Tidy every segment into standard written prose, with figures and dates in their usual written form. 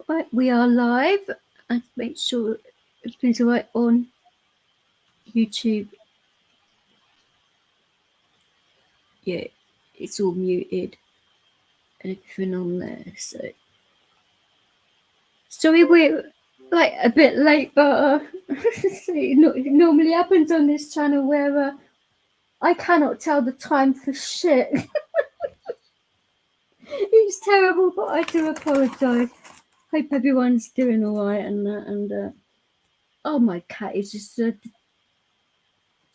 Right, we are live. And make sure everything's all right on YouTube. Yeah, it's all muted and everything on there. So sorry, we're like a bit late, but it normally happens on this channel where I cannot tell the time for shit. It's terrible, but I do apologise. Hope everyone's doing all right. And oh, my cat is just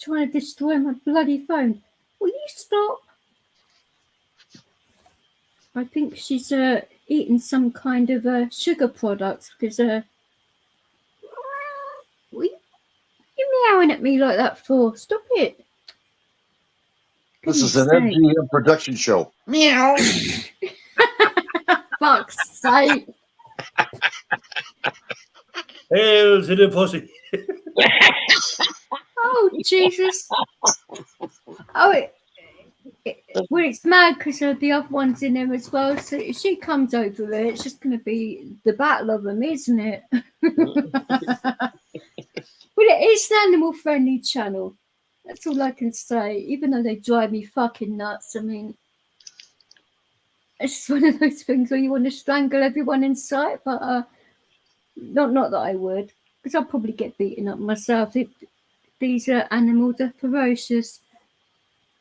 trying to destroy my bloody phone. Will you stop? I think she's eating some kind of sugar products because what you meowing at me like that for? Stop it. This is an MGM production show. Meow. Fuck's sake. Hail to the pussy. Oh, Jesus. Oh, well, it's mad because the other one's in there as well. So if she comes over there, it's just going to be the battle of them, isn't it? Well, it is an animal-friendly channel. That's all I can say. Even though they drive me fucking nuts. I mean, it's just one of those things where you want to strangle everyone in sight. But not that I would, because I'll probably get beaten up myself. These animals are ferocious.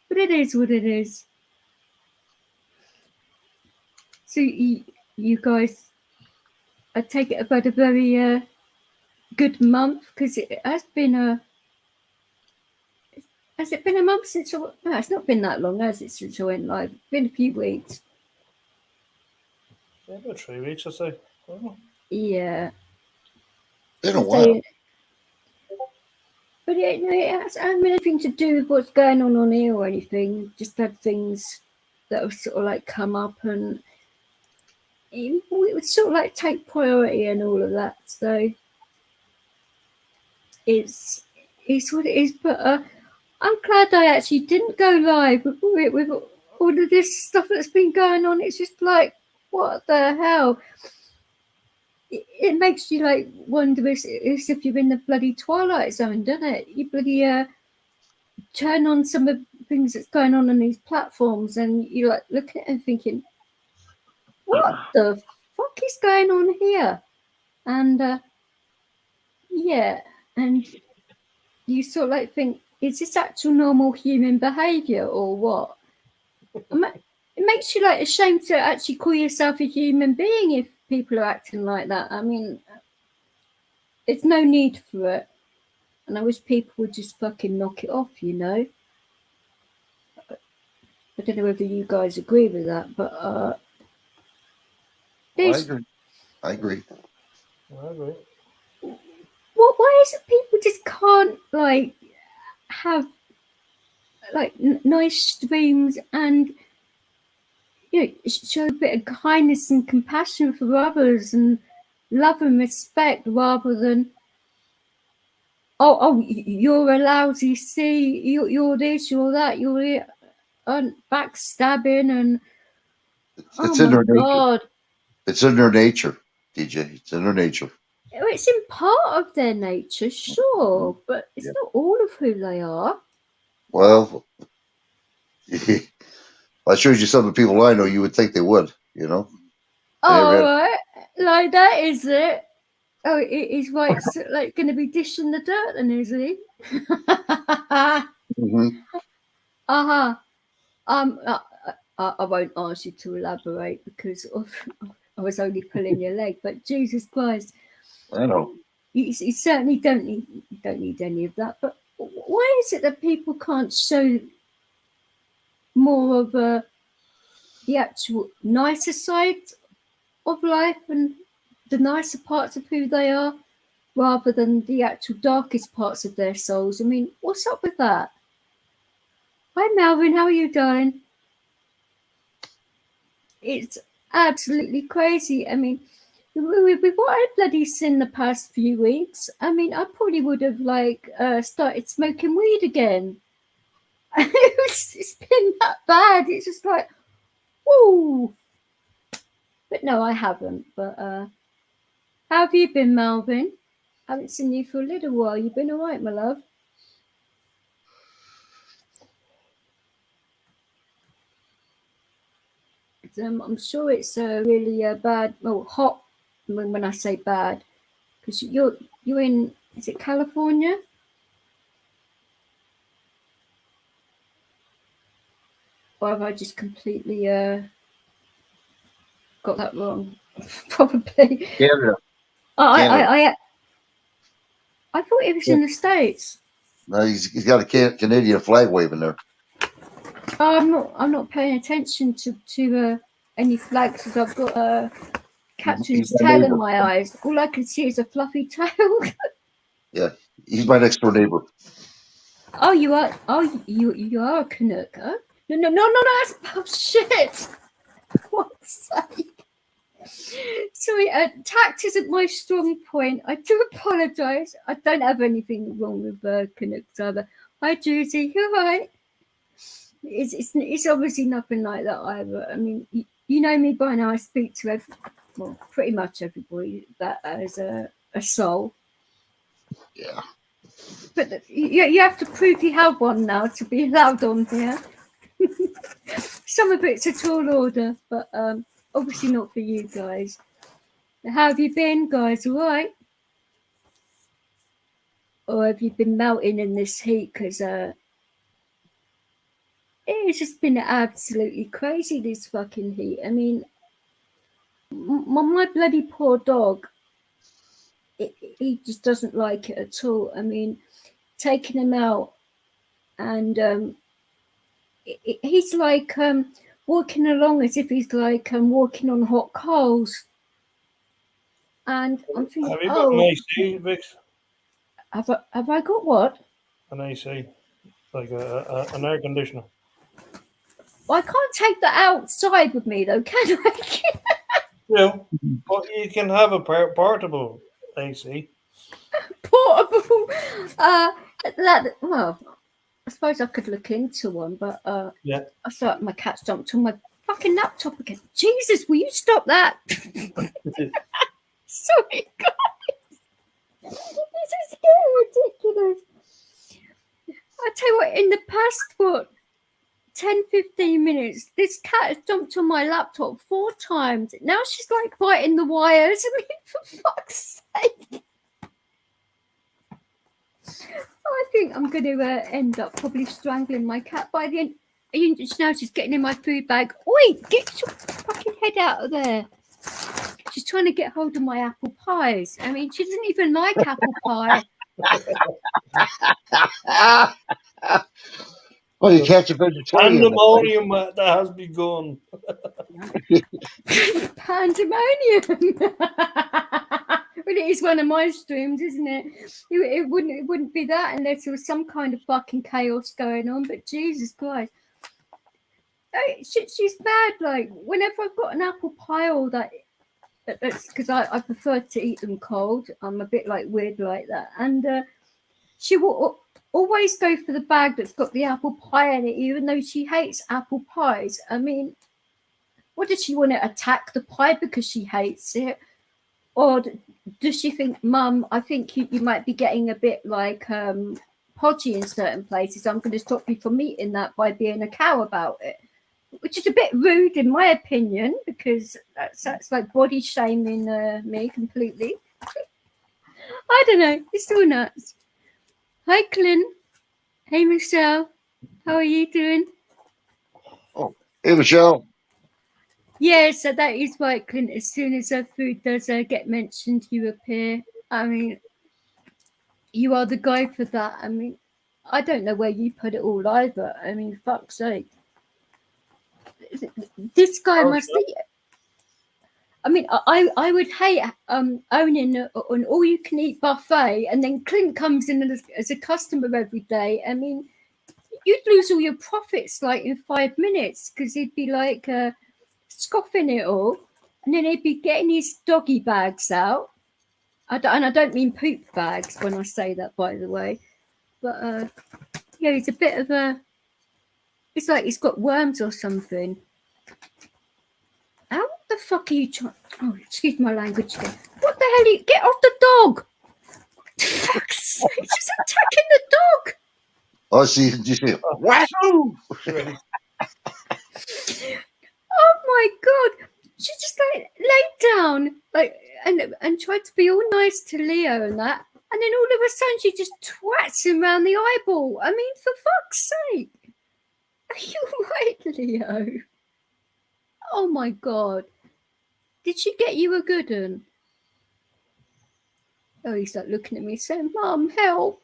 But it is what it is. So you guys, I take it, have had a very good month, because it has been has it been a month since no, it's not been that long, has it, since I went live? It's been a few weeks. Yeah, about 3 weeks or so. Yeah. Been a while. But it hasn't had anything to do with what's going on here or anything. Just had things that have sort of like come up, and it would sort of like take priority and all of that. So it's what it is. But I'm glad I actually didn't go live with all of this stuff that's been going on. It's just like, what the hell? It makes you like wonder as if you're in the bloody Twilight Zone, doesn't it? You bloody turn on some of the things that's going on these platforms, and you like looking at it and thinking, what the fuck is going on here? And yeah, and you sort of like think, is this actual normal human behaviour or what? It makes you like ashamed to actually call yourself a human being if people are acting like that. I mean, there's no need for it. And I wish people would just fucking knock it off, you know. I don't know whether you guys agree with that, but I agree. Why is it people just can't like have like nice streams and, you know, show a bit of kindness and compassion for others and love and respect, rather than oh you're a lousy C, you're this, you're that, you're backstabbing, and It's in their nature. It's in their nature, DJ. It's in their nature. It's in part of their nature, sure, but it's not all of who they are. Well, I showed you some of the people I know. You would think they would, you know. Oh, right, like that, is it? Oh, he's right, so, like going to be dishing the dirt, then, is he? I won't ask you to elaborate because I was only pulling your leg, but Jesus Christ, I know. You certainly don't need any of that. But why is it that people can't show more of the actual nicer side of life and the nicer parts of who they are, rather than the actual darkest parts of their souls? I mean, what's up with that? Hi, Melvin. How are you, darling? It's absolutely crazy. I mean, with what I've bloody seen the past few weeks, I mean, I probably would have like started smoking weed again. It's been that bad. It's just like, whoa. But no, I haven't. But How have you been, Melvin? I haven't seen you for a little while. You've been all right, my love? I'm sure it's really bad, hot when I say bad, because you're in, is it California? Or have I just completely got that wrong? Probably. Canada. I thought it was in the States. No, he's got a Canadian flag waving there. Oh, I'm not paying attention to any flags because I've got captain's tail in my eyes. All I can see is a fluffy tail. Yeah, he's my next door neighbor. Oh, you are. Oh, you are a Canuck, huh? No. That's bullshit. What's sake? Sorry, tact isn't my strong point. I do apologise. I don't have anything wrong with Canucks either. Hi, Juicy. You're right. It's obviously nothing like that either. I mean, you know me by now. I speak to pretty much everybody that has a soul. Yeah. But you have to prove you have one now to be allowed on here. Some of it's a tall order, but obviously not for you guys. How have you been, guys? All right? Or have you been melting in this heat? Because it's just been absolutely crazy, this fucking heat. I mean, my bloody poor dog, he just doesn't like it at all. I mean, taking him out and he's like walking along as if he's like walking on hot coals. And I'm thinking, have you got an AC, Vix? Have I got what? An AC, like an air conditioner. Well, I can't take that outside with me, though, can I? Yeah, but you can have a portable AC. Portable. Well, I suppose I could look into one, but yeah. I saw my cat jumped on my fucking laptop again. Jesus, will you stop that? Sorry, guys. This is getting ridiculous. I tell you what, in the past, 10-15 minutes, this cat has jumped on my laptop 4 times. Now she's like biting the wires. I mean, for fuck's sake. I think I'm going to end up probably strangling my cat by the end. Now she's getting in my food bag. Oi, get your fucking head out of there. She's trying to get hold of my apple pies. I mean, she doesn't even like apple pie. Well, you catch a vegetarian. Pandemonium that has begun. Pandemonium. Well, it is one of my streams, isn't it? It wouldn't be that unless there was some kind of fucking chaos going on. But Jesus Christ, she's bad. Like whenever I've got an apple pie or that's because I prefer to eat them cold. I'm a bit like weird like that, and she will always go for the bag that's got the apple pie in it, even though she hates apple pies. I mean, what does she want to attack the pie because she hates it? Or does she think, Mum, I think you might be getting a bit like podgy in certain places. I'm going to stop you from eating that by being a cow about it. Which is a bit rude in my opinion, because that's like body shaming me completely. I don't know. It's all nuts. Hi, Clint. Hey, Michelle. How are you doing? Oh, hey, Michelle. Yeah, so that is right, Clint. As soon as her food does get mentioned, you appear. I mean, you are the guy for that. I mean, I don't know where you put it all either. I mean, fuck's sake. This guy must be. I mean, I would hate owning an all-you-can-eat buffet, and then Clint comes in as a customer every day. I mean, you'd lose all your profits like in 5 minutes because he'd be like scoffing it all, and then he'd be getting his doggy bags out. And I don't mean poop bags when I say that, by the way. But yeah, he's a bit of a. It's like he's got worms or something. How the fuck are you trying? Oh, excuse my language again. What the hell? You get off the dog! Fuck's sake, she's attacking the dog. Oh, see, you say, wahoo! Oh my god! She just like laid down, like, and tried to be all nice to Leo and that, and then all of a sudden she just twats him round the eyeball. I mean, for fuck's sake! Are you right, Leo? Oh my god! Did she get you a good one? Oh, he's like looking at me saying, "Mum, help!"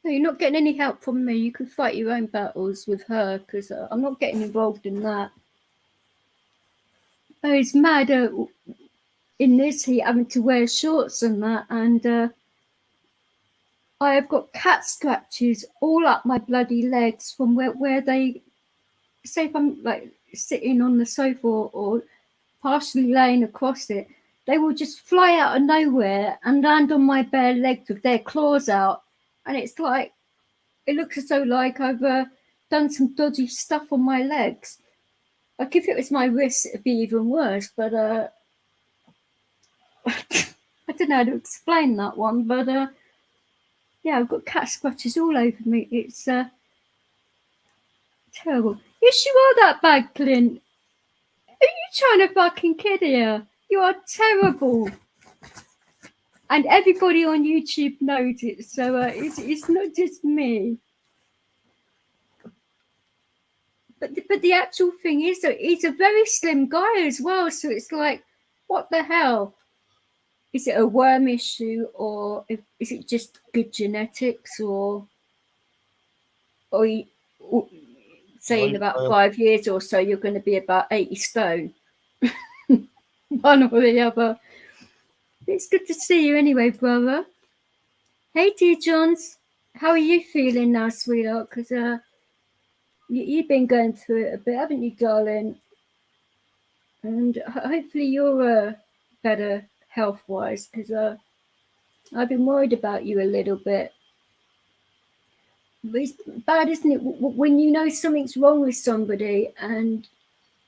No, you're not getting any help from me. You can fight your own battles with her, because I'm not getting involved in that. Oh, he's mad in this heat having to wear shorts and that, and I have got cat scratches all up my bloody legs from where they say if I'm like sitting on the sofa or partially laying across it, they will just fly out of nowhere and land on my bare legs with their claws out, and it's like it looks as though like I've done some dodgy stuff on my legs. Like if it was my wrists, it'd be even worse. But I don't know how to explain that one. But yeah, I've got cat scratches all over me. It's terrible. Yes, you are that bad, Clint. Are you trying to fucking kid here? You are terrible. And everybody on YouTube knows it, so it's not just me. But the actual thing is that he's a very slim guy as well, so it's like, what the hell? Is it a worm issue, or is it just good genetics, or say in about 5 years or so you're going to be about 80 stone? One or the other. It's good to see you anyway, brother. Hey, dear Johns, how are you feeling now, sweetheart? Because you've been going through it a bit, haven't you, darling? And hopefully you're better health-wise, because I've been worried about you a little bit. But it's bad, isn't it, when you know something's wrong with somebody and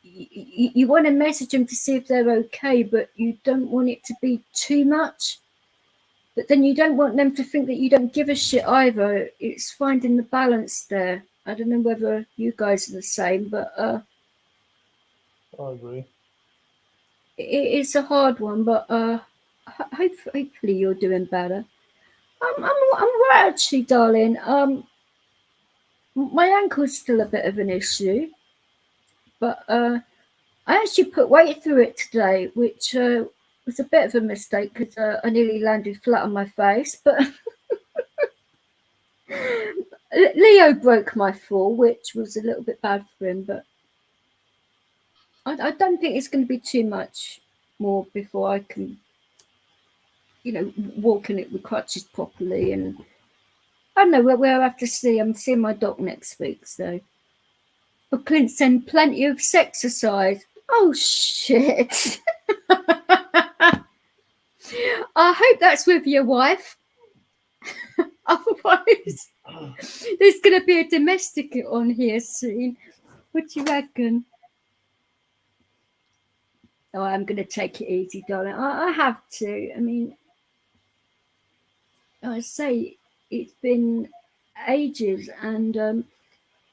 you want to message them to see if they're okay, but you don't want it to be too much. But then you don't want them to think that you don't give a shit either. It's finding the balance there. I don't know whether you guys are the same, but I agree. It's a hard one, but hopefully you're doing better. I'm right actually, darling. My ankle's still a bit of an issue, but I actually put weight through it today, which was a bit of a mistake because I nearly landed flat on my face. But Leo broke my fall, which was a little bit bad for him. But I don't think it's going to be too much more before I can, walk in it with crutches properly. And I don't know, where I have to see. I'm seeing my doc next week, so. But Clint send plenty of sexercise. Oh, shit. I hope that's with your wife. Otherwise, there's going to be a domestic on here soon. What do you reckon? Oh, I'm going to take it easy, darling. I have to. I mean, I say it's been ages, and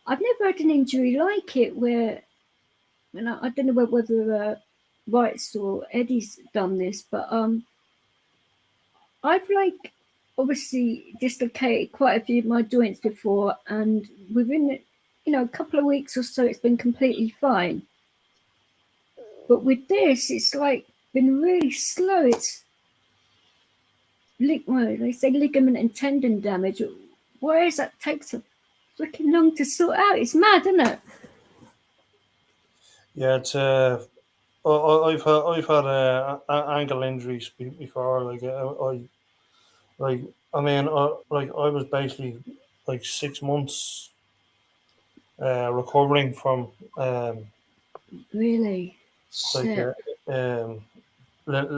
I've never had an injury like it where, and I don't know whether Wrights or Eddie's done this, but I've obviously dislocated quite a few of my joints before, and within a couple of weeks or so, it's been completely fine. But with this, it's been really slow. It's they say ligament and tendon damage. Why is that takes so freaking long to sort out? It's mad, isn't it? Yeah, it's I've had ankle injuries before. I was basically 6 months recovering from really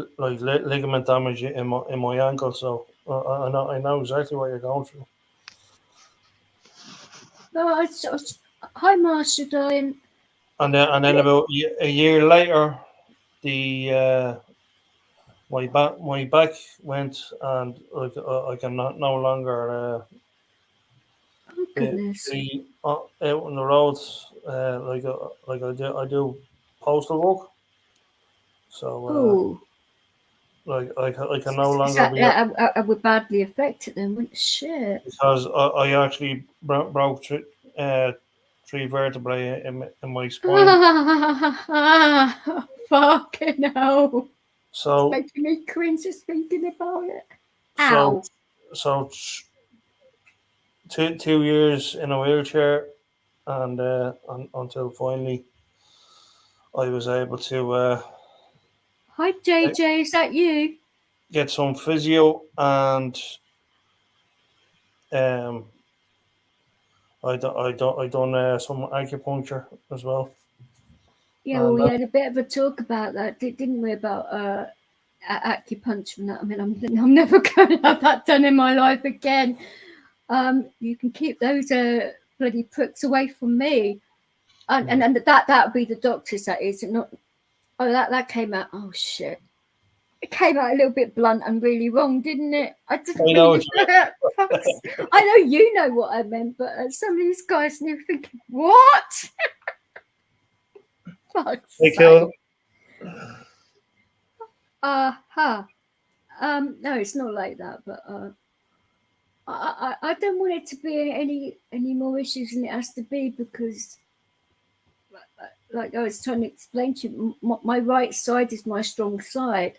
ligament damage in my ankle. So I know exactly what you're going through. No, hi, Marsha, darling. And then about a year later, the my back went, and I can no longer Oh goodness. be out on the roads like I do postal work. So Oh, I can no is longer that be out I would badly affect it then? Wouldn't shit. because I actually broke 3 vertebrae in my spine. Fucking hell. It's So making me cringe just thinking about it. so Ow. so 2 years in a wheelchair, and until finally I was able to Hi JJ, is that you? get some physio, and um, I done some acupuncture as well. Yeah, well, And we had a bit of a talk about that, didn't we? About acupuncture and that. I mean, I'm never going to have that done in my life again. You can keep those bloody pricks away from me. And that would be the doctors. That is not. Oh, that came out. Oh shit! It came out a little bit blunt and really wrong, didn't it? I didn't I know mean it. I know you know what I meant, but some of these guys are thinking, what? Fuck's sake. No, it's not like that, but I don't want it to be any more issues than it has to be, because like I was trying to explain to you, my right side is my strong side.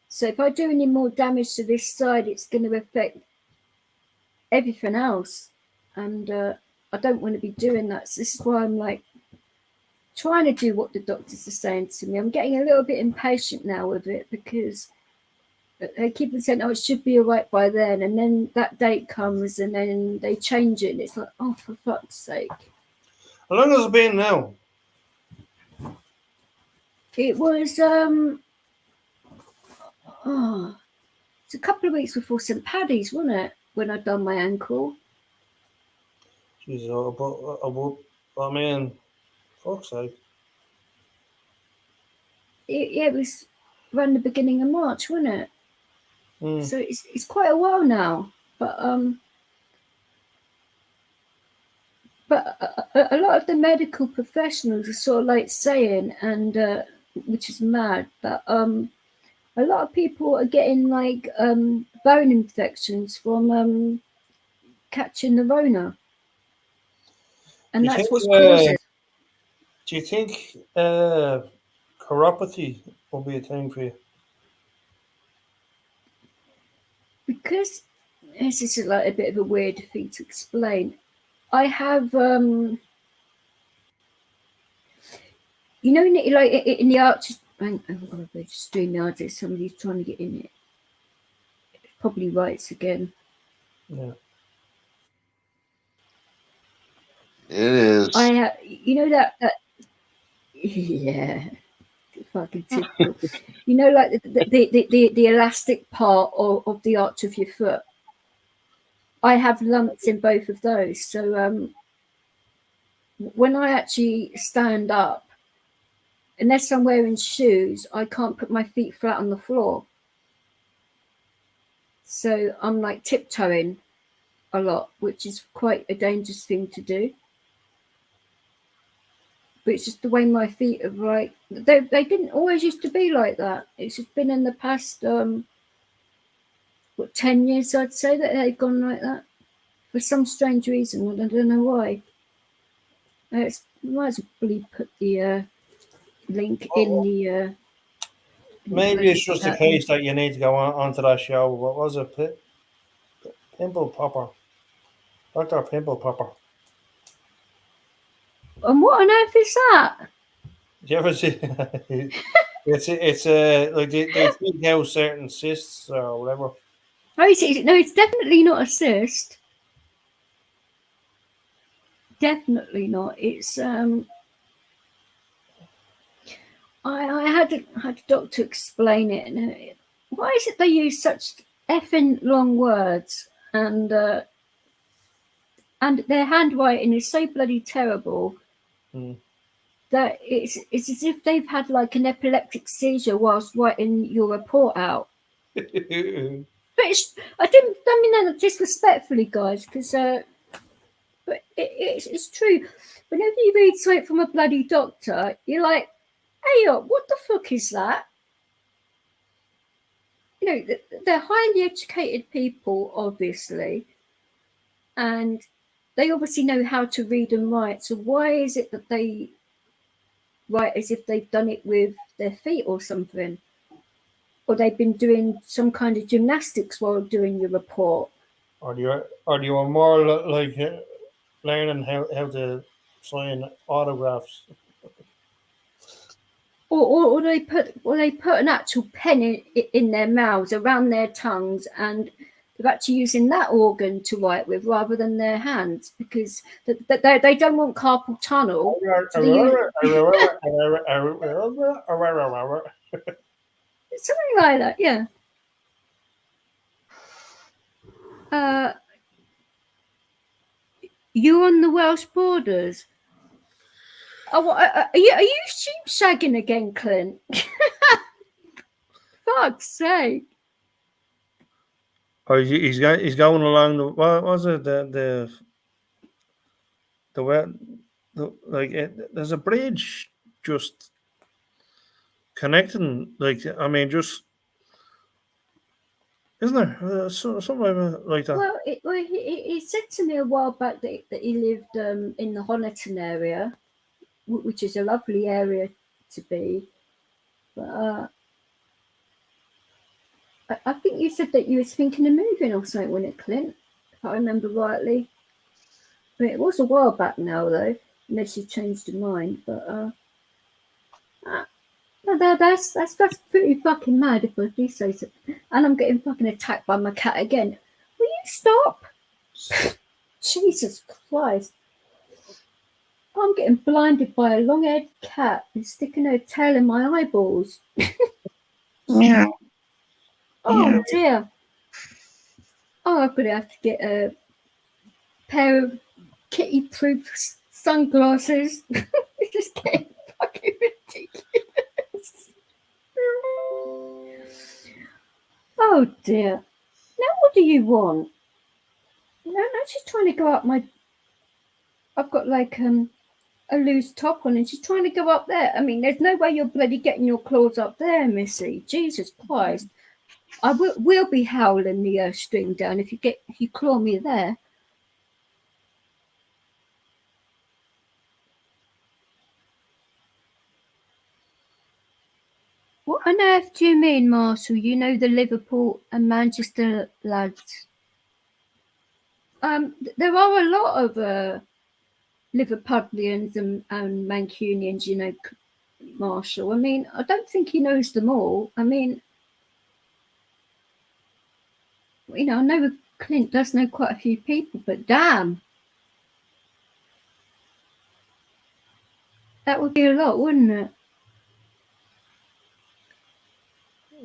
So if I do any more damage to this side, it's going to affect everything else, and I don't want to be doing that. So this is why I'm like trying to do what the doctors are saying to me. I'm getting a little bit impatient now with it, because they keep on saying, "Oh, it should be all right by then," and then that date comes, and then they change it, and it's like, "Oh, for fuck's sake!" how long has it been now? It was it's a couple of weeks before St. Paddy's, wasn't it? When I done my ankle. Jeez, I mean, fuck's sake. It was around the beginning of March, wasn't it? So it's quite a while now, but a lot of the medical professionals are sort of like saying, and which is mad, that a lot of people are getting like bone infections from catching the Rona, and that's what's causing. Do you think chiropathy will be a thing for you? Because this is like a bit of a weird thing to explain. I have you know, like in the arches. Oh god, they're just stream yards. Somebody's trying to get in it. Probably writes again. Yeah. It is. I have, you know that yeah, fucking typical. You know, like the elastic part of the arch of your foot. I have lumps in both of those. So when I actually stand up, unless I'm wearing shoes, I can't put my feet flat on the floor. So I'm like tiptoeing a lot, which is quite a dangerous thing to do. But it's just the way my feet are like. They didn't always used to be like that. It's just been in the past 10 years, I'd say, that they've gone like that for some strange reason. I don't know why. I might as well put the link in the. Maybe it's just a case that you need to go onto that show. What was it? Pimple Popper. Dr. Pimple Popper. And what on earth is that? Do you ever see? it's like they take out certain cysts or whatever. No, it's definitely not a cyst. Definitely not. It's I had a doctor explain it, and why is it they use such effing long words, and their handwriting is so bloody terrible. that it's as if they've had like an epileptic seizure whilst writing your report out. But I don't mean that disrespectfully, guys, because but it's true. Whenever you read something from a bloody doctor, you're like, hey, what the fuck is that? You know, they're highly educated people, obviously, and they obviously know how to read and write. So why is it that they write as if they've done it with their feet or something? Or they've been doing some kind of gymnastics while doing your report? Or you are more like learning how to sign autographs? Or they put an actual pen in their mouths, around their tongues, and they're actually using that organ to write with rather than their hands, because they don't want carpal tunnel. Something like that, yeah. You on the Welsh borders? Oh, are you sheep shagging again, Clint? Fuck's sake! Oh, he's going along the, what was it, the like there's a bridge just connecting, like, I mean, just, isn't there something like that? Well, he said to me a while back that he lived in the Honiton area, which is a lovely area to be. But I think you said that you was thinking of moving or something, wasn't it, Clint? If I remember rightly. I mean, it was a while back now, though, unless you changed your mind. But no, that's pretty fucking mad if I do say so. And I'm getting fucking attacked by my cat again. Will you stop? Jesus Christ. I'm getting blinded by a long-haired cat who's sticking her tail in my eyeballs. Yeah. Oh, dear. Oh, I'm going to have to get a pair of kitty-proof sunglasses. It's just getting fucking ridiculous. Oh, dear. Now what do you want? No, she's trying to go up my... I've got like a loose top on and she's trying to go up there. I mean, there's no way you're bloody getting your claws up there, Missy. Jesus Christ. I will be howling the string down if you claw me there. What on earth do you mean, Marshall? You know the Liverpool and Manchester lads. There are a lot of Liverpudlians and Mancunians, you know, Marshall. I mean, I don't think he knows them all. I mean, you know, I know Clint does know quite a few people, but damn. That would be a lot, wouldn't it?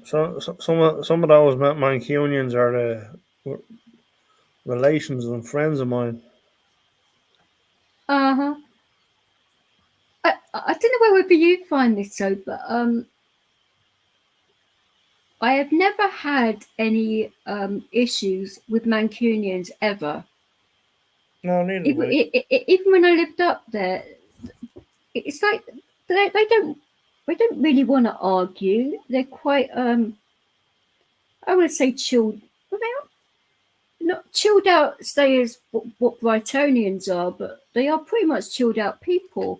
So some of those Mancunians are relations and friends of mine. I don't know whether you find this so, but I have never had any issues with Mancunians ever. No, neither. Even when I lived up there, it's like they don't really want to argue. They're quite I would say chilled. Well, they're not chilled out, say as what Brightonians are, but they are pretty much chilled out people,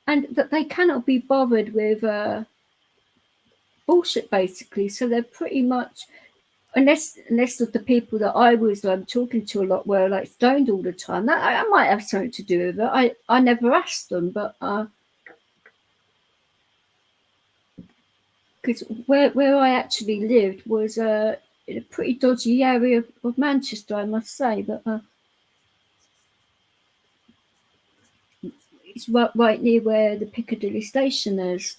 and that they cannot be bothered with bullshit basically. So they're pretty much, unless the people that I was talking to a lot were like stoned all the time. That might have something to do with it. I never asked them, but because where I actually lived was in a pretty dodgy area of Manchester, I must say. But it's right near where the Piccadilly station is.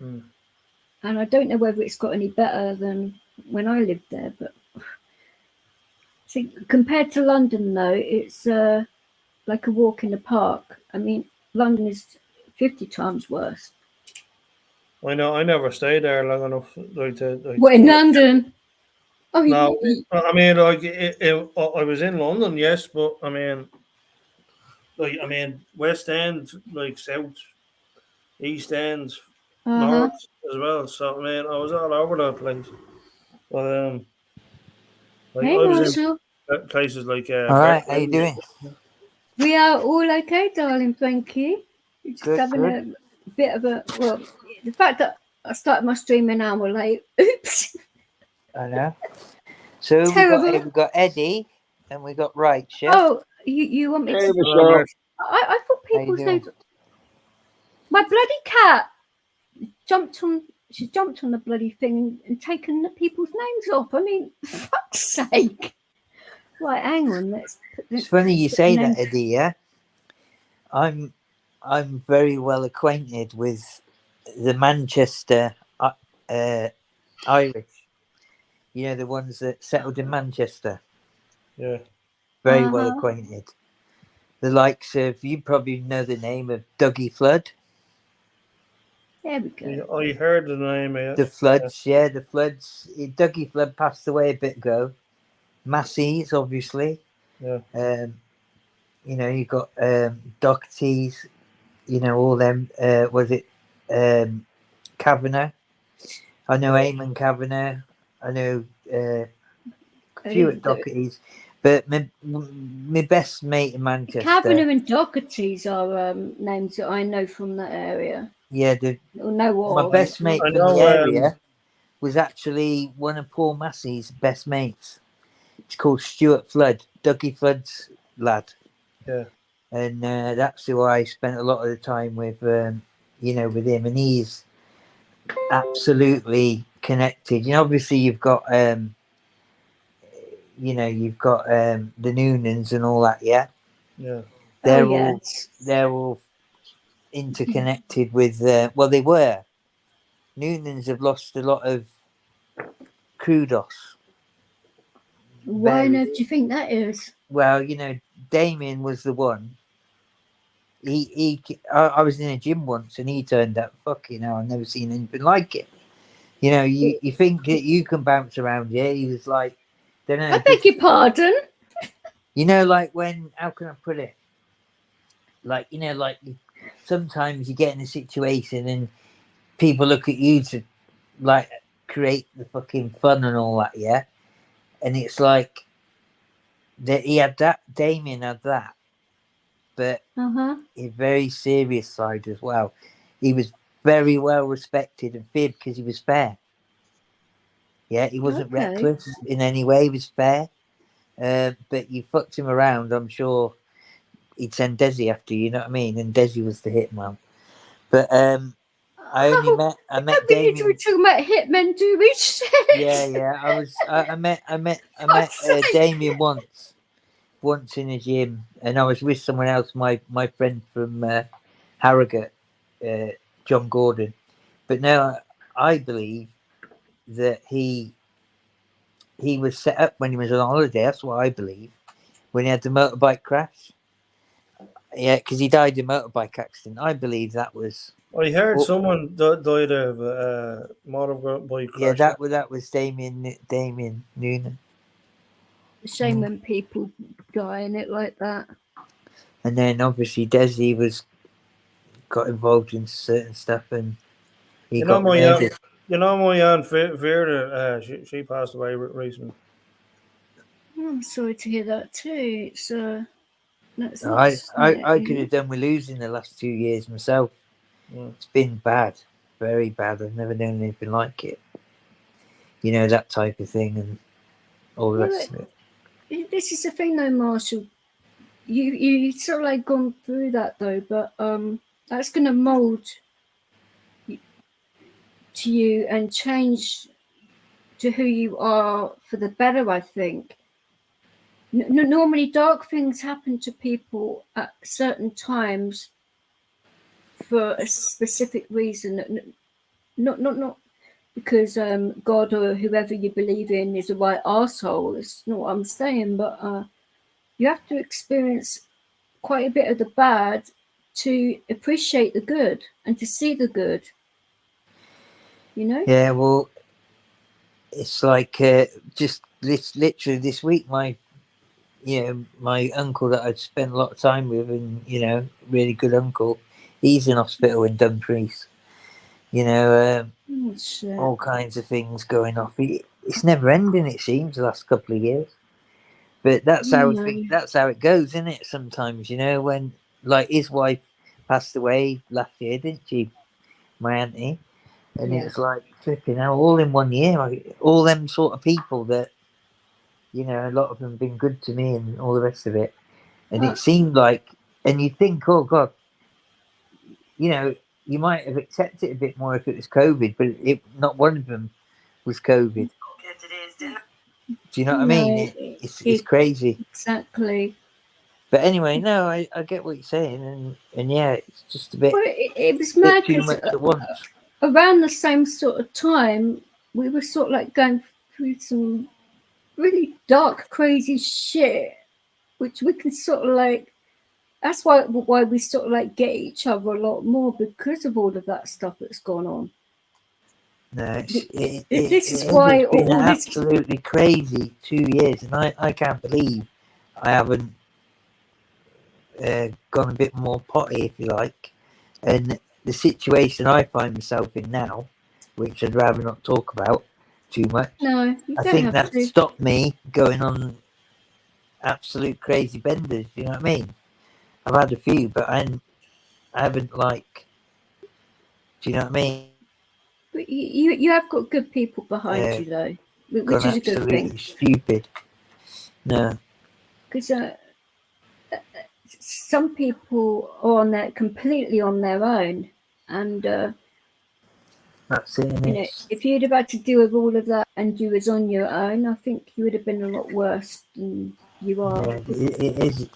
And I don't know whether it's got any better than when I lived there. But see, compared to London, though, it's like a walk in the park. I mean, London is 50 times worse. I know. I never stayed there long enough. What, in London? Oh, No, I mean, I was in London, yes, but I mean, West End, like South, East End, North as well. So I mean, I was all over the place. But hey, I was Marshall. in places like All right, how you doing? We are all okay, darling. Thank you. We're just Good, having good. a bit of a the fact that I started my stream an hour late. Oops. I know. So Terrible. we got Eddie and we got Rach, yeah? Oh, you want me Hey, to? Michelle. I thought How you people's doing? names. My bloody cat jumped on. She jumped on the bloody thing and taken the people's names off. I mean, fuck's sake. Right, hang on. It's funny you say that, Eddie, yeah? I'm very well acquainted with the Manchester Irish. You know, the ones that settled in Manchester. Yeah. Very well acquainted. The likes of, you probably know the name of Dougie Flood. There we go. I heard the name. The Floods, yeah, the Floods. Dougie Flood passed away a bit ago. Massey's, obviously. Yeah. You know, you got Doherty's, you know, all them. Was it Kavanagh? I know Eamon Kavanagh. I know a few at Doherty's. But my best mate in Manchester. Kavanagh and Doherty's are names that I know from that area. Yeah, my best mate from the area was actually one of Paul Massey's best mates. It's called Stuart Flood, Dougie Flood's lad. Yeah. And that's who I spent a lot of the time with, you know, with him. And he's absolutely connected. You know, obviously you've got, you know, you've got the Noonans and all that, yeah? Yeah. They're all interconnected with, well, they were. Noonans have lost a lot of kudos. Why do you think that is? Well, you know, Damien was the one. I was in a gym once and he turned up. Fucking hell, I've never seen anything like it. You know, you think that you can bounce around, yeah? He was like, don't know. I beg your pardon. You know, like when, how can I put it? Like, you know, like sometimes you get in a situation and people look at you to like create the fucking fun and all that, yeah? And it's like that he had that, Damien had that, but a very serious side as well. He was very well respected and feared because he was fair. Yeah, he wasn't reckless in any way. He was fair. But you fucked him around, I'm sure he'd send Desi after you, know what I mean? And Desi was the hitman. But I met Damien. We were talking about hitmen, do we? Yeah. I met Damien once in a gym, and I was with someone else, my friend from Harrogate, John Gordon. But now I believe that he was set up when he was on holiday. That's what I believe. When he had the motorbike crash. Yeah, because he died in a motorbike accident. I believe that was. I heard someone died of motorbike crash. Yeah, that was Damien Noonan. Shame when people die in it like that. And then obviously Desi got involved in certain stuff, and he got murdered. You know, my aunt Vera, she passed away recently. I'm sorry to hear that too. It's I could have done with losing the last 2 years myself. It's been bad, very bad. I've never known anything like it. You know, that type of thing and all the rest of it. This is the thing though, Marshall. You sort of like gone through that though, but that's going to mold to you and change to who you are for the better, I think. Normally dark things happen to people at certain times for a specific reason, not because God or whoever you believe in is a right arsehole. It's not what I'm saying, but you have to experience quite a bit of the bad to appreciate the good and to see the good. You know? Yeah, well, it's like just literally this week, my uncle that I'd spent a lot of time with, and really good uncle, he's in hospital in Dumfries. All kinds of things going off. It's never ending, it seems, the last couple of years. But that's how it goes, isn't it? Sometimes, when, like, his wife passed away last year, didn't she? My auntie. And it's like flipping out all in 1 year. Like, all them sort of people that, a lot of them have been good to me and all the rest of it. And it seemed like, and you think, oh God, you might have accepted it a bit more if it was COVID, but not one of them was COVID. Do you know what I mean? It's crazy. Exactly. But anyway, no, I get what you're saying, and yeah, it's just a bit. Well, it was mad too much at once. Around the same sort of time, we were sort of like going through some really dark, crazy shit, which we can sort of like. That's why we sort of like get each other a lot more, because of all of that stuff that's gone on. No, this is why it's been all absolutely crazy 2 years, and I can't believe I haven't gone a bit more potty, if you like. And the situation I find myself in now, which I'd rather not talk about too much. No, you I don't think have that to. stopped me going on absolute crazy benders. You know what I mean? I've had a few, but I haven't, like. Do you know what I mean? But you have got good people behind you, though, which is a good thing. Stupid. No. Because some people are completely on their own, and that's it. If you'd have had to deal with all of that and you was on your own, I think you would have been a lot worse than you are. Yeah, it is.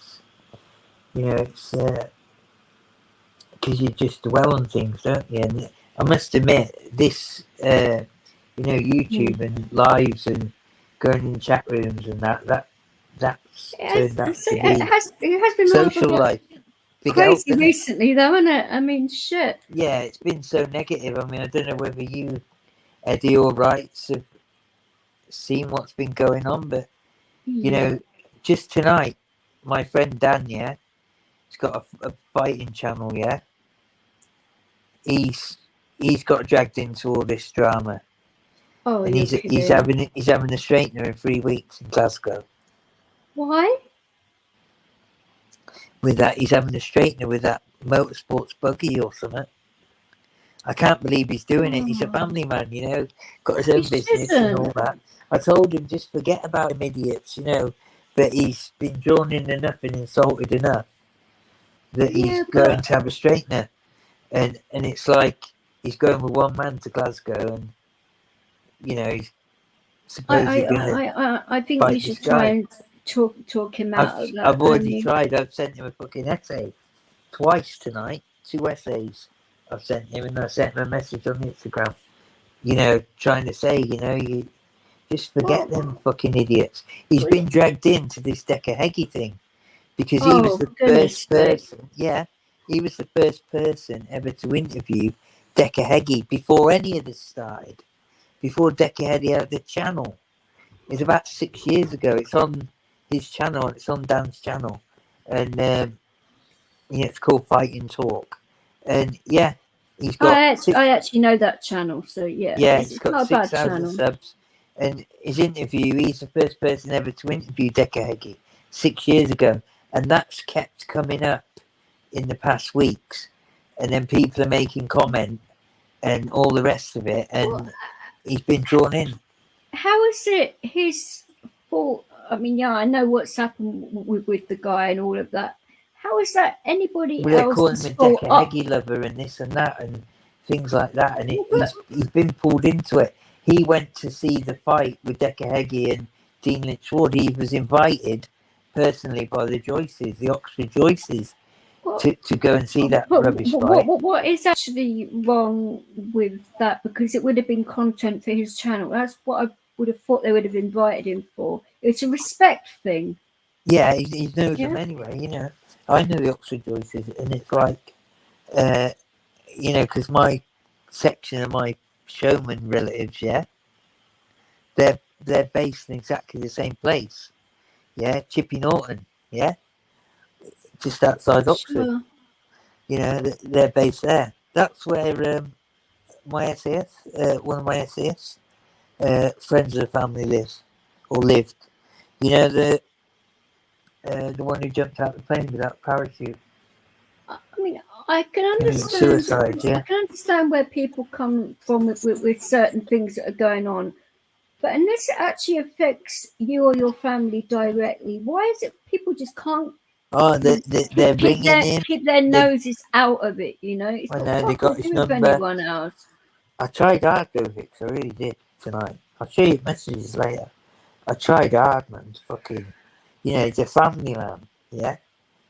It's because you just dwell on things, don't you? And I must admit, this, YouTube and lives and going in chat rooms and that's turned out to be it has been social life. Crazy recently, though, isn't it? I mean, shit. Yeah, it's been so negative. I mean, I don't know whether you, Eddie or Wrights, have seen what's been going on, but just tonight, my friend Dan, he's got a fighting channel, He's got dragged into all this drama. Oh, and he's having a straightener in 3 weeks in Glasgow. Why? With that, he's having a straightener with that motorsports buggy or something. I can't believe he's doing it. He's a family man, got his own business and all that. I told him just forget about him, idiots, but he's been drawn in enough and insulted enough that he's going to have a straightener. And it's like he's going with one man to Glasgow, and he's supposedly going to. I think you should try and talk him out of that. I've already tried. I've sent him a fucking essay twice tonight. 2 essays I've sent him, and I sent him a message on Instagram. Trying to say, you just forget them fucking idiots. He's been dragged into this Decahegi thing because he was the first person. Yeah. He was the first person ever to interview Decahegi before any of this started. Before Decahegi had the channel. It's about 6 years ago. It's on his channel. It's on Dan's channel. And it's called Fight and Talk. And he's got... I actually know that channel, so yeah. Yeah, he's got 6,000 subs. And his interview, he's the first person ever to interview Decahegi 6 years ago. And that's kept coming up in the past weeks, and then people are making comment and all the rest of it, and he's been drawn in. How is it his fault? I mean, I know what's happened with the guy and all of that. How is that anybody else? They're calling him a Decahegi lover and this and that and things like that, and he's been pulled into it. He went to see the fight with Decahegi and Dean Lynch Ward. He was invited personally by the Joyces, the Oxford Joyces, to go and see that rubbish fight. What is actually wrong with that? Because it would have been content for his channel. That's what I would have thought they would have invited him for. It's a respect thing. Yeah, he knows them anyway, I know the Oxford Joyces, and it's like, you know, because my section of my showman relatives, yeah, they're based in exactly the same place, yeah, Chippy Norton, yeah, just outside Oxford. Sure. You know, they're based there. That's where my SAS, one of my SAS friends of the family lives or lived. You know, the one who jumped out of the plane without parachute. I mean, I can Committed understand. suicide, yeah. I can understand where people come from with certain things that are going on, but unless it actually affects you or your family directly, why is it people just can't? Oh, they're bringing in. Keep their noses out of it. You know, it's I not know they fucking got to his do with number. anyone else. I tried hard, Govix. I really did tonight. I'll show you messages later. I tried hard, man. To fucking, you know, he's a family man. Yeah,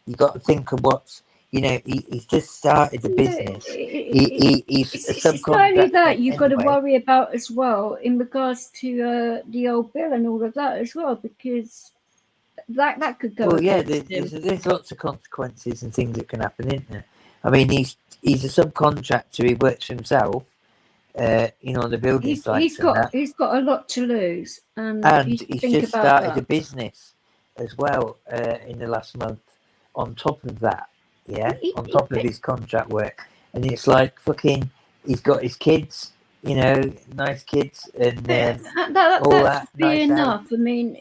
you got to think of what's. You know, he's just started the business. He's a It's not only subcontractor that you've got to anyway. worry about as well in regards to the old bill and all of that as well, because that could go. Well, yeah, against him. there's lots of consequences and things that can happen, isn't there? I mean, he's a subcontractor. He works for himself. You know, on the building sites He's got a lot to lose, and and you he's think just about started that. a business as well in the last month. On top of that, yeah, on top of his contract work, and it's like fucking. He's got his kids, you know, nice kids, and all that should be nice enough. house. I mean,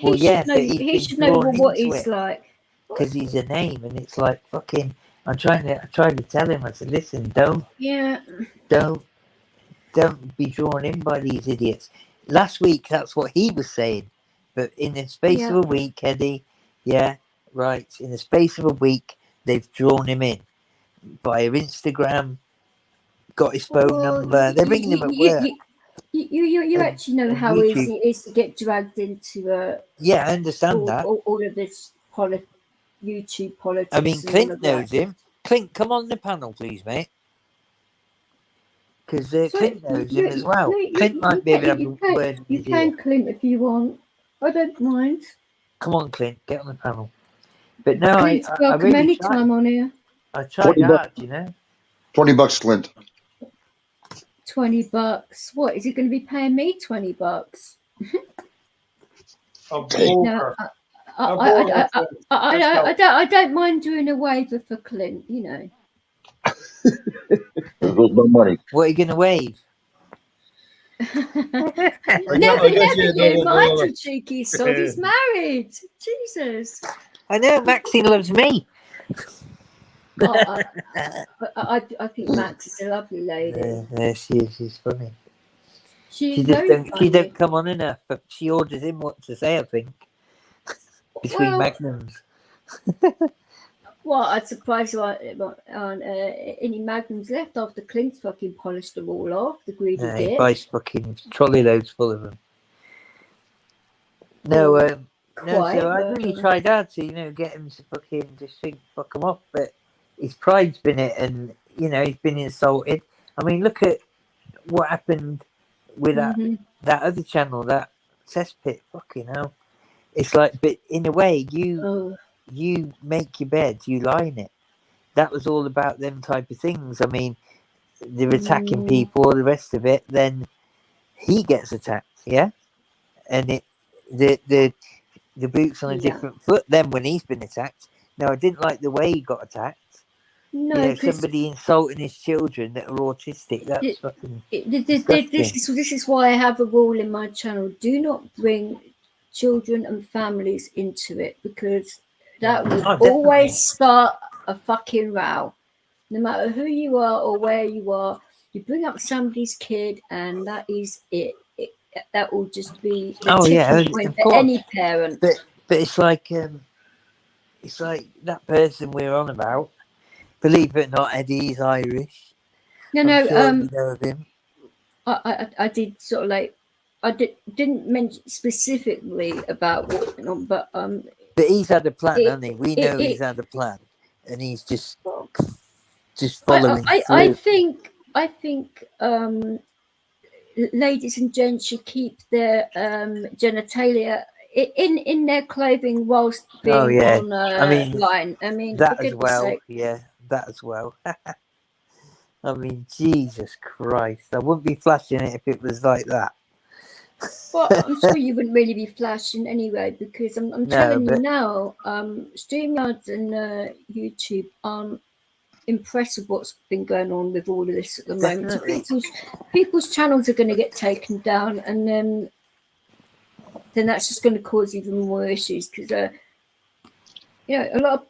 Well, yeah, but he should know what he's like. Because he's a name, and it's like fucking. I tried to tell him. I said, "Listen, don't be drawn in by these idiots." Last week, that's what he was saying, but in the space of a week, Eddie, yeah, right. In the space of a week, they've drawn him in via Instagram, got his phone number. They're ringing him at work. You actually know how YouTube. easy it is to get dragged into Yeah, I understand that. All of this YouTube politics. I mean, Clint knows him. Clint, come on the panel, please, mate. Because Clint knows him as well. Clint might be able to have a word in his ear. You can, Clint, if you want. I don't mind. Come on, Clint, get on the panel. But no, Clint's I welcome really anytime tried. on here. I tried hard, you know. $20, Clint. $20. What is he going to be paying me? $20? No, I don't mind doing a waiver for Clint. You know. There's no money. What are you going to wave? Never you, my cheeky sod. He's married. Jesus. I know, Maxine loves me. I think Max is a lovely lady. Yeah, she is. She's funny. She don't come on enough, but she orders him what to say, I think. Between magnums. Well, I'm surprised on any magnums left after Clint's fucking polished them all off. The greedy He buys fucking trolley loads full of them. So I really tried hard to, you know, get him to fucking just think, fuck him off, but his pride's been it, and you know he's been insulted. I mean, look at what happened with that other channel, that cesspit. Fucking hell, it's like, but in a way, you make your bed, you lie in it. That was all about them type of things. I mean, they're attacking people, all the rest of it. Then he gets attacked, yeah, and the boot's on a different foot. Then when he's been attacked, now I didn't like the way he got attacked. No, you know, somebody insulting his children that are autistic. That's fucking disgusting. This is why I have a rule in my channel: do not bring children and families into it, because that will always start a fucking row. No matter who you are or where you are, you bring up somebody's kid, and that is it. That will just be the point for any parent. But it's like that person we're on about. Believe it or not, Eddie's Irish. No, you know of him. I did sort of like didn't mention specifically about what went on, but he's had a plan, hasn't he? We know he's had a plan, and he's just following through. I think ladies and gents should keep their genitalia in their clothing whilst being on line. I mean, that for as goodness well. sake. Yeah, that as well. I mean, Jesus Christ! I wouldn't be flashing it if it was like that. Well, I'm sure you wouldn't really be flashing anyway, because I'm telling you now, StreamYards and YouTube aren't impressed with what's been going on with all of this at the moment. So people's channels are going to get taken down, and then that's just going to cause even more issues, because not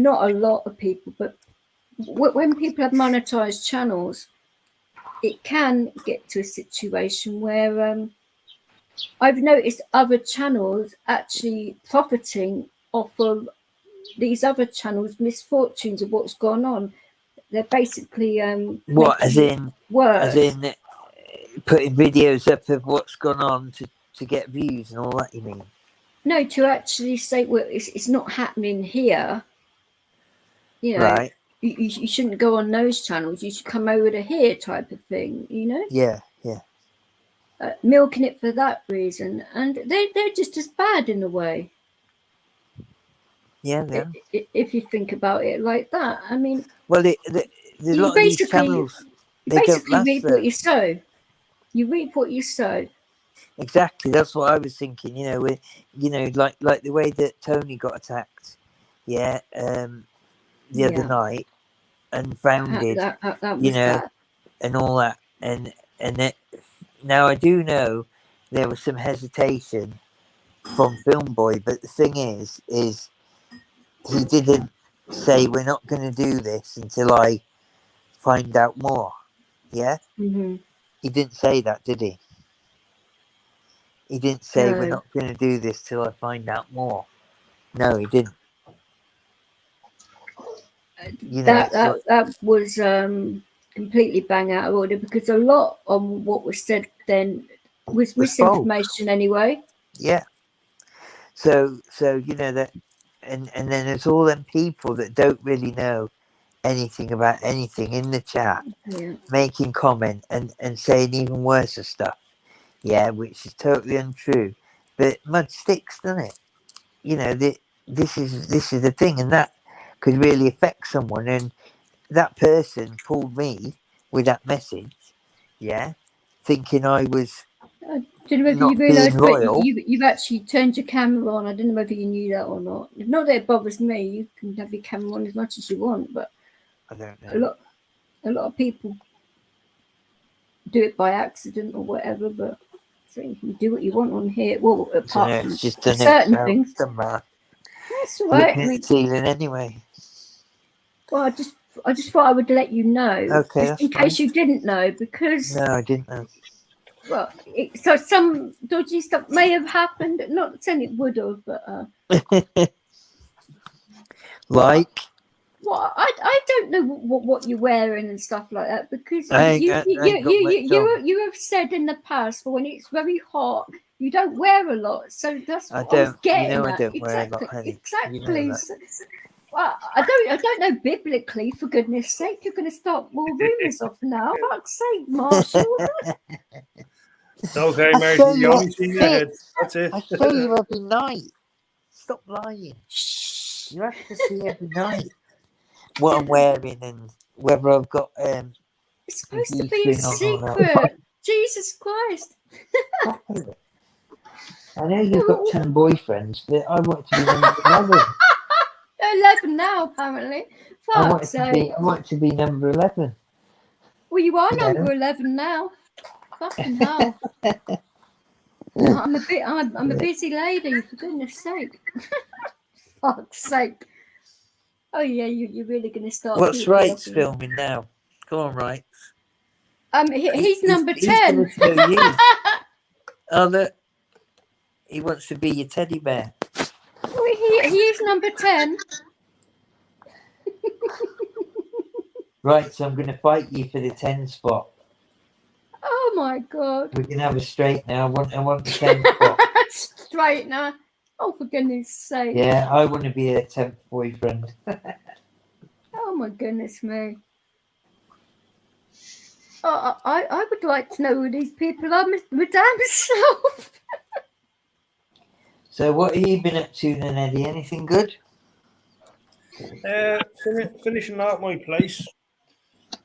a lot of people, but when people have monetized channels, it can get to a situation where I've noticed other channels actually profiting off of these other channels' misfortunes of what's gone on. They're basically what, as in worse. as in putting videos up of what's gone on to get views and all that, you mean? No, to actually say, well, it's not happening here. You know, right. You shouldn't go on those channels. You should come over to here, type of thing. You know. Yeah. Milking it for that reason, and they're just as bad in a way. Yeah. If you think about it like that, I mean, well, a lot of these channels, they don't last, reap what you sow. You reap what you sow. Exactly, that's what I was thinking. Like the way that Tony got attacked, the other night, and founded, that was that. and all that, and it. Now I do know there was some hesitation from Film Boy, but the thing is he didn't say we're not going to do this until I find out more. Yeah, mm-hmm. He didn't say that, did he? He didn't say we're not going to do this till I find out more. No, he didn't. That was completely bang out of order, because a lot on what was said then was misinformation anyway. Yeah. So that, and then there's all them people that don't really know anything about anything in the chat, making comment and saying even worse stuff. Yeah, which is totally untrue. But mud sticks, doesn't it? This is the thing, and that could really affect someone. And that person pulled me with that message, thinking I was. I don't know whether you realise, but you've actually turned your camera on. I don't know whether you knew that or not. Not that it bothers me. You can have your camera on as much as you want, but I don't know. A lot of people do it by accident or whatever. But so you can do what you want on here. Well, apart from just certain things. That's all right. Looking at the ceiling anyway. Well, I just thought I would let you know, okay, just in case you didn't know, because no, I didn't know. Well, so some dodgy stuff may have happened. Not saying it would have, but like. Well, I don't know what you're wearing and stuff like that, because you have said in the past, for when it's very hot, you don't wear a lot. So that's what I was getting at. I don't wear a lot, honey. Exactly. Well, I don't know biblically, for goodness sake. You're going to start more rumours off now. Fuck's sake, Marshall. It's okay, Mary. You only see your head. That's it. I show you every night. Stop lying. Shh. You have to see every night what I'm wearing and whether I've got. It's supposed to be a secret. Jesus Christ. I know you've got 10 boyfriends, but I want to be number 11. 11 now, apparently. I want to be number 11. Well, you are number 11 now. Fucking hell. I'm a busy lady, for goodness sake. Fuck's sake. Oh yeah, you're really gonna start. What's Wright's filming now? Go on, Wright. He's number 10. Oh look, he wants to be your teddy bear. Well, he is number 10. Right, so I'm going to fight you for the 10 spot. Oh my god. We can have a straight now. I want the 10 spot. Straight now. Oh, for goodness sake. Yeah, I want to be a 10th boyfriend. Oh my goodness me. Oh, I would like to know who these people are, my damn self. So what have you been up to then, Eddie? Anything good? Finishing out my place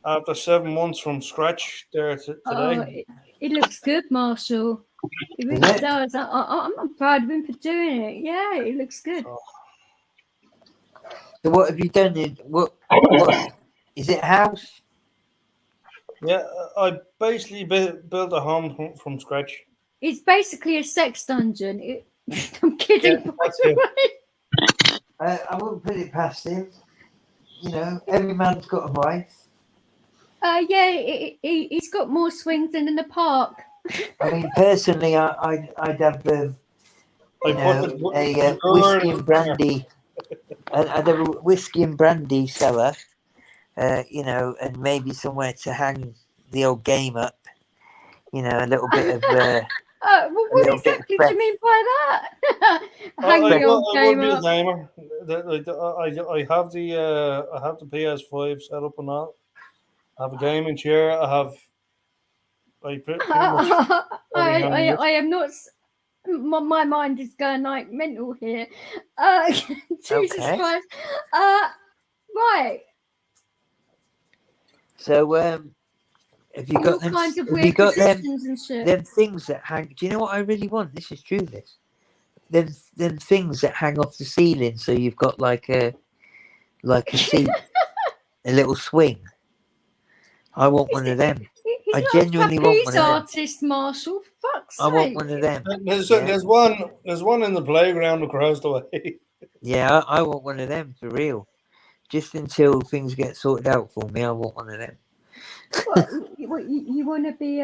after 7 months from scratch there today. It looks good, Marshall. It really does. I'm proud of him for doing it. Yeah, it looks good. So what have you done? What is it? A house? Yeah, I basically built a home from scratch. It's basically a sex dungeon. I'm kidding. Yeah, that's it. I wouldn't put it past him. You know, every man's got a vice. Yeah, he's got more swings than in the park. I mean, personally, I'd have a whiskey and brandy. I'd have a whiskey and brandy cellar. And maybe somewhere to hang the old game up. You know, a little bit of. What exactly do you mean by that? Hang the old game up. Gamer. I have the PS5 set up and all. I have a gaming chair. I am not. My mind is going like mental here. Jesus Christ. Right. So, have you got them? Have you got them things that hang? Do you know what I really want? This is true. Them things that hang off the ceiling, so you've got like a seat, a little swing. I want one of them. I genuinely want one of them. Artist, Marshall. Fuck's sake. I want one of them. There's one in the playground across the way. Yeah, I want one of them for real. Just until things get sorted out for me, I want one of them. You want to be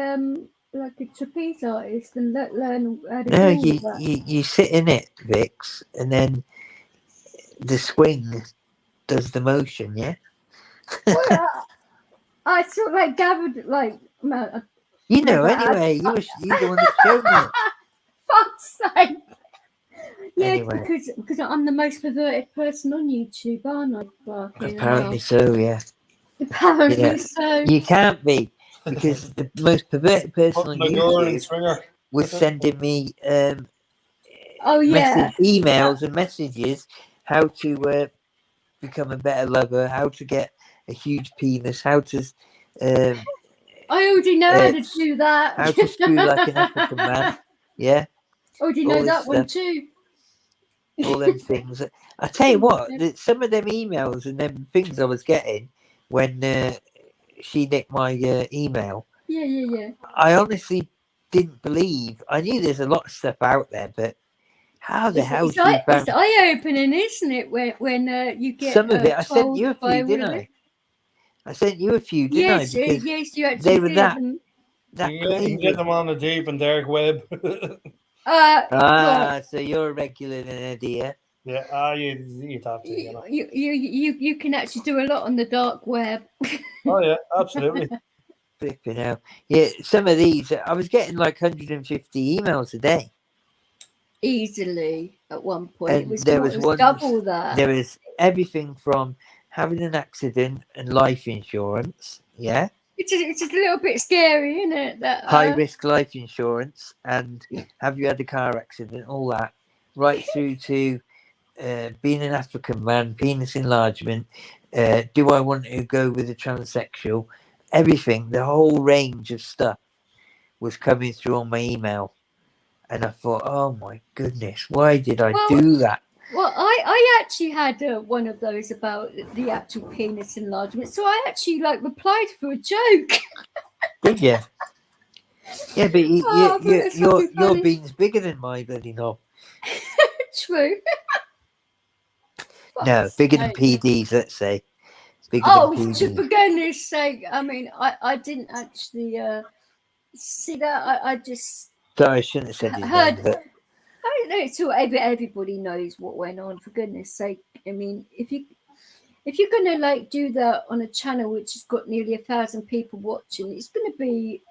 like a trapeze artist and learn how to No, do you sit in it, Vix, and then the swing does the motion, yeah? Well, I sort of like gathered like... You know, anyway, you the one that showed me. Fuck's sake! Yeah, Anyway. because I'm the most perverted person on YouTube, aren't I? Apparently so, yeah. Apparently so. You can't be, because the most perverted person on YouTube was sending me emails and messages how to become a better lover, how to get a huge penis, how to... I already know how to do that. How to screw like an African man. Yeah. I already know that one too. All them things. I tell you what, some of them emails and them things I was getting when she nicked my email. Yeah. I honestly didn't believe. I knew there's a lot of stuff out there, but how the hell it's eye-opening, isn't it? When you get some of it. I sent you a few, didn't I? I sent you a few, didn't I? Because yes, you actually they were did. You can get them on the deep and dark web. So you're a regular then, Eddie, yeah? Yeah, you'd have to, you know. You can actually do a lot on the dark web. Oh yeah, absolutely. Flipping hell. Yeah, some of these, I was getting like 150 emails a day. Easily at one point. And it was double that. There was everything from having an accident and life insurance, yeah? It's just a little bit scary, isn't it? That high risk life insurance and have you had a car accident, all that, right through to being an African man, penis enlargement, do I want to go with a transsexual? Everything, the whole range of stuff was coming through on my email. And I thought, oh my goodness, why did I do that? Well, I actually had one of those about the actual penis enlargement, so I actually replied for a joke. Did you? Yeah, but your bean's bigger than my bloody knob. True. No, bigger than PD's, let's say. Bigger than PD's. For goodness sake! I mean, I didn't actually see that. I just. Sorry, I shouldn't have said his name, but. I don't know. So everybody knows what went on. For goodness' sake! I mean, if you're gonna do that on a channel which has got nearly 1,000 people watching, it's gonna be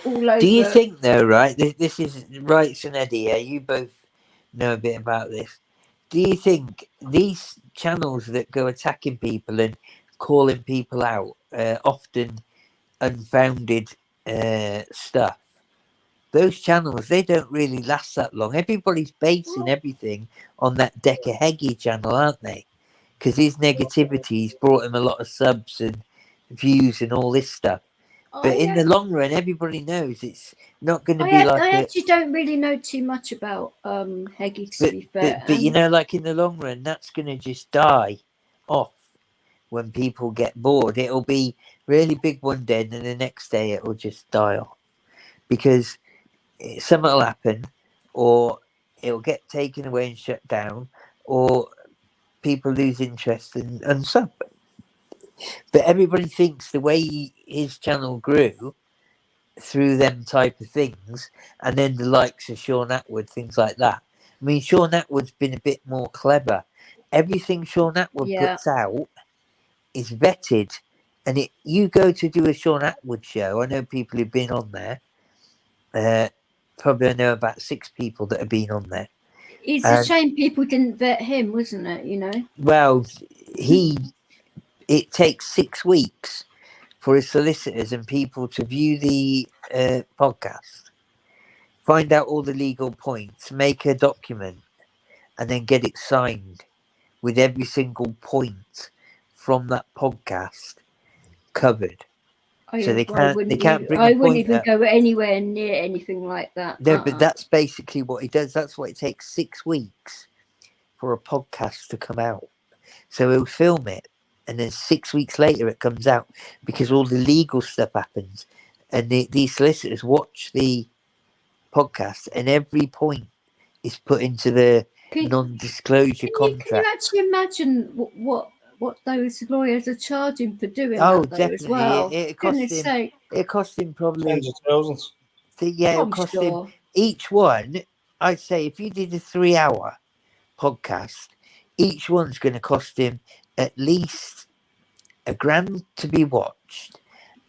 all over. Do you think though? Right, this is Rights and Eddie. Yeah, you both know a bit about this. Do you think these channels that go attacking people and calling people out, often unfounded stuff, those channels, they don't really last that long. Everybody's basing everything on that Decker Heggie channel, aren't they? Because his negativity's brought him a lot of subs and views and all this stuff. But in the long run, everybody knows it's not going to be like. I actually don't really know too much about Heggie, to be fair. But you know, like in the long run, that's going to just die off when people get bored. It'll be really big one day, and then the next day it will just die off because something will happen, or it'll get taken away and shut down, or people lose interest and sub. But everybody thinks the way his channel grew through them type of things, and then the likes of Sean Atwood, things like that. I mean, Sean Atwood's been a bit more clever. Everything Sean Atwood puts out is vetted, and you go to do a Sean Atwood show. I know people who've been on there. Probably I know about 6 people that have been on there. It's a shame people didn't vet him, wasn't it? You know. Well, it takes 6 weeks for his solicitors and people to view the podcast, find out all the legal points, make a document, and then get it signed with every single point from that podcast covered. So they can't bring. I wouldn't even go anywhere near anything like that. No, but that's basically what he does. That's why it takes 6 weeks for a podcast to come out. So he'll film it, and then 6 weeks later it comes out because all the legal stuff happens, and these solicitors watch the podcast, and every point is put into the non-disclosure contract. Can you actually imagine what those lawyers are charging for doing that, definitely. As well? It cost him probably tens of thousands. Yeah, it cost him each one. I'd say if you did a 3-hour podcast, each one's going to cost him at least $1,000 to be watched,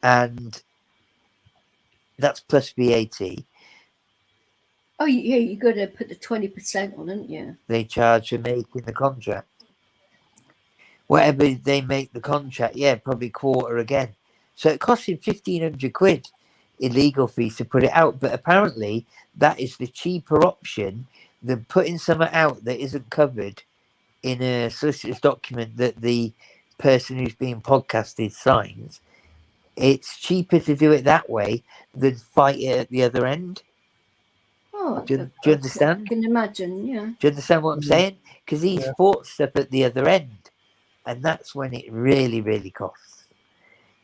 and that's plus VAT. Oh yeah, you got to put the 20% on, haven't you? They charge for making the contract. Whatever they make the contract, probably quarter again. So it costs him £1,500 in legal fees to put it out. But apparently that is the cheaper option than putting something out that isn't covered in a solicitor's document that the person who's being podcasted signs. It's cheaper to do it that way than fight it at the other end. Oh, do you understand? I can imagine, yeah. Do you understand what I'm saying? Because he's fought stuff at the other end. And that's when it really, really costs.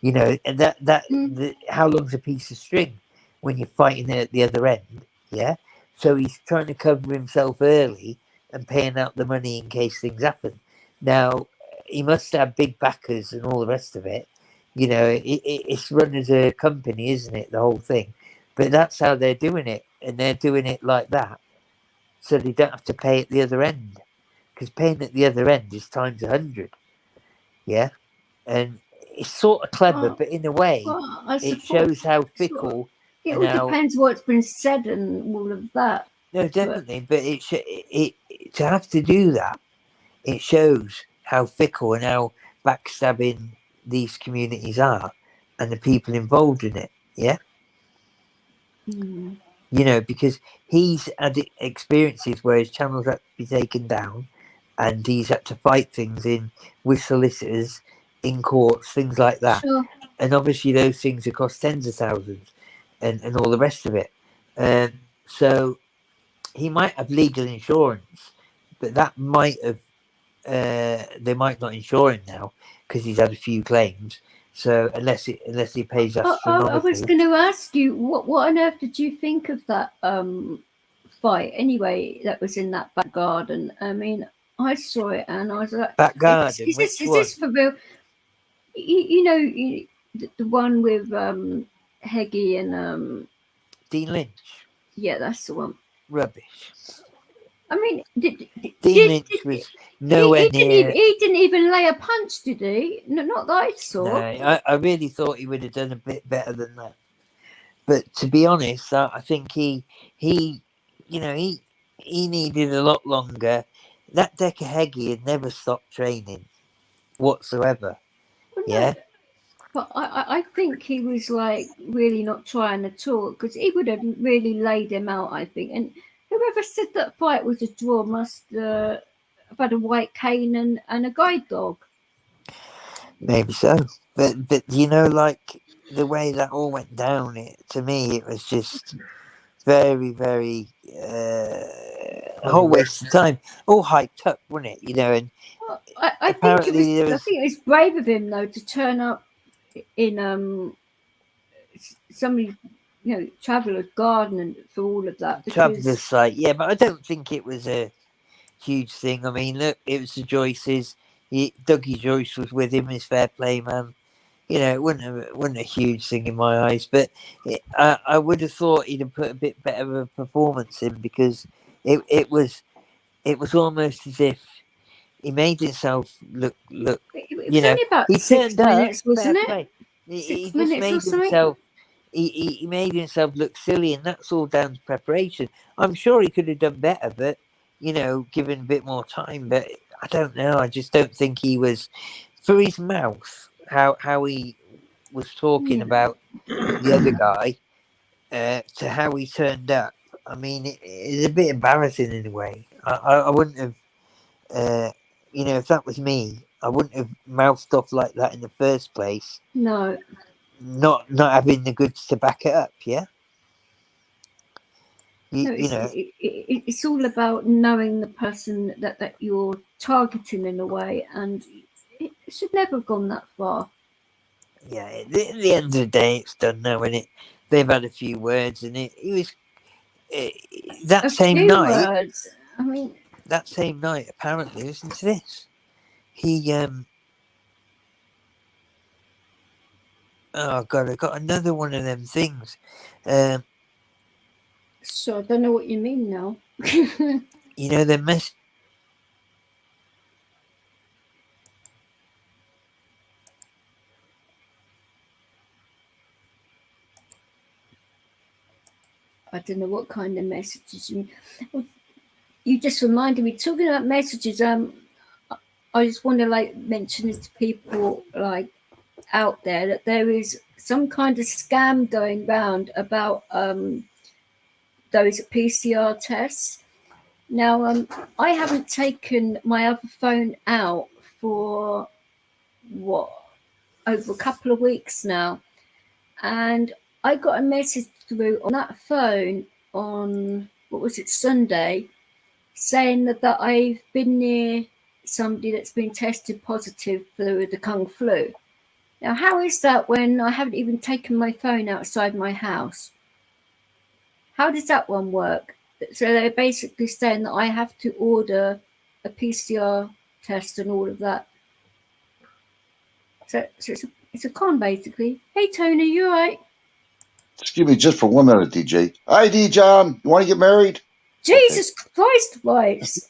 You know, and how long's a piece of string when you're fighting it at the other end? Yeah. So he's trying to cover himself early and paying out the money in case things happen. Now, he must have big backers and all the rest of it. You know, it's run as a company, isn't it? The whole thing. But that's how they're doing it. And they're doing it like that. So they don't have to pay at the other end. Because paying at the other end is times 100. Yeah, and it's sort of clever, but in a way, it shows how fickle. It all depends what's been said and all of that. No, definitely, but it to have to do that, it shows how fickle and how backstabbing these communities are, and the people involved in it. Yeah, you know, because he's had experiences where his channels had to be taken down. And he's had to fight things with solicitors, in courts, things like that. Sure. And obviously those things have cost tens of thousands and all the rest of it. So he might have legal insurance, but that might have, they might not insure him now because he's had a few claims. So unless he pays us, I was going to ask you, what on earth did you think of that fight? Anyway, that was in that back garden. I mean, I saw it and I was like, "Back garden? Is this for real?" You know, the one with Heggie and Dean Lynch. Yeah, that's the one. Rubbish. I mean, Dean Lynch was nowhere near. He didn't even lay a punch, did he? No, not that I saw. No, I really thought he would have done a bit better than that. But to be honest, I think he needed a lot longer. That Decker Heggie had never stopped training whatsoever. Well, yeah. But I think he was like really not trying at all, because he would have really laid him out, I think. And whoever said that fight was a draw must have had a white cane and a guide dog. Maybe so, but you know, like the way that all went down, to me, it was just very, very a whole waste of time. All hyped up, wasn't it? You know, and I think it was brave of him though to turn up in somebody, Traveller's Garden and for all of that. Traveller's site, yeah, but I don't think it was a huge thing. I mean, look, it was the Joyces. Dougie Joyce was with him, his fair play man. You know, it wasn't a huge thing in my eyes, but I would have thought he'd have put a bit better of a performance in, because it was almost as if he made himself look. It was only about he 6 minutes, wasn't it? He just made himself. He made himself look silly, and that's all down to preparation. I'm sure he could have done better, but given a bit more time. But I don't know. I just don't think he was, for his mouth, how he was talking about the other guy, to how he turned up. I mean, it's a bit embarrassing in a way. I wouldn't have, if that was me, I wouldn't have mouthed off like that in the first place. No. Not having the goods to back it up, yeah. It's all about knowing the person that you're targeting in a way, and it should never have gone that far. Yeah, at the end of the day, it's done now, isn't it? They've had a few words, and it was that same night. Words. I mean, that same night, apparently, listen to this. He oh god, I got another one of them things. So I don't know what you mean now. The mess. I don't know what kind of messages you mean. Well, you just reminded me, talking about messages, I just want to mention this to people out there, that there is some kind of scam going round about those PCR tests. Now, I haven't taken my other phone out for over a couple of weeks now, and I got a message through on that phone on Sunday, saying that I've been near somebody that's been tested positive for the Kung flu. Now, how is that when I haven't even taken my phone outside my house? How does that one work? So they're basically saying that I have to order a PCR test and all of that. So it's a con, basically. Hey, Tony, you all right? Excuse me just for 1 minute, DJ. Hi, D-John. You want to get married? Jesus Christ, Rice.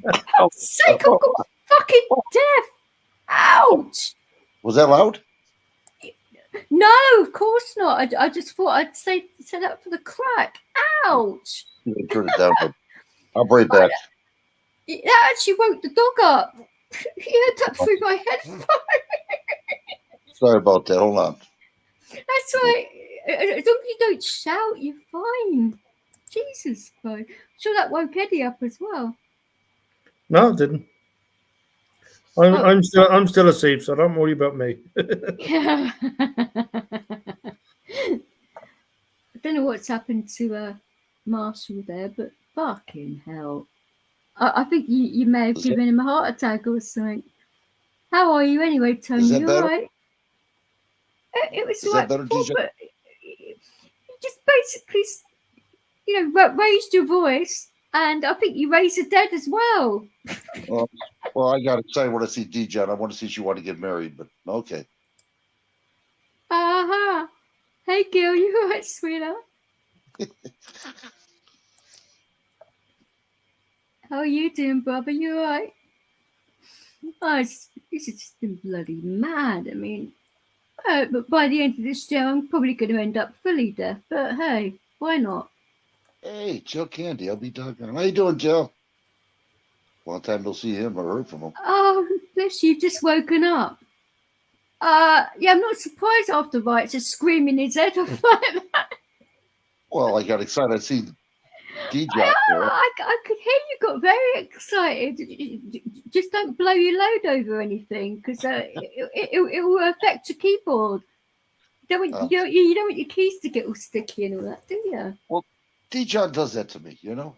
For God's sake, I've got fucking deaf. Ouch. Was that loud? No, of course not. I just thought I'd say that for the crack. Ouch. Turn it down. I'll break that. That actually woke the dog up. He heard that through my headphones. Sorry about that. Hold on. That's right. As long as you don't shout, you're fine. Jesus Christ. I'm sure that woke Eddie up as well. No, it didn't. I'm still asleep, so don't worry about me. Yeah. I don't know what's happened to Marshall there, but fucking hell. I think you may have given him a heart attack or something. How are you anyway, Tony? Is that you better? all right? It was Is that better, DJ? But you just basically, raised your voice, and I think you raised the dead as well. Well, I gotta say, when I see DJ, I want to see if she want to get married, but okay. Hey, Gil, you all right, sweetheart? How are you doing, brother? You all right? Oh, this has just been bloody mad. I mean, but by the end of this show, I'm probably going to end up fully deaf. But hey, why not? Hey, Joe Candy, I'll be talking. How you doing, Joe? Long time no see him or heard from him. Oh, bless you, just woken up. Yeah, I'm not surprised after Wright just screaming his head off like that. Well, I got excited. I see DJ. I could hear you got very excited. Just don't blow your load over anything, because it will affect your keyboard. You don't want your keys to get all sticky and all that, do you? Well, DJ does that to me, you know.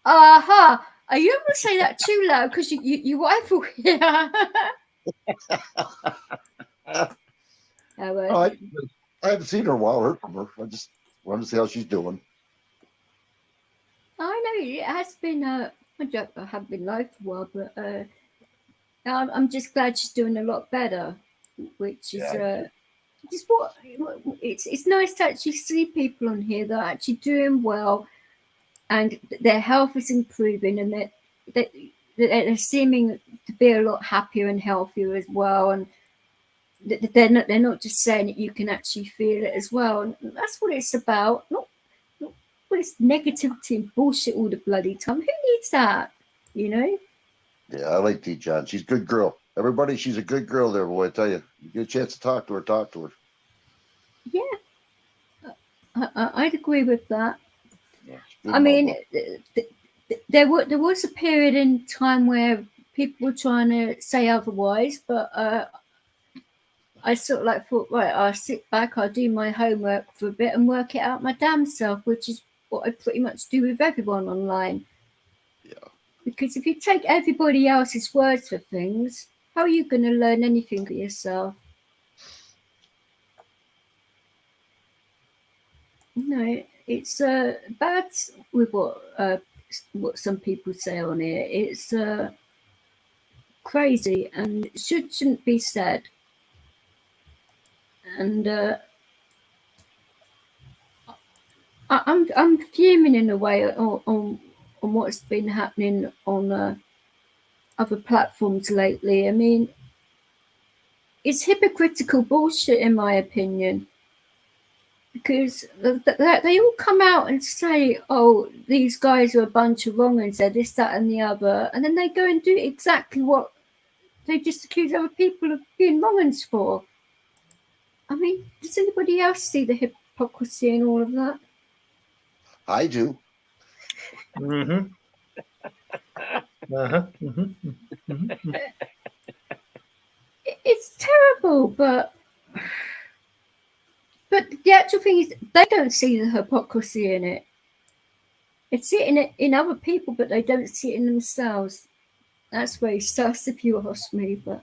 Aha! Are you able to say that too loud? Because your wife will hear. I haven't seen her in a while. Heard from her. I just wanted to see how she's doing. I know it has been. I haven't been live for a while, but I'm just glad she's doing a lot better. Which is just what it's nice to actually see people on here that are actually doing well, and their health is improving, and they're seeming to be a lot happier and healthier as well, and they're not just saying it, you can actually feel it as well, and that's what it's about. Not what it's negativity and bullshit all the bloody time. Who needs that, you know? Yeah, I like T. John. She's a good girl. Everybody, she's a good girl there, boy. I tell you, you get a chance to talk to her, talk to her. Yeah, I'd agree with that. Yeah, I mean, there was a period in time where people were trying to say otherwise, but I sort of like thought, right, I'll sit back, I'll do my homework for a bit and work it out my damn self, which is what I pretty much do with everyone online. Yeah. Because if you take everybody else's words for things, how are you going to learn anything for yourself? No, it's bad with what some people say on here. It's crazy and shouldn't be said. And I'm fuming in a way on what's been happening on other platforms lately. I mean, it's hypocritical bullshit in my opinion, because they all come out and say, oh, these guys are a bunch of wrong-uns, they're this, that and the other, and then they go and do exactly what they just accuse other people of being wrong-uns for. I mean, does anybody else see the hypocrisy in all of that? I do. Mm-hmm. Uh-huh. Mm-hmm. Mm-hmm. It's terrible, but the actual thing is, they don't see the hypocrisy in it. It's it in other people, but they don't see it in themselves. That's very sus, if you ask me. But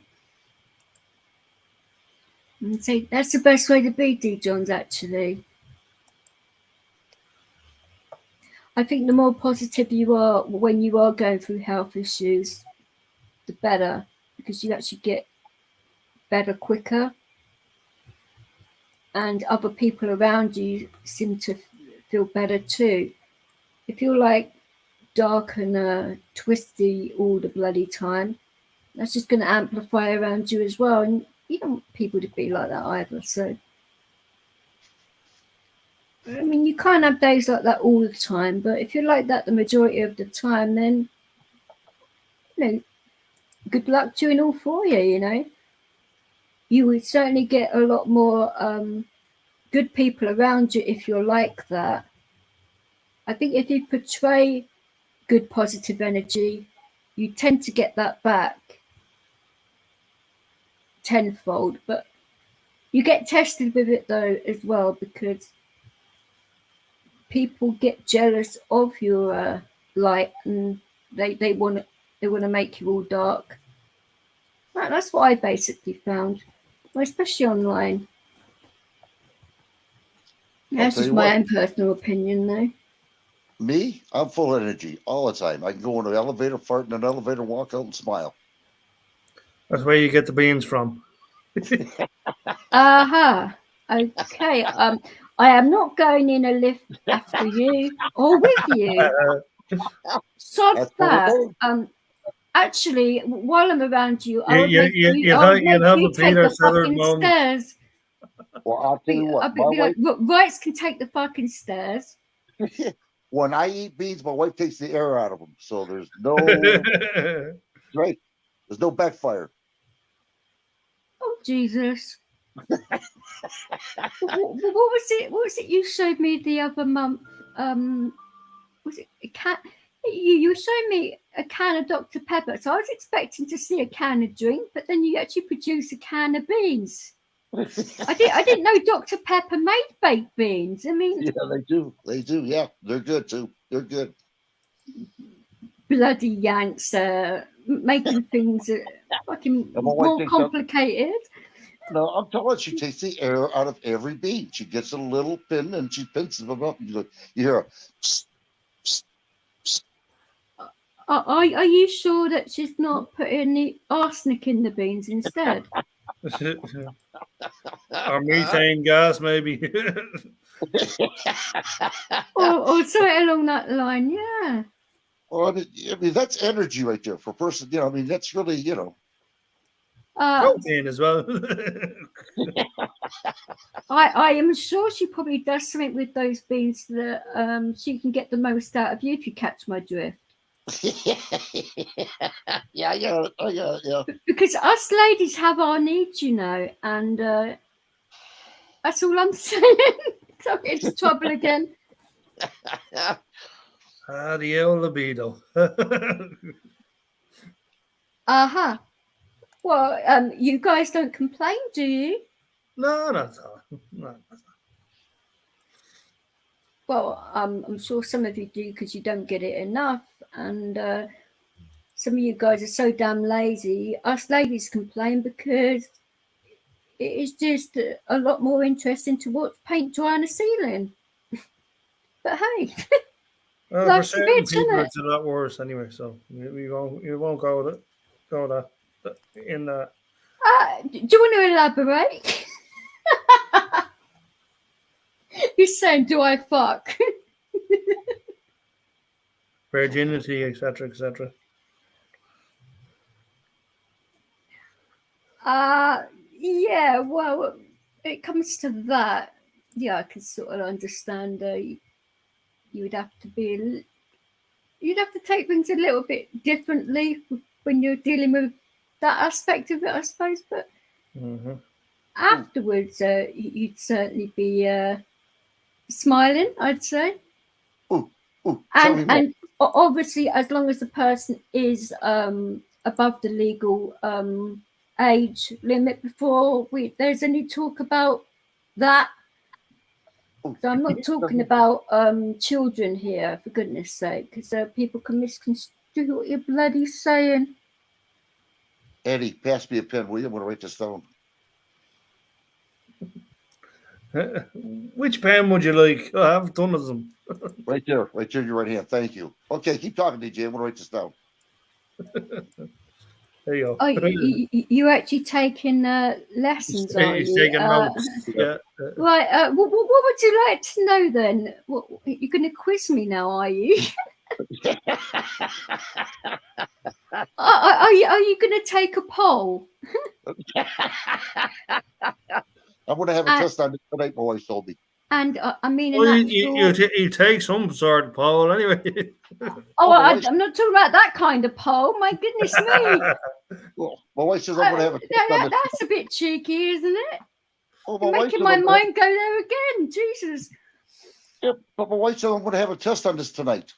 I'd say that's the best way to be, D. Johns. Actually, I think the more positive you are when you are going through health issues, the better, because you actually get better quicker, and other people around you seem to feel better too. If you're like dark and twisty all the bloody time, that's just going to amplify around you as well, and you don't want people to be like that either. So I mean, you can't have days like that all the time, but if you're like that the majority of the time, then good luck to you and all for you. You would certainly get a lot more good people around you if you're like that. I think if you portray good positive energy, you tend to get that back tenfold, but you get tested with it though as well, because people get jealous of your light, and they want to make you all dark. That's what I basically found, especially online. That's just my own personal opinion, though. Me, I'm full of energy all the time. I can go in an elevator, fart in an elevator, walk out and smile. That's where you get the beans from. Aha. Okay. I am not going in a lift after you or with you. Sod that. Actually, while I'm around you, I would make you take the fucking stairs. Well, I'll tell you what. Rights can take the fucking stairs. When I eat beans, my wife takes the air out of them, so there's no right. There's no backfire. Jesus. What was it? What was it you showed me the other month? Was it a can? You showed me a can of Dr. Pepper, so I was expecting to see a can of drink, but then you actually produced a can of beans. I didn't know Dr. Pepper made baked beans. I mean, Yeah, they do. They do. Yeah, they're good too. They're good. Bloody Yanks making things fucking more complicated. No, I'm telling you, she takes the air out of every bean. She gets a little pin and she pinches them up. You hear a psst, psst, psst. Are you sure that she's not putting the arsenic in the beans instead? Or methane gas, maybe. or something along that line, yeah. Well, I mean, that's energy right there for a person. I mean, that's really, Protein as well. I am sure she probably does something with those beans that she can get the most out of you, if you catch my drift. Yeah, yeah. Because us ladies have our needs, and that's all I'm saying. So I'm into trouble again. The old libido. Uh-huh. Well, you guys don't complain, do you? No, not at all. No. Well, I'm sure some of you do because you don't get it enough, and some of you guys are so damn lazy. Us ladies complain because it is just a lot more interesting to watch paint dry on a ceiling. But hey, For life's a certain bitch, isn't people, it? it's a lot worse anyway. So we won't go with it. Go that in that. Do you want to elaborate? You're saying, do I fuck? Virginity, etc., etc. Yeah, well, when it comes to that, yeah, I can sort of understand you'd have to take things a little bit differently when you're dealing with that aspect of it, I suppose. But afterwards, you'd certainly be smiling, I'd say. And obviously, as long as the person is above the legal age limit before there's any talk about that. So I'm not talking about children here, for goodness sake, because people can misconstrue what you're bloody saying. Eddie, pass me a pen, will you? I'm going to write this down. Which pen would you like? I have a ton of them. Right there, in your right hand. Thank you. Okay, keep talking, DJ. I'm going to write this down. There you go. Oh, you're actually taking lessons, are you? He's taking notes. Yeah. Right. What would you like to know then? You're going to quiz me now, are you? Are you going to take a poll? I'm going to have a test on this tonight, my wife told me. And I mean, you take some sort of poll anyway. I'm not talking about that kind of poll. My goodness me! Well, my wife says I'm going to have a test on this. That's a bit cheeky, isn't it? Oh, You're making my mind go there again. Jesus. Yeah, but my wife said I'm going to have a test on this tonight.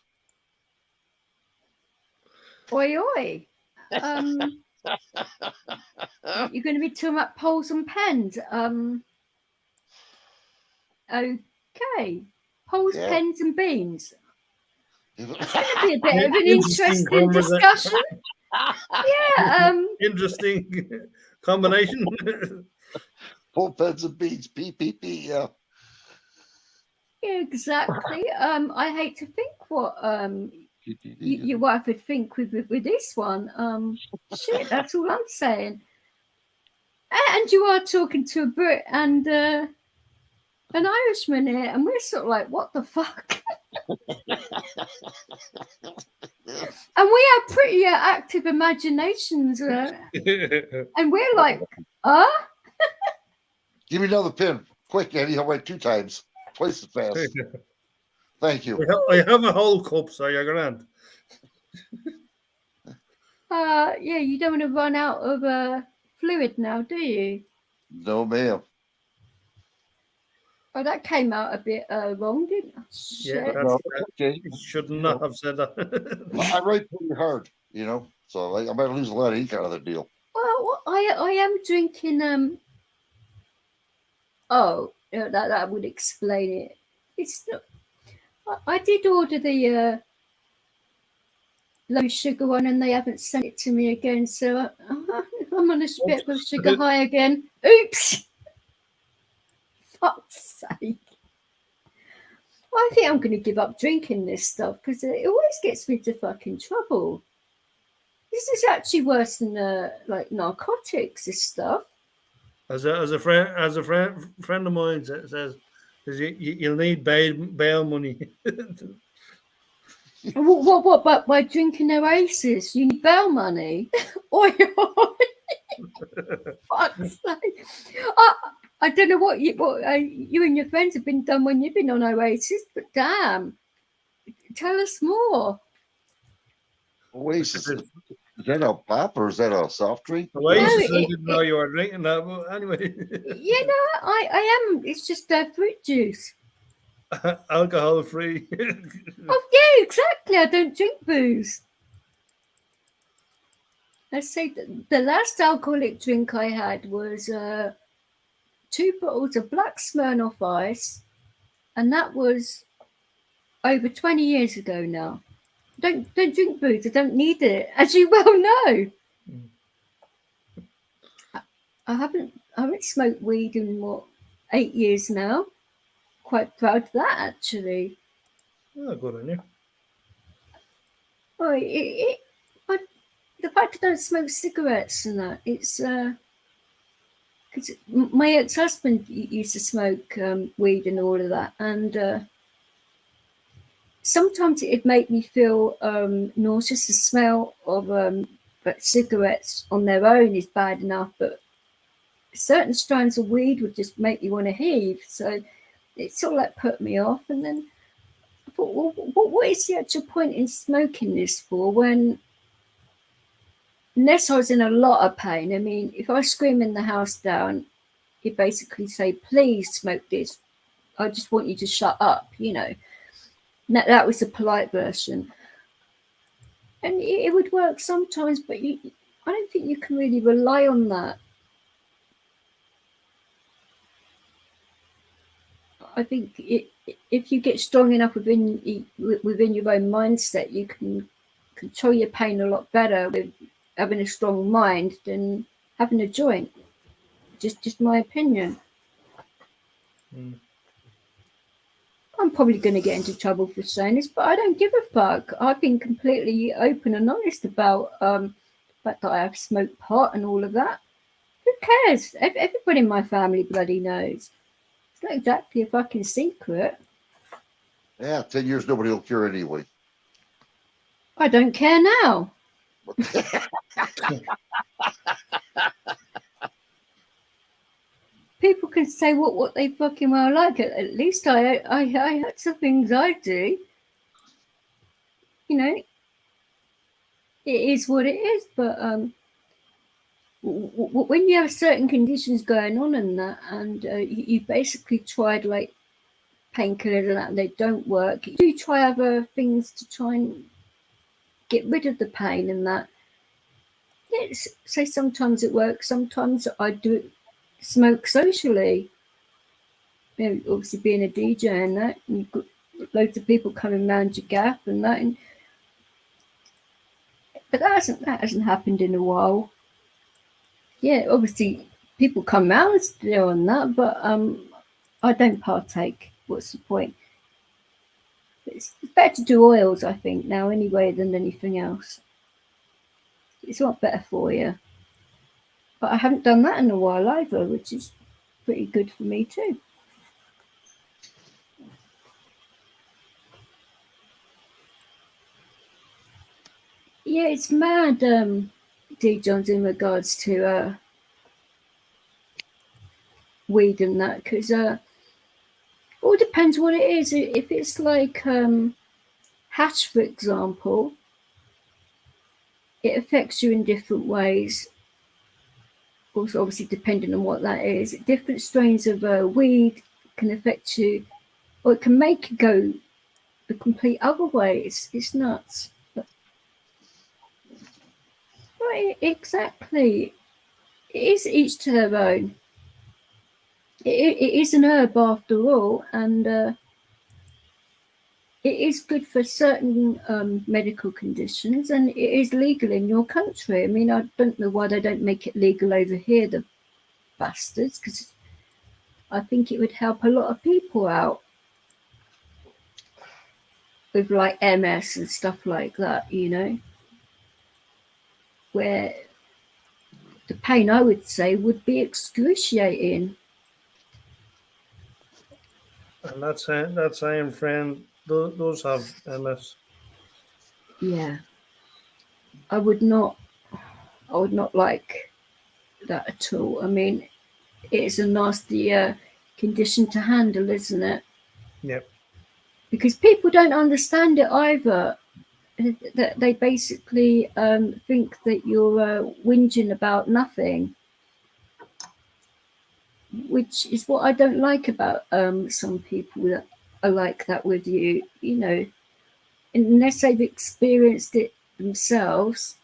Oi, oi. You're going to be talking about poles and pens. Okay. Poles, pens, and beans. It's going to be a bit of an interesting discussion. Yeah. Interesting combination. Pole, pens, and beans. PPP. Yeah. Yeah, exactly. I hate to think what your wife would think with this one. Shit, that's all I'm saying. And you are talking to a Brit and an Irishman here, and we're sort of like, what the fuck? And we have pretty active imaginations, and we're like, Give me another pen. Quick, Eddie. I'll write 2 times. Twice as fast. Thank you. I have a whole cup, so you're grand. Yeah, you don't want to run out of fluid now, do you? No, ma'am. Oh, that came out a bit wrong, didn't it? Yeah, Shit. No, that's okay. you should You not know, have said that. I write pretty hard, so I might lose a lot of ink out of the deal. Well, I am drinking. Oh, yeah, that would explain it. It's not. I did order the low sugar one, and they haven't sent it to me again. So I'm on a bit of a sugar high again. Oops! Fuck's sake! I think I'm going to give up drinking this stuff because it always gets me into fucking trouble. This is actually worse than like narcotics. This stuff. As a friend of mine says, you'll need bail money. What? But by drinking Oasis, you need bail money. Oi, fuck's sake! I don't know what you and your friends have been done when you've been on Oasis, but damn, tell us more. Oasis, is that a pop or is that a soft drink? Oasis, I didn't know you were drinking that, but anyway. You know, I am. It's just fruit juice. Alcohol free. Oh yeah, exactly. I don't drink booze. I say the last alcoholic drink I had was 2 bottles of black Smirnoff Ice, and that was over 20 years ago now. Don't drink booze. I don't need it, as you well know. I haven't smoked weed in 8 years now. Quite proud of that, actually. Oh, good on you. Oh, the fact I don't smoke cigarettes and that, it's because my ex-husband used to smoke weed and all of that, and sometimes it'd make me feel nauseous. The smell of but cigarettes on their own is bad enough, but certain strands of weed would just make you want to heave. So it sort of like put me off. And then I thought, well, what is the actual point in smoking this for when, unless I was in a lot of pain? I mean, if I scream in the house down, you basically say, please smoke this. I just want you to shut up, That was the polite version. And it would work sometimes, but I don't think you can really rely on that. I think if you get strong enough within your own mindset, you can control your pain a lot better with having a strong mind than having a joint. Just my opinion. I'm probably going to get into trouble for saying this, but I don't give a fuck. I've been completely open and honest about the fact that I have smoked pot and all of that. Who cares? Everybody in my family bloody knows. It's not exactly a fucking secret. Yeah, 10 years nobody will care anyway. I don't care now. People can say what they fucking well like. At least I had some things I do. It is what it is. But when you have certain conditions going on and that, and you basically tried like painkillers and that, and they don't work, you do try other things to try and get rid of the pain and that. Yes, say sometimes it works. Sometimes I do smoke socially. Obviously being a DJ and that, and you've got loads of people coming round your gaff and that. But that hasn't happened in a while. Yeah, obviously people come round still and that, but I don't partake. What's the point? It's better to do oils, I think, now anyway than anything else. It's a lot better for you. But I haven't done that in a while either, which is pretty good for me too. Yeah, it's mad, D. Johns, in regards to weed and that, because all depends what it is. If it's like hash, for example, it affects you in different ways. also obviously depending on what that is, different strains of weed can affect you, or it can make you go the complete other way. It's nuts. But, right, exactly. It is each to their own. It is an herb after all, and it is good for certain medical conditions, and it is legal in your country. I mean, I don't know why they don't make it legal over here, the bastards, because I think it would help a lot of people out with like MS and stuff like that, you know, where the pain, I would say, would be excruciating. And that same friend does have MS. Yeah, I would not like that at all. I mean, it's a nasty condition to handle, isn't it? Yep. Because people don't understand it either. They basically think that you're whinging about nothing, which is what I don't like about some people that are like that with you. You know, unless they've experienced it themselves,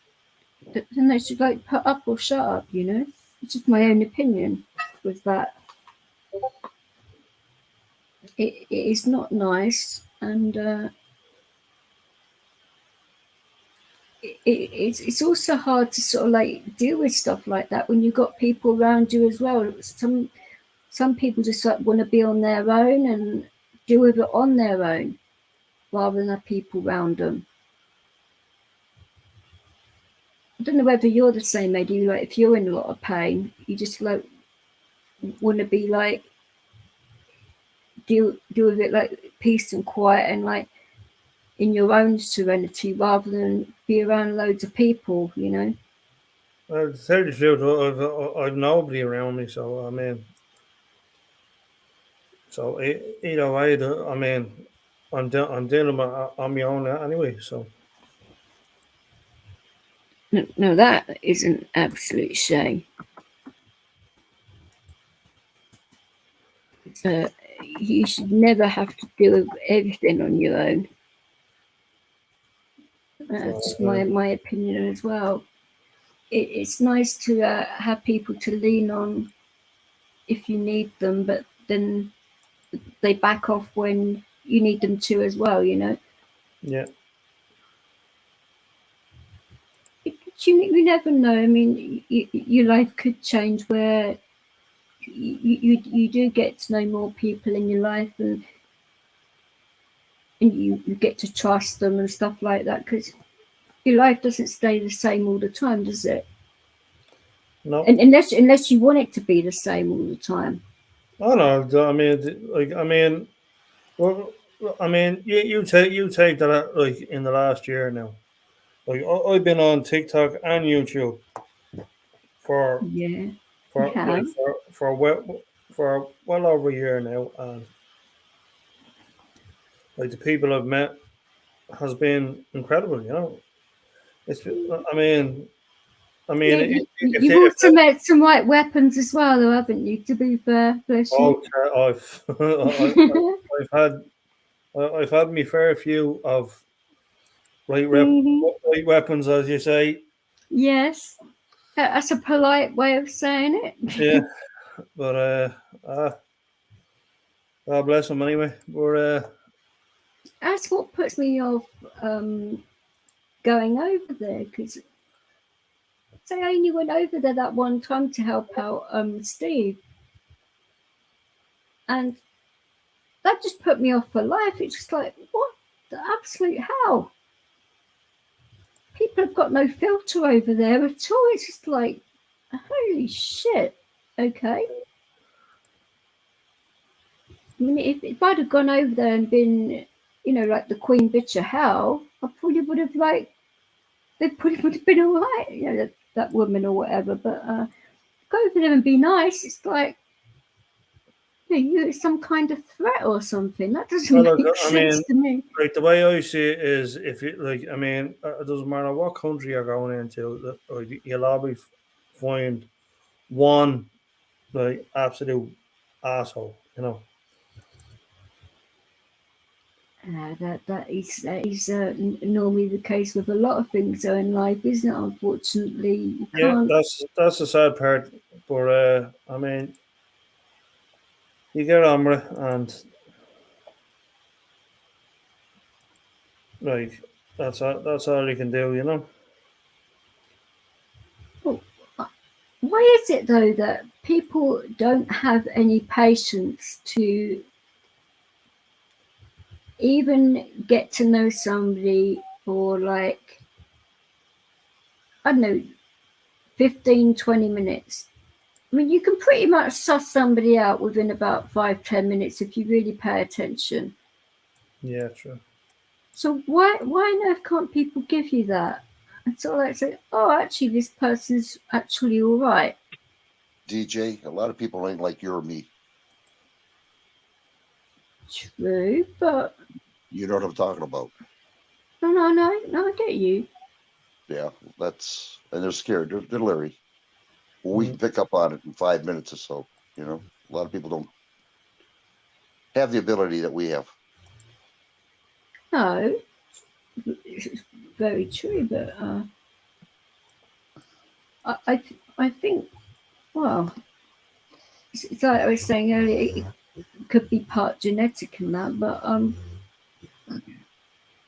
then they should like put up or shut up. You know, it's just my own opinion with that. It is not nice, and it's also hard to sort of like deal with stuff like that when you've got people around you as well. Some people just like want to be on their own and deal with it on their own rather than have people around them. I don't know whether you're the same, maybe like if you're in a lot of pain, you just like want to be like deal with it like peace and quiet and like in your own serenity rather than be around loads of people, you know. Well, to tell you the truth, I've nobody around me, so I mean, so either way, I mean, I'm dealing on my own anyway. So No, that is an absolute shame. You should never have to do everything on your own. That's just my opinion as well. It's nice to have people to lean on if you need them, but then they back off when you need them to as well, you know. yeah, You never know. I mean, your life could change where you do get to know more people in your life, and you get to trust them and stuff like that, because your life doesn't stay the same all the time, does it? no, And unless you want it to be the same all the time. I know. I mean, like, I mean, well, I mean, you take that like in the last year now. Like I've been on TikTok and YouTube for Yeah, you for like have. for well over a year now, and like the people I've met has been incredible. You know, it's I mean, Yeah, you've if also met some right weapons as well, though, haven't you? To be fair, bless you. I've I've had I've had me fair few of Mhm. right weapons, as you say. Yes, that's a polite way of saying Yeah, it. but God bless them anyway. That's what puts me off going over there, because say I only went over there that one time to help out Steve, and that just put me off for life. It's just like, what the absolute hell? People have got no filter over there at all. It's just like, holy shit. Okay. I mean, if I'd have gone over there and been, you know, like the queen bitch of hell, I probably would have like, they probably would have been all right, you know, that woman or whatever. But go over there and be nice. It's like, you know, you're some kind of threat or something. That doesn't Well, look, make I sense mean, to me. like the way I see it is, if you like, I mean, it doesn't matter what country you're going into, you'll always find one like absolute asshole, you know. That is normally the case with a lot of things though in life, isn't it? Unfortunately, you Yeah, can't. that's the sad part. But I mean, you get on with it, and like that's all you can do, you know. Well, why is it though that people don't have any patience to even get to know somebody for like, I don't know, 15, 20 minutes? I mean, you can pretty much suss somebody out within about 5-10 minutes if you really pay attention. Yeah, true. So why on earth can't people give you that? And so like say, oh, actually, this person's actually all right. DJ, a lot of people ain't like you or me. True, but You know what I'm talking about. no, I get you. Yeah, and they're scared. They're leery. Well, we can pick up on it in 5 minutes or so. You know, a lot of people don't have the ability that we have. No, it's very true, but I think, well, it's like I was saying earlier, it could be part genetic and that, but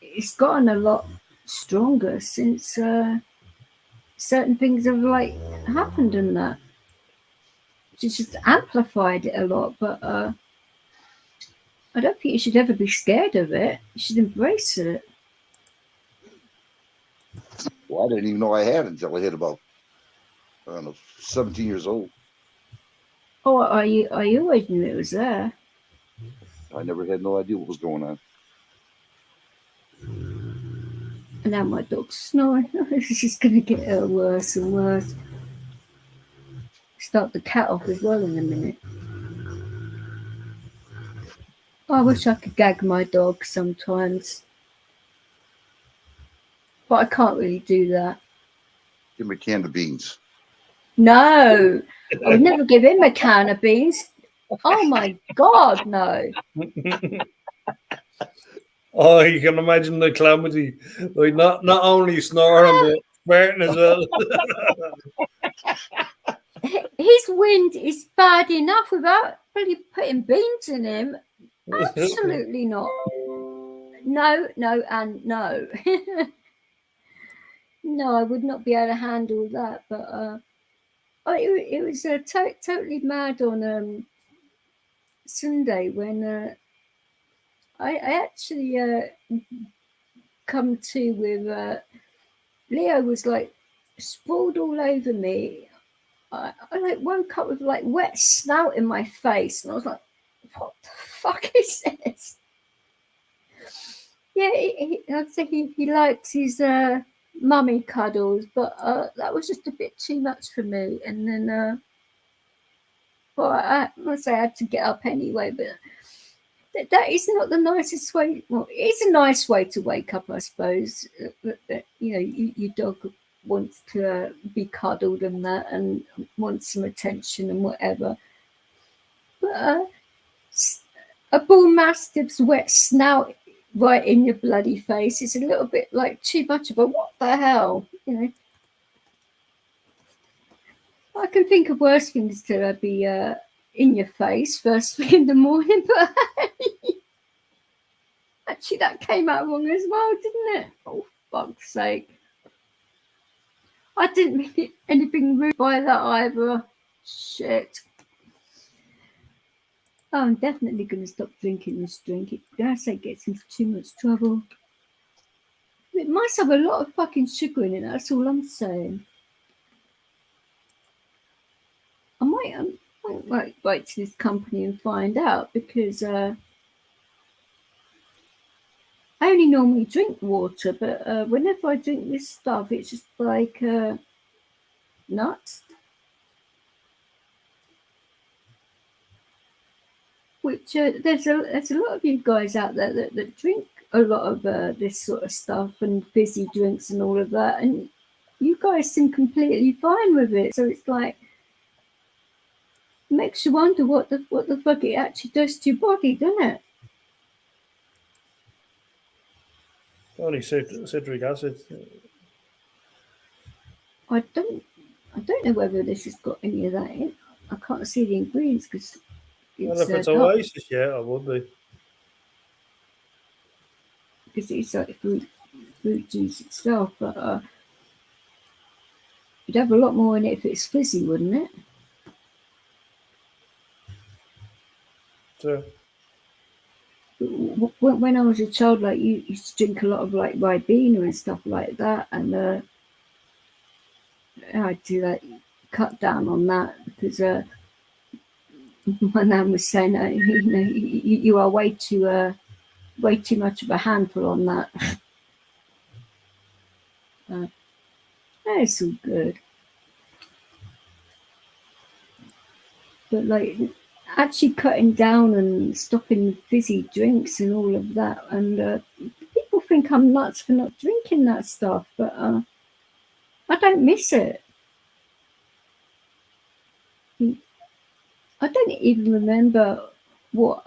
it's gotten a lot stronger since certain things have like happened and that. It's just amplified it a lot, but I don't think you should ever be scared of it. You should embrace it. Well, I didn't even know I had it until I hit about, I don't know, 17 years old. Oh, I always knew it was there. I never had no idea what was going on. And now my dog's snoring. It's just going to get worse and worse. Start the cat off as well in a minute. I wish I could gag my dog sometimes. But I can't really do that. Give me a can of beans. No, I would never give him a can of beans. Oh my God, no. Oh, you can imagine the calamity. Like not only snoring but swearing as well. His wind is bad enough without really putting beans in him. Absolutely not. No, and no. No, I would not be able to handle that. But it was totally mad on Sunday when I actually come to with Leo was like sprawled all over me. I like woke up with like wet snout in my face, and I was like, "What the fuck is this?" Yeah, I'd say he likes his mummy cuddles, but that was just a bit too much for me. And then, well, I must say I had to get up anyway, but that is not the nicest way. Well, it's a nice way to wake up, I suppose. You know, your dog wants to be cuddled and that, and wants some attention and whatever. But a bull mastiff's wet snout right in your bloody face is a little bit like too much of a what the hell, you know. I can think of worse things to be in your face first thing in the morning, but actually that came out wrong as well, didn't it? Oh, fuck's sake. I didn't mean anything rude by that either. Shit. Oh, I'm definitely going to stop drinking this drink. It gets into too much trouble. It must have a lot of fucking sugar in it, that's all I'm saying. I might write to this company and find out, because I only normally drink water, but whenever I drink this stuff, it's just like nuts. Which there's a lot of you guys out there that drink a lot of this sort of stuff and fizzy drinks and all of that, and you guys seem completely fine with it. So it's like, makes you wonder what the fuck it actually does to your body, doesn't it? Only citric acid. I don't know whether this has got any of that in. I can't see the ingredients because Well, it's if it's dark, Oasis, yeah, I would be. because it's like fruit juice itself. But you'd have a lot more in it if it's fizzy, wouldn't it? So, When I was a child, like you used to drink a lot of like Ribena and stuff like that, and I had to like cut down on that because my nan was saying, you are way too much of a handful on that. It's all good, but like actually cutting down and stopping fizzy drinks and all of that, and people think I'm nuts for not drinking that stuff, but I don't miss it. I don't even remember what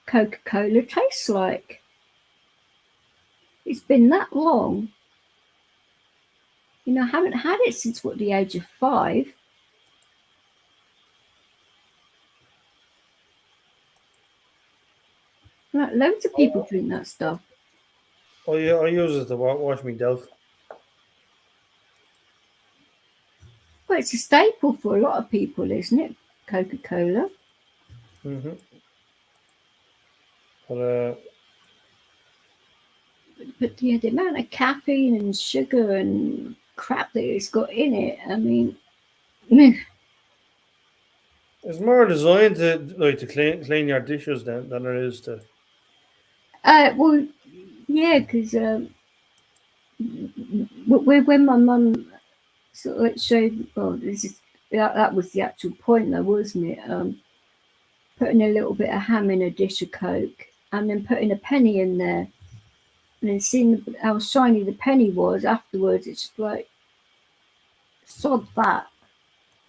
Coca-Cola tastes like. It's been that long. I haven't had it since the age of 5. Like, loads of people drink that stuff. oh yeah, I use it to wash me delf. Well, it's a staple for a lot of people, isn't it? Coca-Cola. Mm-hmm. But But yeah, the amount of caffeine and sugar and crap that it's got in it, I mean, it's more designed to clean your dishes than it is to. well, yeah, because when my mum sort of like showed, well, that was the actual point, though, wasn't it? Putting a little bit of ham in a dish of Coke, and then putting a penny in there, and then seeing how shiny the penny was afterwards. It's just like, sod that.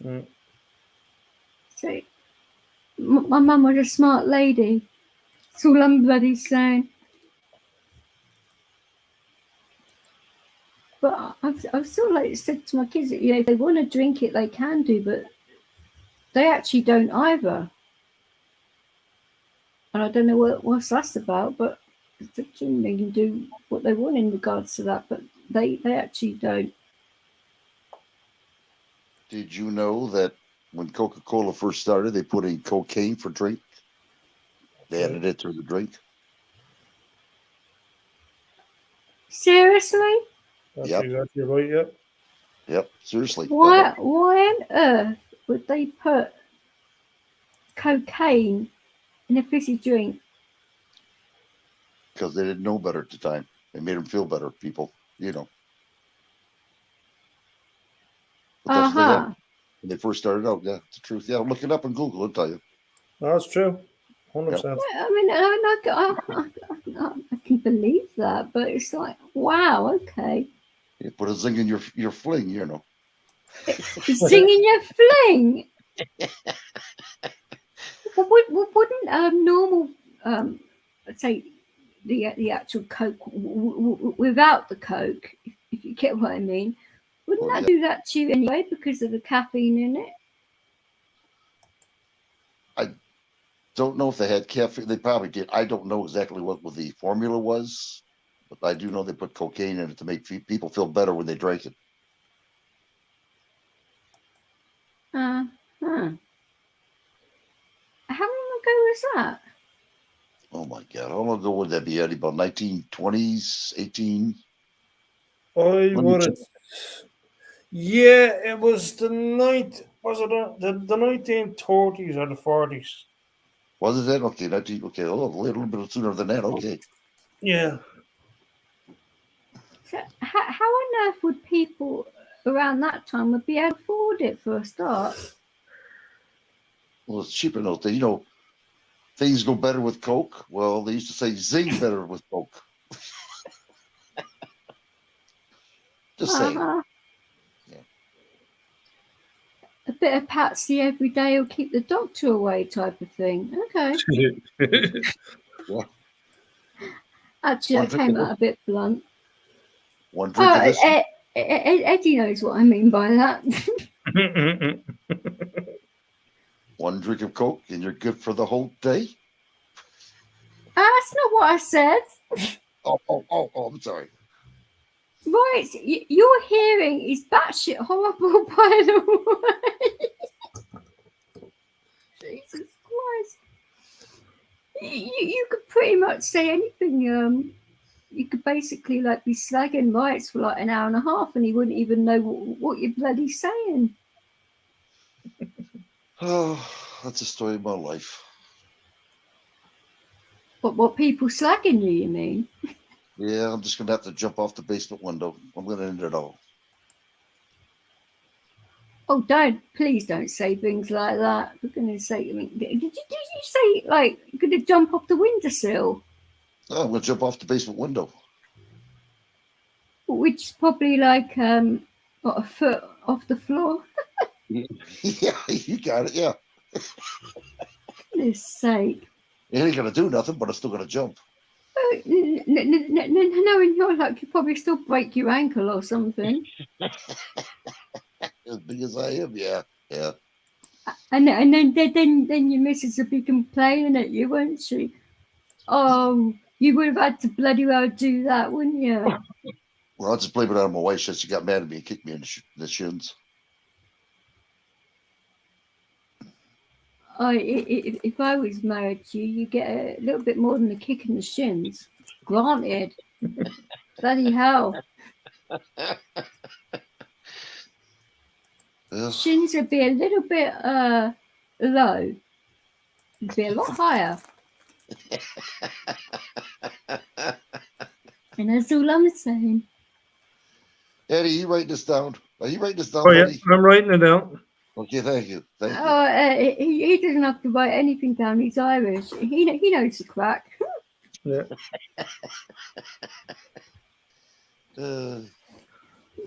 Mm. So my mum was a smart lady. That's all I'm bloody saying. But I've sort of like said to my kids that, if they want to drink it, they can do, but they actually don't either. And I don't know what's that's about, but they can do what they want in regards to that, but they actually don't. Did you know that when Coca-Cola first started, they put in cocaine for drink? They added it to the drink. Seriously? That's Yep. exactly right. Yeah. Yep. Seriously. Why on earth would they put cocaine in a fizzy drink? Because they didn't know better at the time. They made them feel better, people, But that's what they did when they first started out. Yeah, it's the truth. Yeah, look it up on Google. I'll tell you. No, that's true. 100%. I mean, I can believe that, but it's like, wow, okay. You put a zing in your fling, Singing your fling. Wouldn't normal, let's say, the actual Coke without the Coke, if you get what I mean, wouldn't that do that to you anyway because of the caffeine in it? I don't know if they had caffeine. They probably did. I don't know exactly what the formula was, but I do know they put cocaine in it to make people feel better when they drank it. How long ago was that? Oh my God. How long ago would that be, Eddie? About 1920s, 18? I would have. Yeah, it was the night. Was it the 1930s or the 40s? Was it that? Okay, 19. Okay, a little bit sooner than that. Okay. Yeah. So how on earth would people around that time would be able to afford it for a start? Well, it's cheaper those days. Things go better with Coke. Well, they used to say zing better with Coke. Just saying. Yeah. a bit of Patsy every day will keep the doctor away type of thing. Okay. Actually, I One drink came of out a bit blunt. One drink of this. Eddie knows what I mean by that. One drink of Coke, and you're good for the whole day. That's not what I said. Oh, I'm sorry. Right, your hearing is batshit horrible, by the way. Jesus Christ. You could pretty much say anything. You could basically like be slagging rights for like an hour and a half, and he wouldn't even know what you're bloody saying. Oh, that's the story of my life. What people slagging you mean? Yeah, I'm just gonna have to jump off the basement window. I'm gonna end it all. Oh, please don't say things like that. For goodness sake, I mean, did you say like you're gonna jump off the windowsill? Oh, I'm gonna jump off the basement window. Which is probably like what, a foot off the floor. Yeah, you got it. Yeah, Goodness sake. it ain't gonna do nothing, but I'm still gonna jump. Knowing your luck, you probably still break your ankle or something. As big as I am, yeah. And then your missus would be complaining at you, won't she? Oh, you would have had to bloody well do that, wouldn't you? Well, I'll just blame it on my wife. She got mad at me and kicked me in the shins. If I was married to you, you get a little bit more than a kick in the shins. Granted. Bloody hell. Shins would be a little bit low. It'd be a lot higher. And that's all I'm saying. Eddie, you writing this down? Are you writing this down, Oh yeah, buddy? I'm writing it down. Okay, thank you. He doesn't have to write anything down. He's Irish. He knows the crack. Yeah.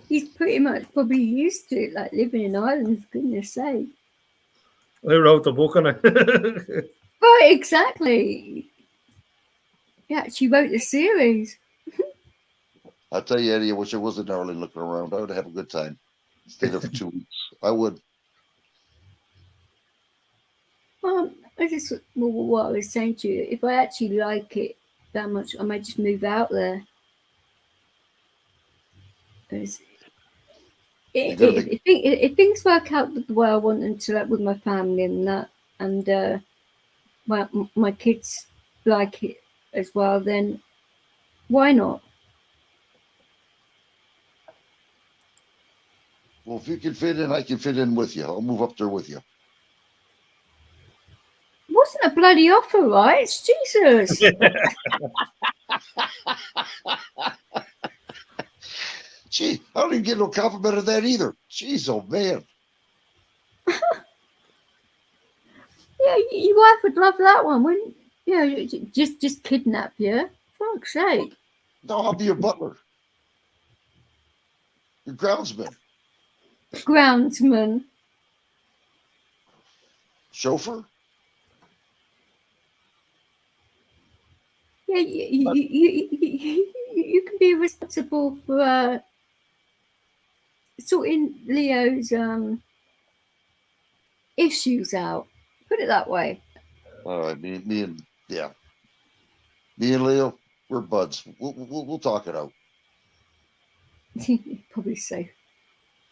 He's pretty much probably used to it, like living in Ireland, for goodness sake. I wrote the book on it. Right, exactly. Yeah, she wrote the series. I'll tell you, Eddie, I wish I was in Ireland looking around. I would have a good time. Stay there for 2 weeks. I would. What I was saying to you, if I actually like it that much, I might just move out there. If things work out the way I want them to, like with my family and that, and my kids like it as well, then why not? Well, if you can fit in, I can fit in with you. I'll move up there with you. Wasn't a bloody offer, right? It's Jesus. Gee, I don't even get no compliment of that either. Jeez, oh man. Yeah, your wife would love that one, wouldn't you? Just kidnap you. Fuck's sake. No, I'll be your butler. Your groundsman. Groundsman. Chauffeur? Yeah, you can be responsible for sorting Leo's issues out. Put it that way. All right, me and Leo, we're buds. We'll talk it out. You'd probably say,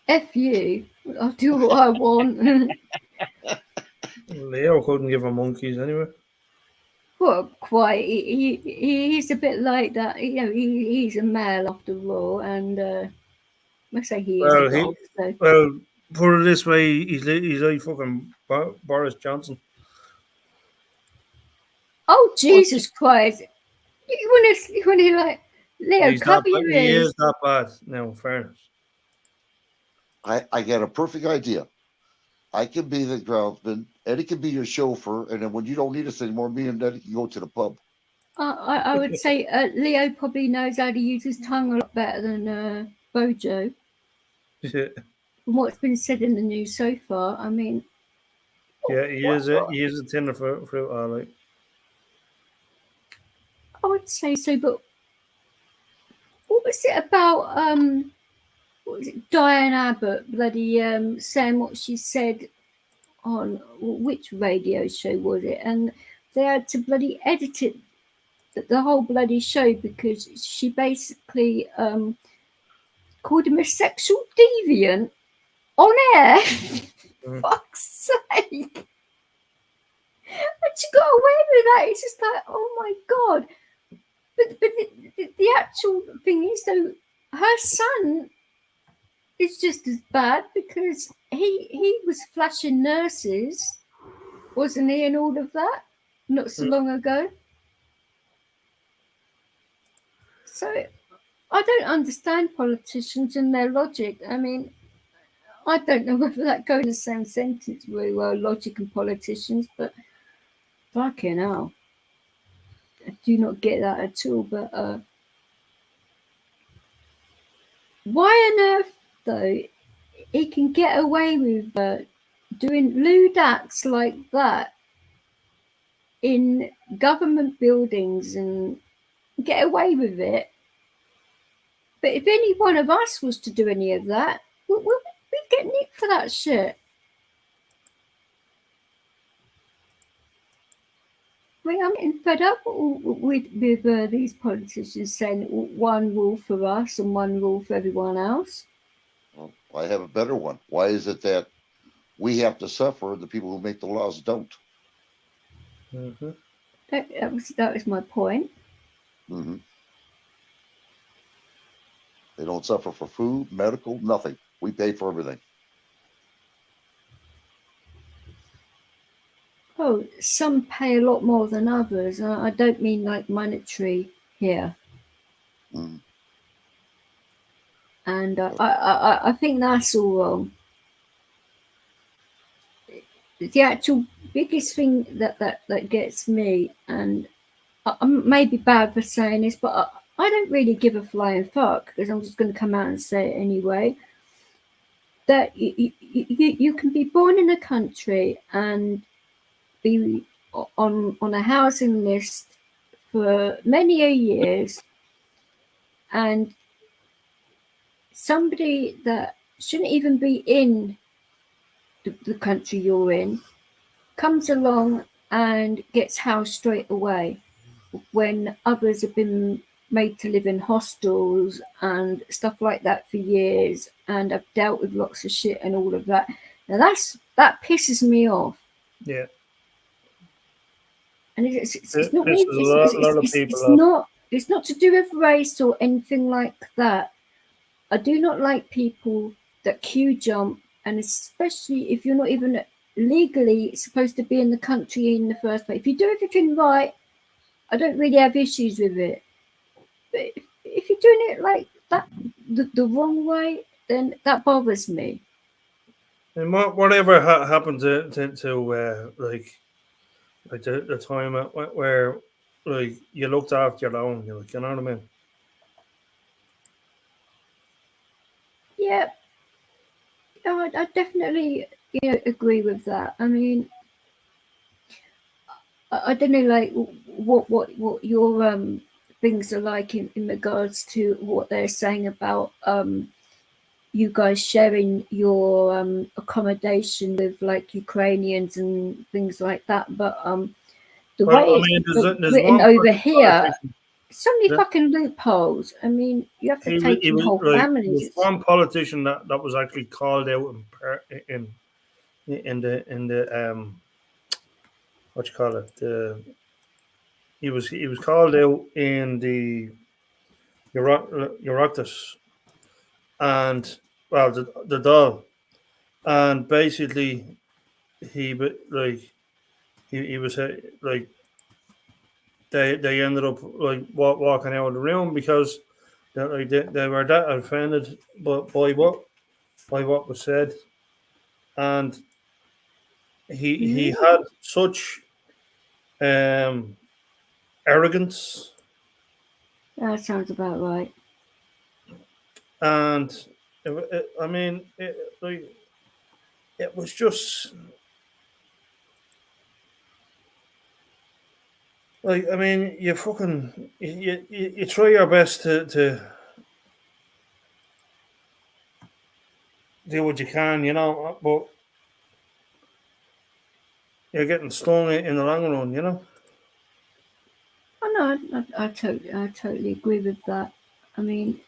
"F you, I'll do what I want." Leo couldn't give a monkeys anyway. Well, quite. He's a bit like that. You know, he's a male after all, and I say he is a dog. So. Well, put it this way, he's like fucking Boris Johnson. Oh Jesus Christ! You want to like Leo cover your ears? He is that bad. Now, in fairness. I got a perfect idea. I can be the groundsman. Eddie can be your chauffeur, and then when you don't need us anymore, me and Eddie can go to the pub. I would say Leo probably knows how to use his tongue a lot better than Bojo. Yeah. from what's been said in the news so far, I mean, Yeah, he is a tender fruit, all right. I would say so, but what was it about? What was it? Diane Abbott, bloody saying what she said on which radio show was it? And they had to bloody edit it, the whole bloody show, because she basically called him a sexual deviant on air. Fuck's sake. And she got away with that. It's just like, oh my god. But the actual thing is, though, her son is just as bad, because he was flashing nurses, wasn't he, and all of that, not so long ago. So I don't understand politicians and their logic. I mean, I don't know whether that goes in the same sentence very well, logic and politicians, but fucking hell. I do not get that at all. But why on earth, though, he can get away with doing lewd acts like that in government buildings and get away with it? But if any one of us was to do any of that, we'd get nicked for that shit. I mean, I'm getting fed up with these politicians saying one rule for us and one rule for everyone else. Well, I have a better one. Why is it that we have to suffer, the people who make the laws don't? Mm-hmm. That was my point. Mm-hmm. They don't suffer for food, medical, nothing. We pay for everything. Oh, some pay a lot more than others. I don't mean like monetary here. Mm. And I think that's all wrong. The actual biggest thing that gets me, and I may be bad for saying this, but I don't really give a flying fuck, because I'm just going to come out and say it anyway, that you can be born in a country and be on a housing list for many years, and somebody that shouldn't even be in the country you're in comes along and gets housed straight away, when others have been made to live in hostels and stuff like that for years, and I've dealt with lots of shit and all of that. Now that pisses me off. Yeah. And it's It not pisses a lot of people off. It's not to do with race or anything like that. I do not like people that queue jump, and especially if you're not even legally supposed to be in the country in the first place. If you do everything right, I don't really have issues with it. But if you're doing it like that, the wrong way, then that bothers me. And whatever happened to like the time where like you looked after your own, you know what I mean? Yeah, I definitely agree with that. I mean, I don't know, like what your things are like in regards to what they're saying about you guys sharing your accommodation with like Ukrainians and things like that. But the Well, way I mean, there's written one over here, politician. so many Yeah. fucking loopholes. I mean, you have to take in whole Like, families. there's one politician that was actually called out in the what you call it, he was called out in the Euroctus, and well, the doll, and basically he he was like they ended up like walking out of the room because they were that offended by what was said, and he had such arrogance, That sounds about right. and I mean, it was just like, I mean, you fucking you try your best to do what you can, but you're getting stung in the long run, I know, I totally agree with that. I mean,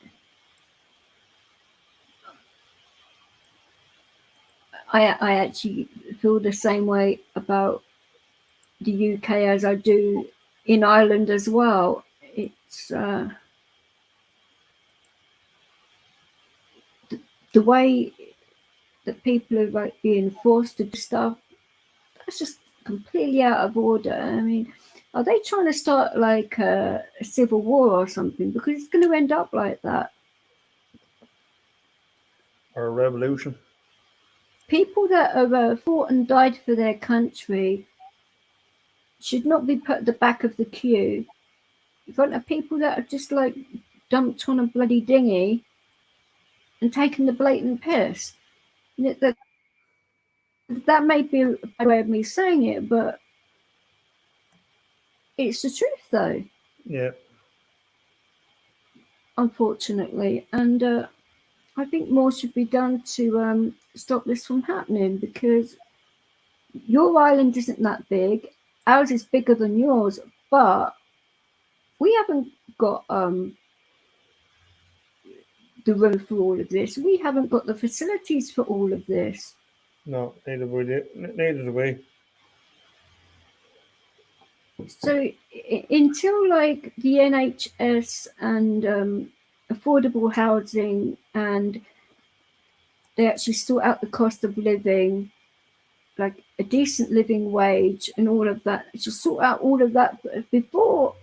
I actually feel the same way about the UK as I do in Ireland as well. It's the way that people are like being forced to do stuff. That's just completely out of order. I mean, are they trying to start like a civil war or something? Because it's going to end up like that. or a revolution. People that have fought and died for their country should not be put at the back of the queue in front of people that are just like dumped on a bloody dinghy and taken the blatant piss. That may be a bad way of me saying it, but it's the truth though, Yeah. unfortunately. And I think more should be done to stop this from happening, because your island isn't that big. Ours is bigger than yours, but we haven't got the room for all of this. We haven't got the facilities for all of this. No, neither do we. So until like the NHS and affordable housing, and they actually sort out the cost of living, like a decent living wage and all of that, just sort out all of that before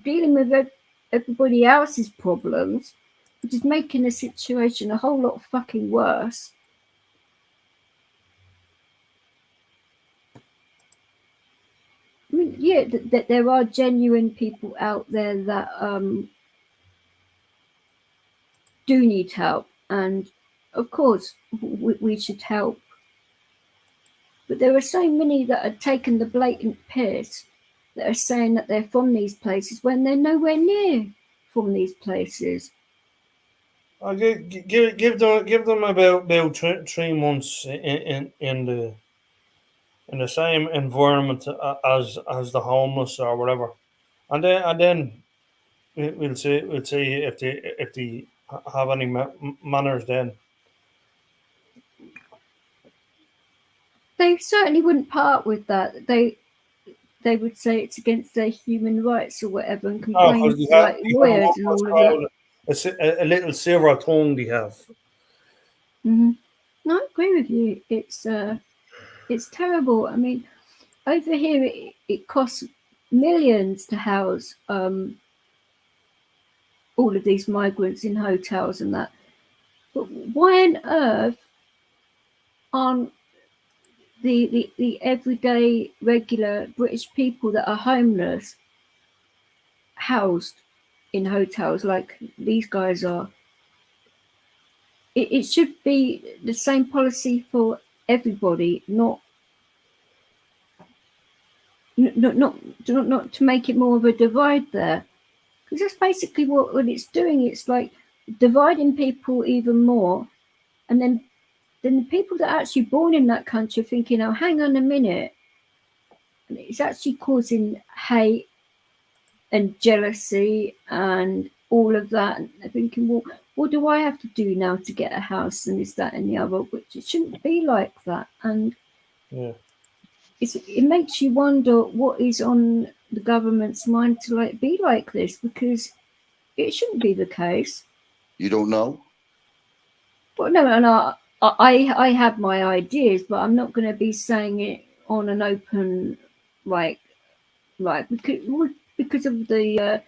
dealing with everybody else's problems, which is making the situation a whole lot fucking worse. I mean, yeah, that there are genuine people out there that do need help, and of course we should help. But there are so many that are taking the blatant piss, that are saying that they're from these places when they're nowhere near from these places. I'll give them about 3 months in the same environment as the homeless or whatever, and then we'll see if they have any manners then. They certainly wouldn't part with that. They would say it's against their human rights or whatever, and Oh, complain because to like lawyers and all of that. a little silver tongue they have. Mm-hmm. No, I agree with you. It's terrible. I mean, over here it costs millions to house all of these migrants in hotels and that. But why on earth aren't the everyday regular British people that are homeless housed in hotels like these guys are? It should be the same policy for everybody, not to make it more of a divide there, because that's basically what it's doing. It's like dividing people even more, and then the people that are actually born in that country are thinking, oh, hang on a minute, and it's actually causing hate and jealousy and all of that, and they're thinking, well, what do I have to do now to get a house, and is that and the other, which it shouldn't be like that. And Yeah. it makes you wonder what is on the government's mind to like be like this, because it shouldn't be the case. You don't know? Well, no, I have my ideas, but I'm not going to be saying it on an open because of the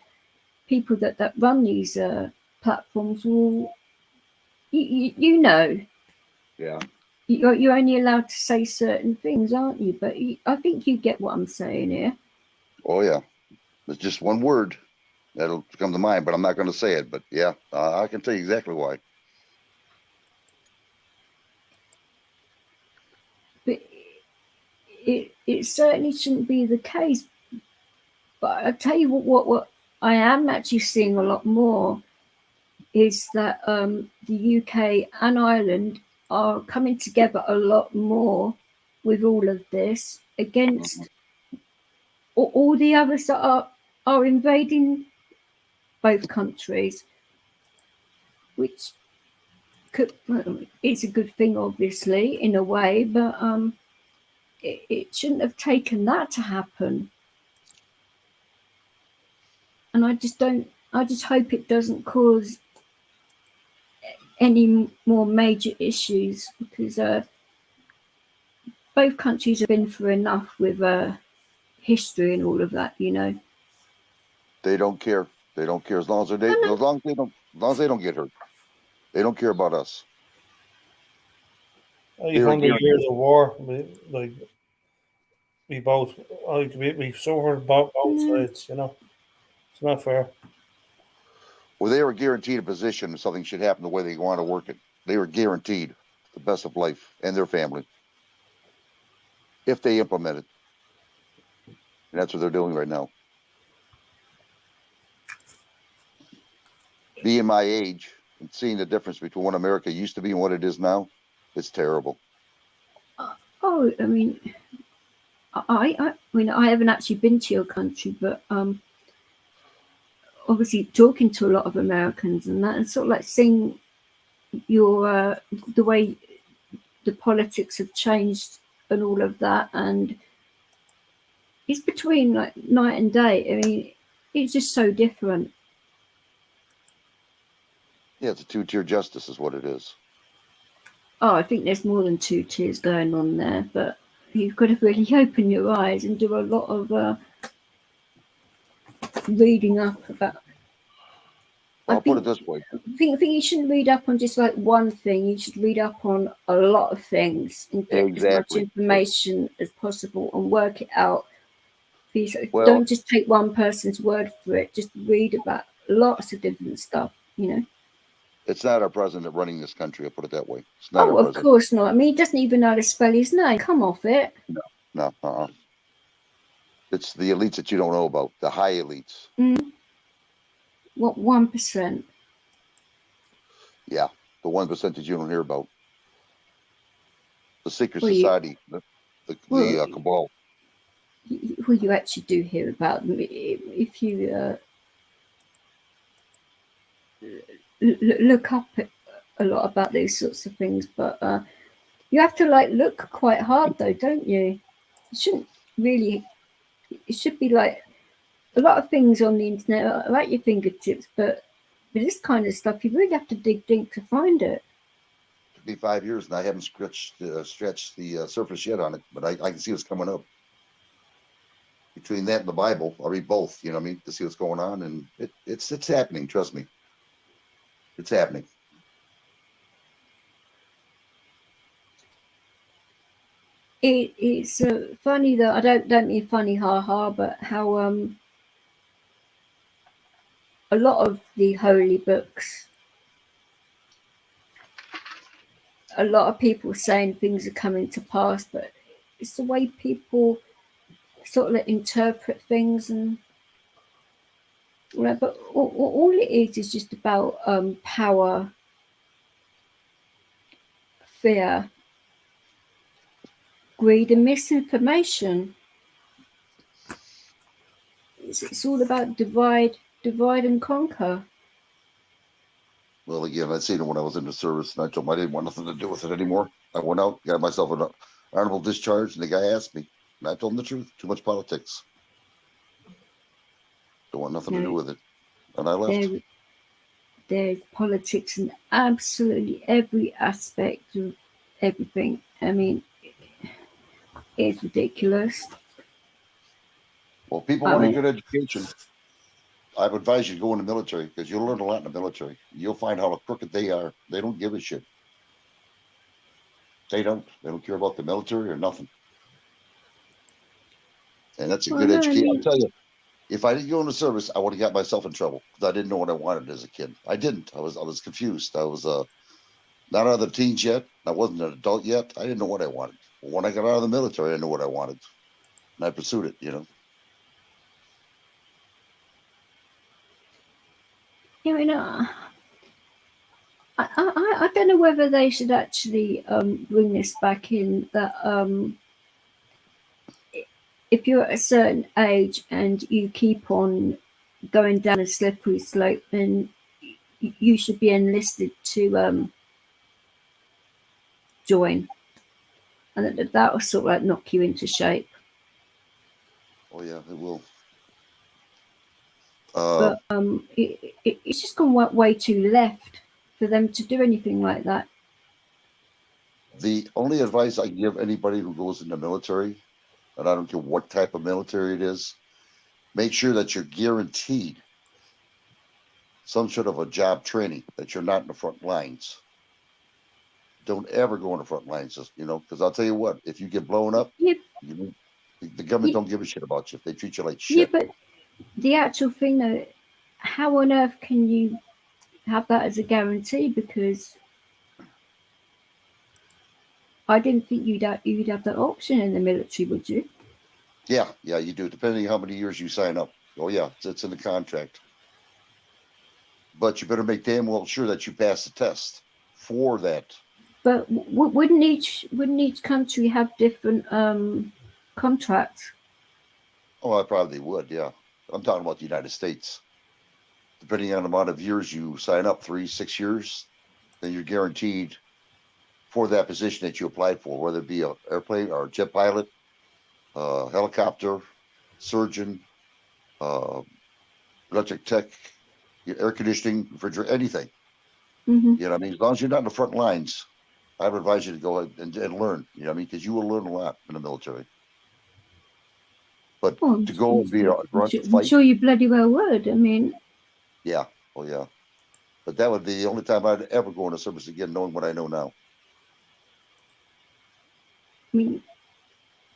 people that run these platforms. Will you know? Yeah. You're only allowed to say certain things, aren't you? But I think you get what I'm saying here. Oh, yeah. It's just one word that'll come to mind, but I'm not going to say it. But yeah, I can tell you exactly why. it certainly shouldn't be the case. But I tell you what I am actually seeing a lot more is that the UK and Ireland are coming together a lot more with all of this against all the others that are invading both countries, which it's a good thing, obviously, in a way, but it shouldn't have taken that to happen. And I just hope it doesn't cause any more major issues, because both countries have been through enough with history and all of that, you know. They don't care. They don't care as long as they don't get hurt. They don't care about us. 800 years of war, we both, we suffered both sides, you know. It's not fair. Well, they were guaranteed a position if something should happen the way they want to work it. They were guaranteed the best of life and their family if they implement it. And that's what they're doing right now. Being my age and seeing the difference between what America used to be and what it is now, it's terrible. Oh, I mean, I haven't actually been to your country, but obviously talking to a lot of Americans and that, and sort of like seeing your the way the politics have changed and all of that, and it's between like night and day. I mean, it's just so different. Yeah, it's a two-tier justice is what it is. Oh, I think there's more than two tiers going on there, but you've got to really open your eyes and do a lot of reading up about. I'll put it this way. I think you shouldn't read up on just like one thing. You should read up on a lot of things and get as much information as possible and work it out. Well, don't just take one person's word for it. Just read about lots of different stuff, you know. It's not our president running this country, I'll put it that way. It's not of course not. I mean, he doesn't even know how to spell his name. Come off it. No. It's the elites that you don't know about, the high elites. What, 1%? Yeah, the 1% that you don't hear about. The secret society, the cabal. Well, you actually do hear about them if you look up a lot about these sorts of things, but you have to like look quite hard though, don't you? It shouldn't really. It should be like a lot of things on the internet are at your fingertips, but with this kind of stuff, you really have to dig deep to find it. It took me 5 years, and I haven't stretched the surface yet on it, but I can see what's coming up. Between that and the Bible, I'll read both. You know what I mean, to see what's going on, and it's happening. Trust me. It's happening. It's funny though. I don't mean funny, ha, but how a lot of the holy books, a lot of people saying things are coming to pass, but it's the way people sort of like interpret things, and but all it is just about power, fear, greed, and misinformation. It's all about divide and conquer. Well, again, I seen it when I was in the service, and I told him I didn't want nothing to do with it anymore. I went out, got myself an honorable discharge, and the guy asked me, and I told him the truth. Too much politics. Don't want nothing to do with it. And I left. There's politics in absolutely every aspect of everything. I mean, it's ridiculous. Well, people want a good education. I would advise you to go in the military, because you'll learn a lot in the military. You'll find how crooked they are. They don't give a shit. They don't care about the military or nothing. And that's a good education. I'll tell you, if I didn't go in the service, I would have got myself in trouble, because I didn't know what I wanted as a kid. I didn't. I was confused. I was not out of the teens yet. I wasn't an adult yet. I didn't know what I wanted. When I got out of the military, I knew what I wanted, and I pursued it. I don't know whether they should actually bring this back in that if you're at a certain age and you keep on going down a slippery slope, then you should be enlisted to join, and that will sort of like knock you into shape. Oh yeah, it will. But it's just gone way too left for them to do anything like that. The only advice I give anybody who goes in the military, and I don't care what type of military it is, make sure that you're guaranteed some sort of a job training, that you're not in the front lines. Don't ever go in the front lines, because I'll tell you what, if you get blown up, Yeah, the government don't give a shit about you. If they treat you like yeah, shit. but the actual thing though, how on earth can you have that as a guarantee? Because I didn't think you'd have that option in the military, would you? Yeah, you do, depending on how many years you sign up. Oh yeah, it's in the contract. But you better make damn well sure that you pass the test for that. But wouldn't each country have different contracts? Oh, I probably would, yeah. I'm talking about the United States. Depending on the amount of years you sign up, 3, 6 years, then you're guaranteed for that position that you applied for, whether it be an airplane or a jet pilot, helicopter, surgeon, electric tech, air conditioning, refrigerator, anything. Mm-hmm. You know what I mean? As long as you're not in the front lines, I would advise you to go ahead and learn, you know what I mean? Because you will learn a lot in the military. But to go and be a grunt to I'm fight, sure you bloody well would. I mean, yeah, oh yeah. But that would be the only time I'd ever go into service again, knowing what I know now.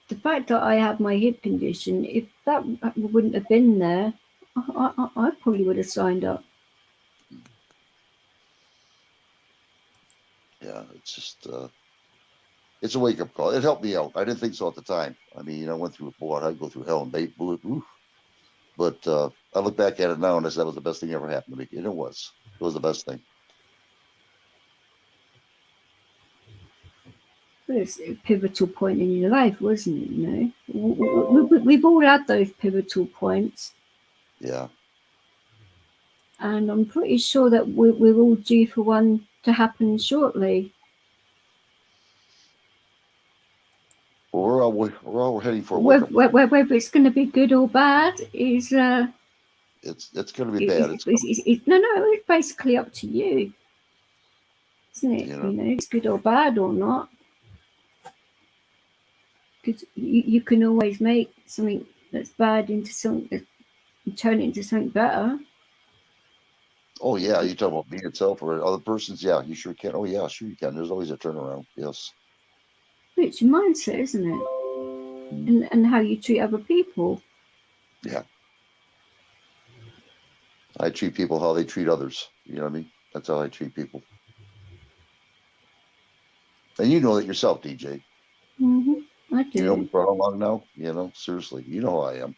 the fact that I have my hip condition, if that wouldn't have been there, I probably would have signed up. Yeah, it's just it's a wake up call. It helped me out. I didn't think so at the time. I mean, I went through I'd go through hell and bait, but I look back at it now and I said that was the best thing ever happened to me, and it was. It was the best thing. It was a pivotal point in your life, wasn't it? You know, we've all had those pivotal points. Yeah. And I'm pretty sure that we're all due for one to happen shortly. Well, we're all heading for a wake up. Whether it's going to be good or bad is it's going to be bad. It's basically up to you, isn't it? You know, it's good or bad or not, because you can always make something that's bad into something, turn it into something better. Oh yeah, you talk about me itself or other persons. Yeah, you sure can. Oh yeah, sure you can. There's always a turnaround. Yes. It's your mindset, isn't it? And how you treat other people. Yeah. I treat people how they treat others. You know what I mean? That's how I treat people. And you know that yourself, DJ. Mm-hmm. I do. You know me for how long now? You know, seriously, you know how I am.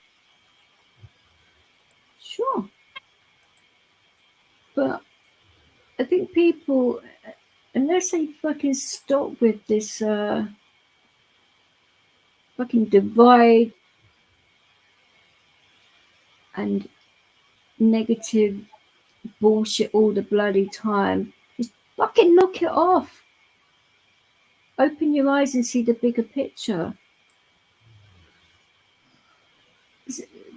Sure. But I think people, unless they fucking stop with this fucking divide and negative bullshit all the bloody time, just fucking knock it off. Open your eyes and see the bigger picture.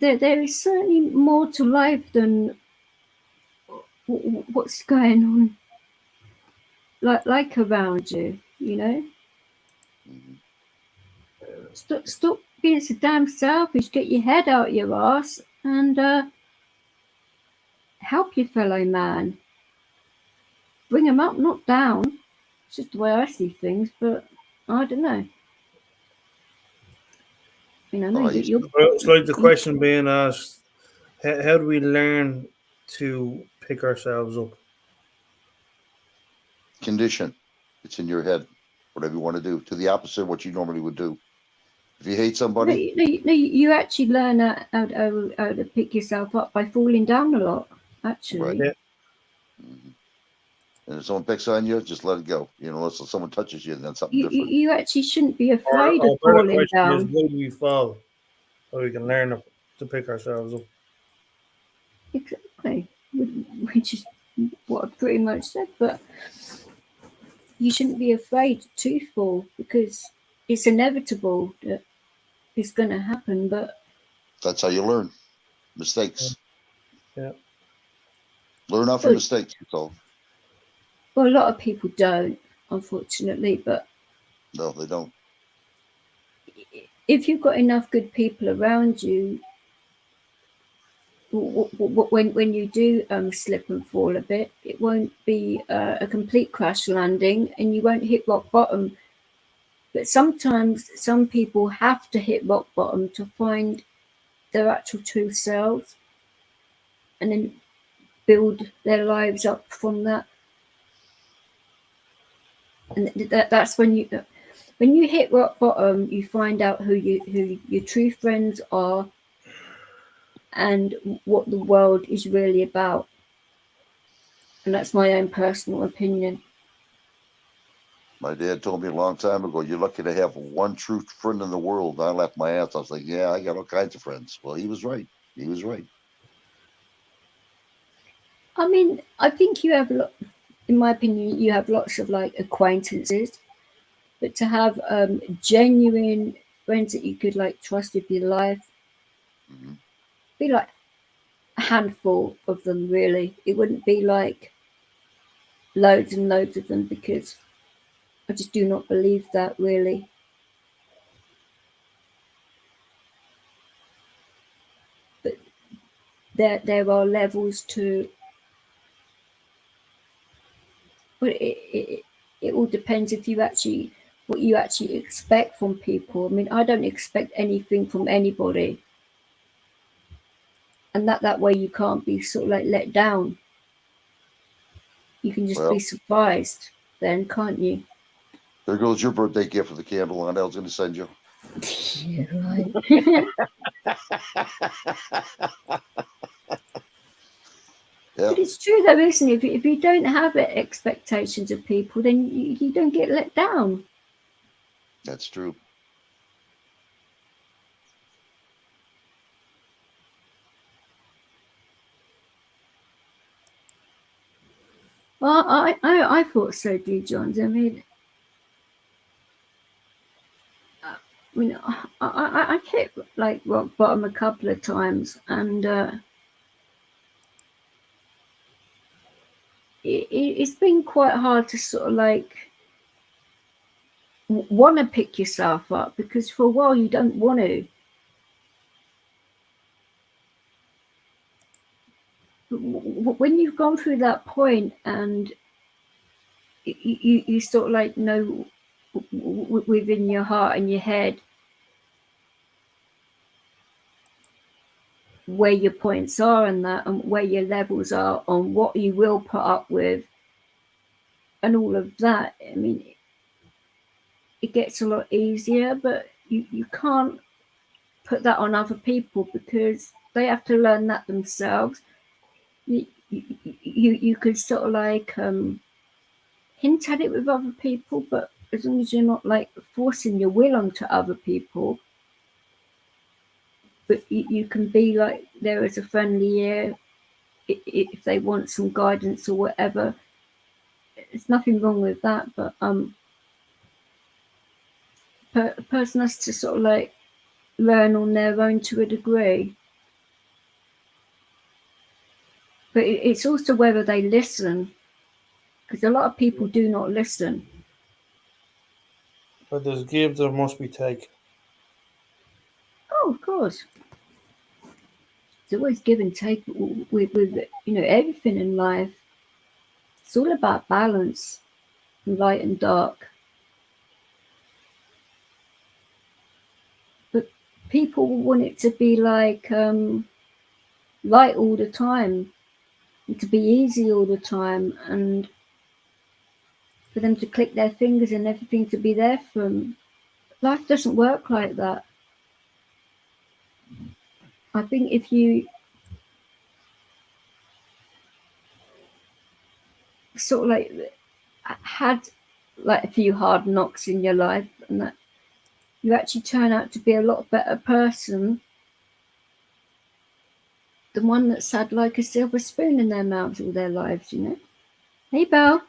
There is certainly more to life than what's going on like around you, you know. Stop being so damn selfish. Get your head out your ass and help your fellow man. Bring him up, not down. It's just the way I see things, but I don't know. You know, it's like the question being asked: how do we learn to pick ourselves up? Condition. It's in your head. whatever you want to do, to the opposite of what you normally would do. If you hate No, somebody, you actually learn how to pick yourself up by falling down a lot. Actually, right. And if someone picks on you, just let it go. Unless someone touches you, then something different. you actually shouldn't be Or afraid of better falling question is, down. why do we fall? So we can learn to pick ourselves up. Exactly, which is what I pretty much said. But you shouldn't be afraid to fall because it's inevitable that it's going to happen. But That's how you learn. Mistakes. Yeah. Learn off your mistakes. That's all. Well, a lot of people don't, unfortunately. But No, they don't. if you've got enough good people around you, when you do slip and fall a bit, it won't be a complete crash landing, and you won't hit rock bottom. But sometimes some people have to hit rock bottom to find their actual true selves, and then build their lives up from that. And that's when you hit rock bottom, you find out who your true friends are, and what the world is really about. And that's my own personal opinion. My dad told me a long time ago, you're lucky to have one true friend in the world. I laughed my ass. I was like, yeah, I got all kinds of friends. Well, he was right. He was right. I mean, I think you have, in my opinion, you have lots of like acquaintances, but to have genuine friends that you could like trust with your life, be like a handful of them. Really, it wouldn't be like loads and loads of them, because I just do not believe that, really. But there are levels to. But it all depends if you actually what you actually expect from people. I mean, I don't expect anything from anybody, and that way you can't be sort of like let down. You can just be Well, surprised, then, can't you? there goes your birthday gift for the candle Aunt Elle's going to send you. Yeah, right. Yeah, But it's true though, isn't it? If you don't have expectations of people, then you don't get let down. that's true. Well, I thought so, D. Johns. I hit like rock bottom a couple of times, and it's been quite hard to sort of like want to pick yourself up, because for a while you don't want to. But when you've gone through that point, and you sort of like know within your heart and your head where your points are, and that, and where your levels are on what you will put up with, and all of that. I mean, it gets a lot easier, but you can't put that on other people, because they have to learn that themselves. You could sort of like hint at it with other people, but as long as you're not like forcing your will onto other people, but you can be like there as a friendly ear if they want some guidance or whatever. There's nothing wrong with that, but a person has to sort of like learn on their own to a degree. But it's also whether they listen, because a lot of people do not listen. But there's give, there must be take. Oh, of course. It's always give and take with everything in life. It's all about balance, light and dark. But people want it to be like light all the time, and to be easy all the time, and for them to click their fingers and everything to be there for them. Life doesn't work like that. I think if you sort of like had like a few hard knocks in your life and that you actually turn out to be a lot better person than one that's had like a silver spoon in their mouths all their lives, you know. Hey, Belle.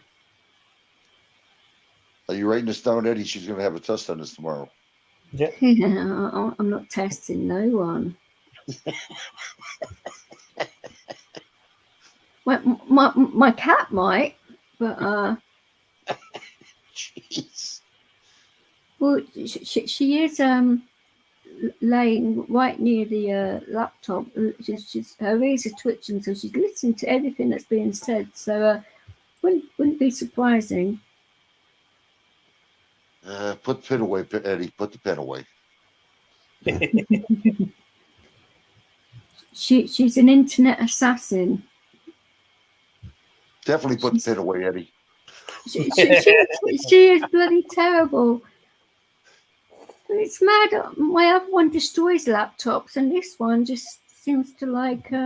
Are you writing this down, Eddie? She's going to have a test on this tomorrow. Yeah. I'm not testing no one. My cat might, but Jeez. well, she is laying right near the laptop. Her ears are twitching, so she's listening to everything that's being said. So wouldn't be surprising. Put the pen away, Eddie. Put the pen away. She's an internet assassin. Definitely put the pen away, Eddie. She is bloody terrible. It's mad. My other one destroys laptops, and this one just seems to like I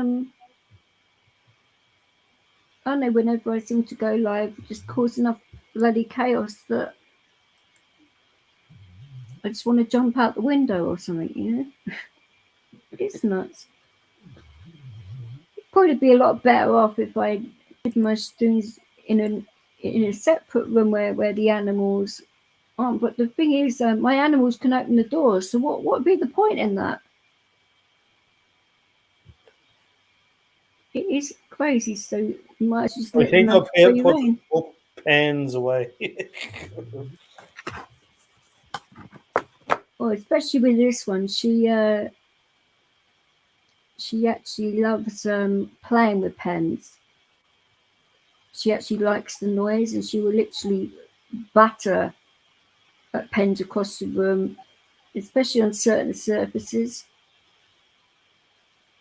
don't know. Whenever I seem to go live, just cause enough bloody chaos that I just want to jump out the window or something. You know, it's nuts. It'd probably be a lot better off if I did my streams in a separate room where the animals aren't. But the thing is, my animals can open the doors. So what would be the point in that? It is crazy. So you might just I let think them have I'll free put rein. the pens away. Well, especially with this one, she actually loves playing with pens. She actually likes the noise, and she will literally batter pens across the room, especially on certain surfaces.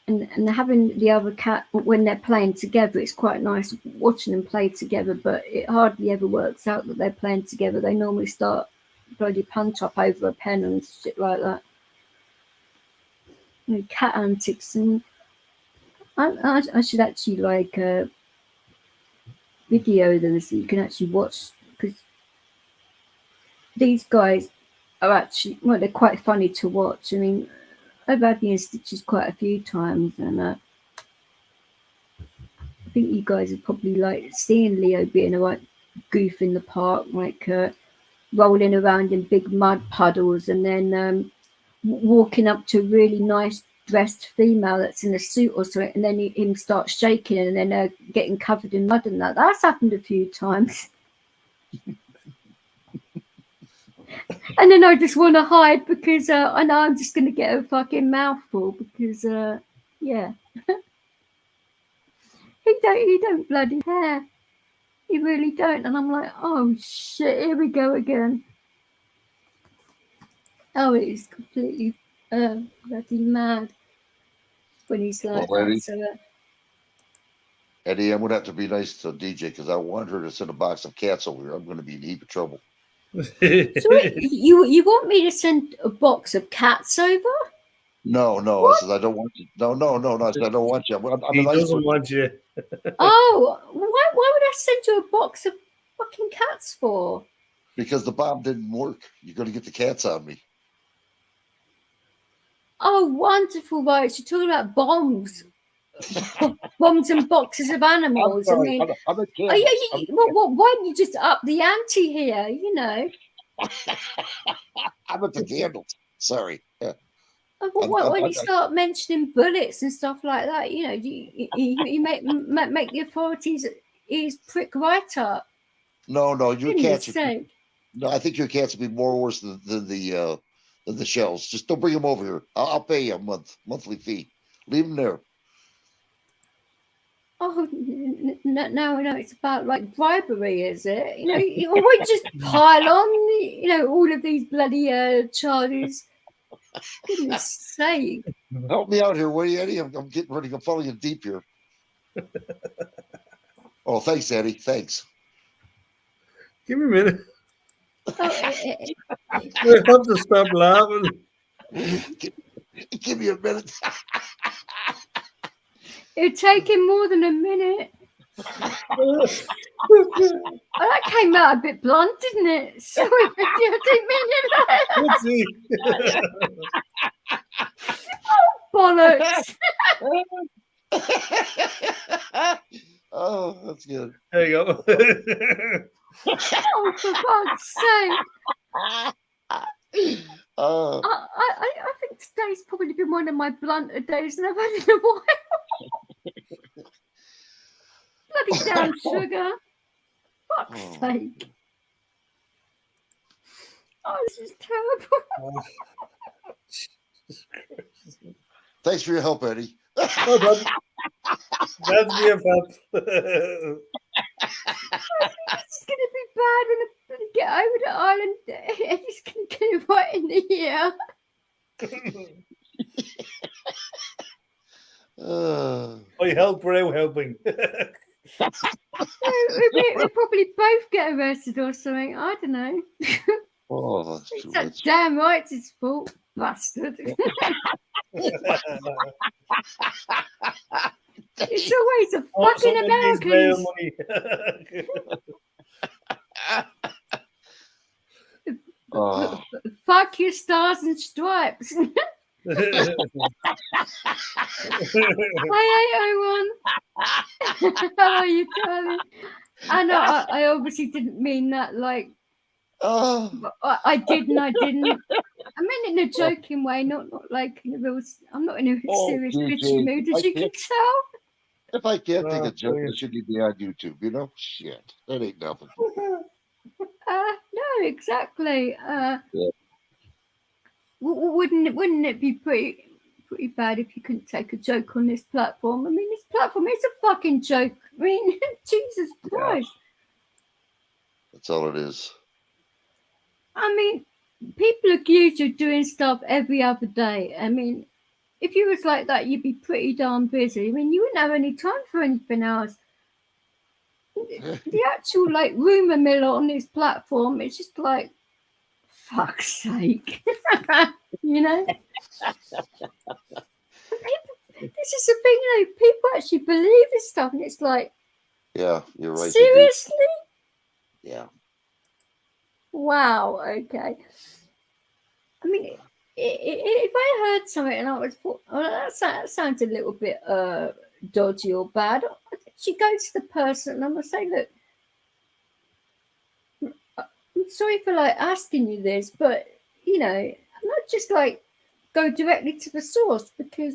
And having the other cat when they're playing together, it's quite nice watching them play together. But it hardly ever works out that they're playing together. They normally start bloody punch up over a pen and shit like that. You know, cat antics, and I should actually like video them so you can actually watch, because these guys are actually, well, they're quite funny to watch. I mean, I've had me in stitches quite a few times, and I think you guys would probably like seeing Leo being a right goof in the park, like rolling around in big mud puddles, and then walking up to a really nice dressed female that's in a suit or something, and then him start shaking, and then getting covered in mud and that. That's happened a few times. And then I just want to hide because I know I'm just going to get a fucking mouthful because, yeah. He don't bloody care. He really don't. And I'm like, oh shit, here we go again. Oh, it is completely bloody mad when he's like Well, that. Eddie, So, Eddie, I'm going to have to be nice to DJ because I want her to send a box of cats over here. I'm going to be in a heap of trouble. so you want me to send a box of cats over? No, What? I said I don't want you. No, I said I don't want you. I'm He a nice doesn't person. want you. Oh, why would I send you a box of fucking cats for? Because the bomb didn't work. You're going to get the cats on me. Oh, wonderful, right? You're talking about bombs. Bombs and boxes of animals. I'm I sorry. mean, I'm a why don't you just up the ante here, you know? I'm at the candles. Sorry. Yeah. When you start mentioning bullets and stuff like that, you know, you make the authorities ears prick right up. No, your Goodness cats. sake. No, I think your cats would be more worse than the shells. Just don't bring them over here. I'll pay you a monthly fee. Leave them there. Oh no! It's about like bribery, is it? You know, you won't just pile on, you know, all of these bloody charges. Goodness sake! Help me out here, will you, Eddie? I'm getting ready. I'm falling in deep here. Oh, thanks, Eddie. Thanks. Give me a minute. Oh, I have to stop laughing. Give me a minute. it'd take him more than a minute. Well, that came out a bit blunt, didn't it? Sorry, I didn't mean it like that. Whoopsie. Bollocks. Oh, that's good. There you go. Oh, for fuck's sake. Oh, I think today's probably been one of my blunter days than I've had in a while. Bloody damn sugar. Fuck's sake. Oh, this is terrible. thanks for your help, Eddie. No problem. That's me a pop. It's going to be bad when I get over the island. He's going to get it right in the ear. I help without helping. We'll probably both get arrested or something. I don't know. Oh, that's It's too that much. damn right it's his fault. Bastard. It's always the fucking Americans. Oh. Fuck your stars and stripes. Hi, 801. How are you, darling? I know I obviously didn't mean that. Like, Oh, I didn't. I meant it in a joking way, not like in a real. I'm not in a serious bitchy mood, as you can tell. if I can't think Oh, of joke, please. it shouldn't be on YouTube. You know, shit, that ain't nothing. No, exactly. Yeah. Wouldn't it be pretty bad if you couldn't take a joke on this platform? I mean, this platform is a fucking joke. I mean, Jesus Christ. That's all it is. I mean, people accuse you of doing stuff every other day. I mean, if you was like that, you'd be pretty darn busy. I mean, you wouldn't have any time for anything else. The actual like rumor mill on this platform, it's just like, fuck's sake. You know? This is the thing, you know, people actually believe this stuff, and it's like, Yeah, you're right. seriously? Yeah. Wow, okay. I mean, if I heard something and I was, oh, that sounds a little bit dodgy or bad, I'd actually go to the person and I'm going to say, look, I'm sorry for like asking you this, but, you know, I'm not just like go directly to the source, because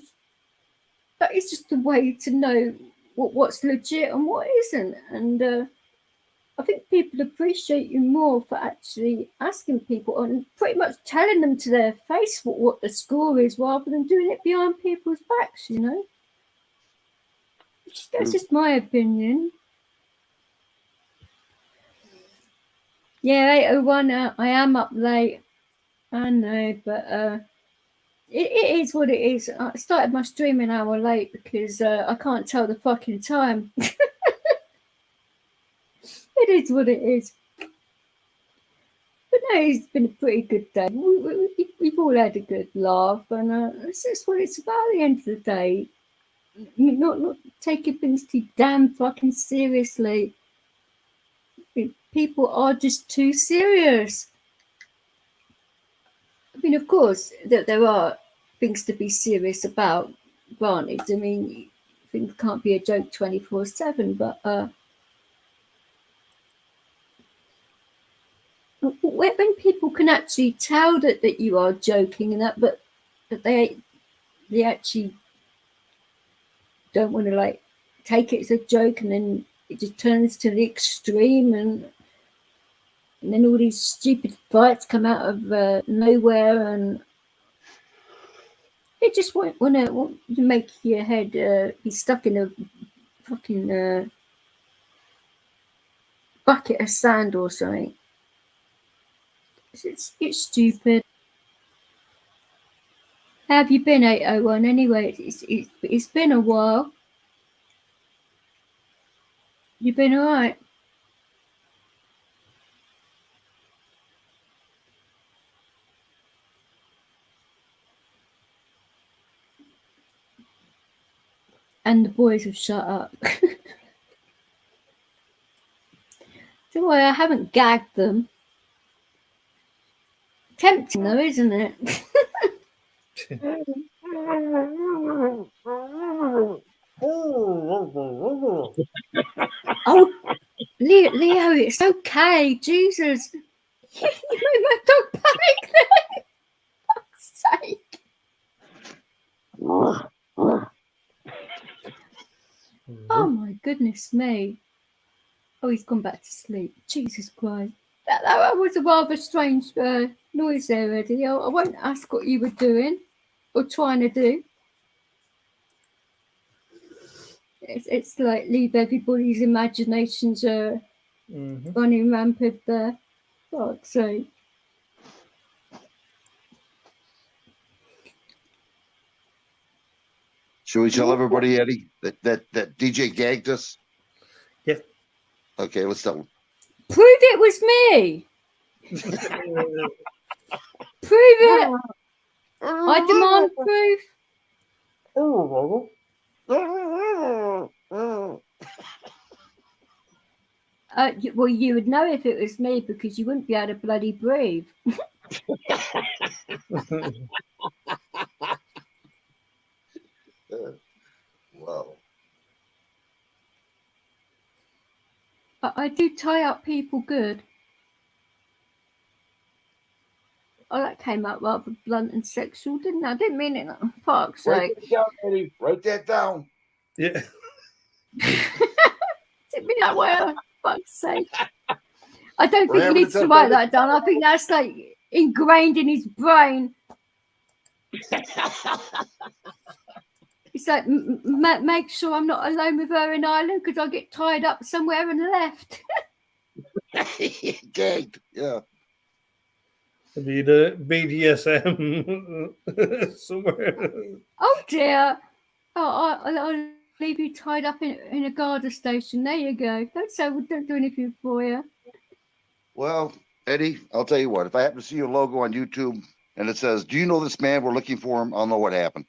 that is just a way to know what's legit and what isn't. And I think people appreciate you more for actually asking people and pretty much telling them to their face what the score is, rather than doing it behind people's backs, you know? That's just my opinion. Yeah, 801, I am up late. I know, but it is what it is. I started my stream an hour late because I can't tell the fucking time. It is what it is. But no, it's been a pretty good day. We've all had a good laugh, and that's just what it's about at the end of the day. Not taking things too damn fucking seriously. People are just too serious. I mean, of course, there are things to be serious about, granted. I mean, things can't be a joke 24/7, but when people can actually tell that you are joking and that, but that they actually don't want to like take it as a joke, and then it just turns to the extreme, and then all these stupid fights come out of nowhere, and it just want to make your head be stuck in a fucking bucket of sand or something. It's stupid. How have you been, 801? Anyway, it's been a while. You've been all right. And the boys have shut up. Don't worry, I haven't gagged them. Tempting though, isn't it? Oh, Leo, it's okay. Jesus. You made my dog panic there. Fuck's sake. Oh my goodness me. Oh, he's gone back to sleep. Jesus Christ. That was a rather strange noise there, Eddie. I won't ask what you were doing or trying to do. It's like leave everybody's imaginations running rampant there. Fuck's sake. Should we tell everybody, Eddie, that DJ gagged us? Yeah. Okay, let's tell him. Prove it was me. Prove it. I demand proof. Well, you would know if it was me because you wouldn't be able to bloody breathe. Wow. I do tie up people good. Oh, that came out rather blunt and sexual, didn't I? I didn't mean it. Fuck's sake. Write that down, Eddie. Write that down. Yeah. Didn't mean that way. Fuck's sake. I don't think he Remember needs to to tell write Eddie. that down. I think that's like ingrained in his brain. It's like, make sure I'm not alone with her in Ireland because I'll get tied up somewhere and left. Gagged. Yeah. Be the BDSM somewhere. Oh dear. Oh, I'll leave you tied up in a Garda station. There you go. Don't do anything for you. Well, Eddie, I'll tell you what. If I happen to see your logo on YouTube and it says, "Do you know this man? We're looking for him," I'll know what happened.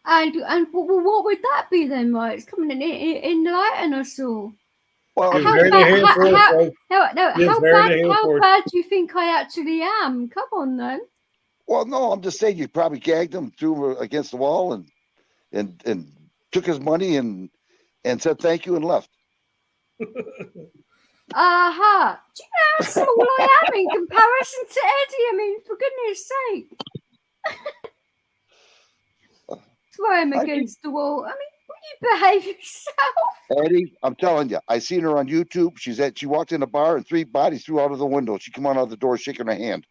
And what would that be then, right? It's coming in enlighten us all. Well, You've heard it here first, folks. How bad do you think I actually am? Come on then. well, no, I'm just saying you probably gagged him, threw him against the wall, and took his money and said thank you and left. Aha! Do you know how small I am in comparison to Eddie? I mean, for goodness sake. Throw him against the wall. I mean, will you behave yourself? Eddie, I'm telling you, I seen her on YouTube. She walked in a bar and 3 bodies threw out of the window. She come on out of the door shaking her hand.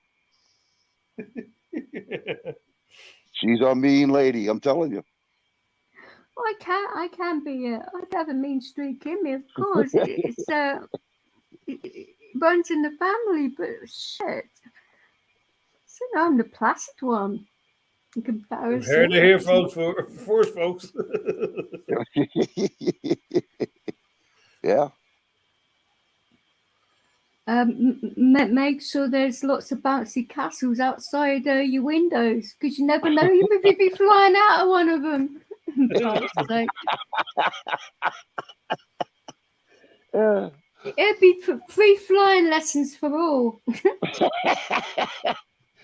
She's a mean lady, I'm telling you. I can be I have a mean streak in me, of course. It runs in the family, but shit. So I'm the placid one in comparison. Heard it here, folks. First, folks. Yeah. Make sure there's lots of bouncy castles outside your windows because you never know, you may be flying out of one of them. It'd be free flying lessons for all.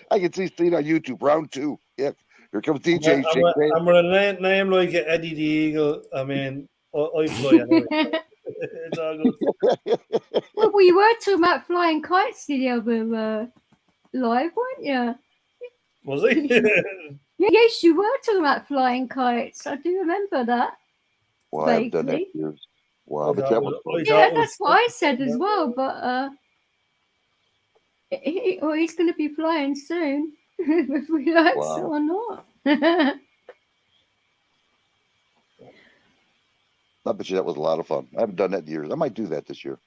I can see Steve on YouTube, round 2. Yeah, here comes DJ. I'm gonna name like Eddie the Eagle. I mean, I fly anyway. It's all good. Well, you were talking about flying kites the other live, weren't you? Was he? Yes, you were talking about flying kites. I do remember that. Well, I haven't done that in years. Wow, but that was fun. Yeah, that's what I said as well. But he's going to be flying soon, if we like so or not. I bet you that was a lot of fun. I haven't done that in years. I might do that this year.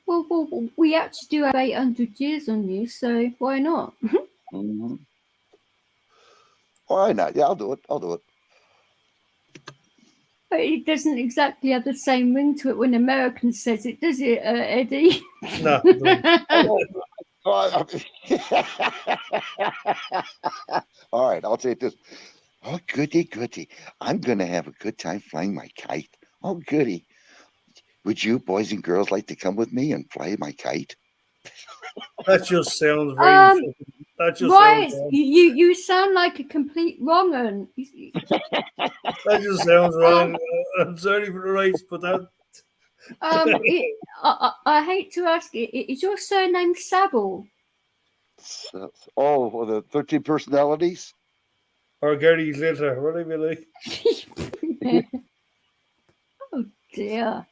Well, we actually do have 800 years on you, so why not? Mm-hmm. Why not? Yeah, I'll do it. But it doesn't exactly have the same ring to it when American says it, does it, Eddie? No. All right, I'll say it this. Oh, goody, goody. I'm going to have a good time flying my kite. Oh, goody. Would you boys and girls like to come with me and fly my kite? That just sounds very. Um, That just Right, sounds. you sound like a complete wrong un. That just sounds wrong. I'm sorry for the rights, but that. I hate to ask it. Is your surname Savile? Oh, the 13 personalities? Or Gary's litter, whatever you like. Oh dear.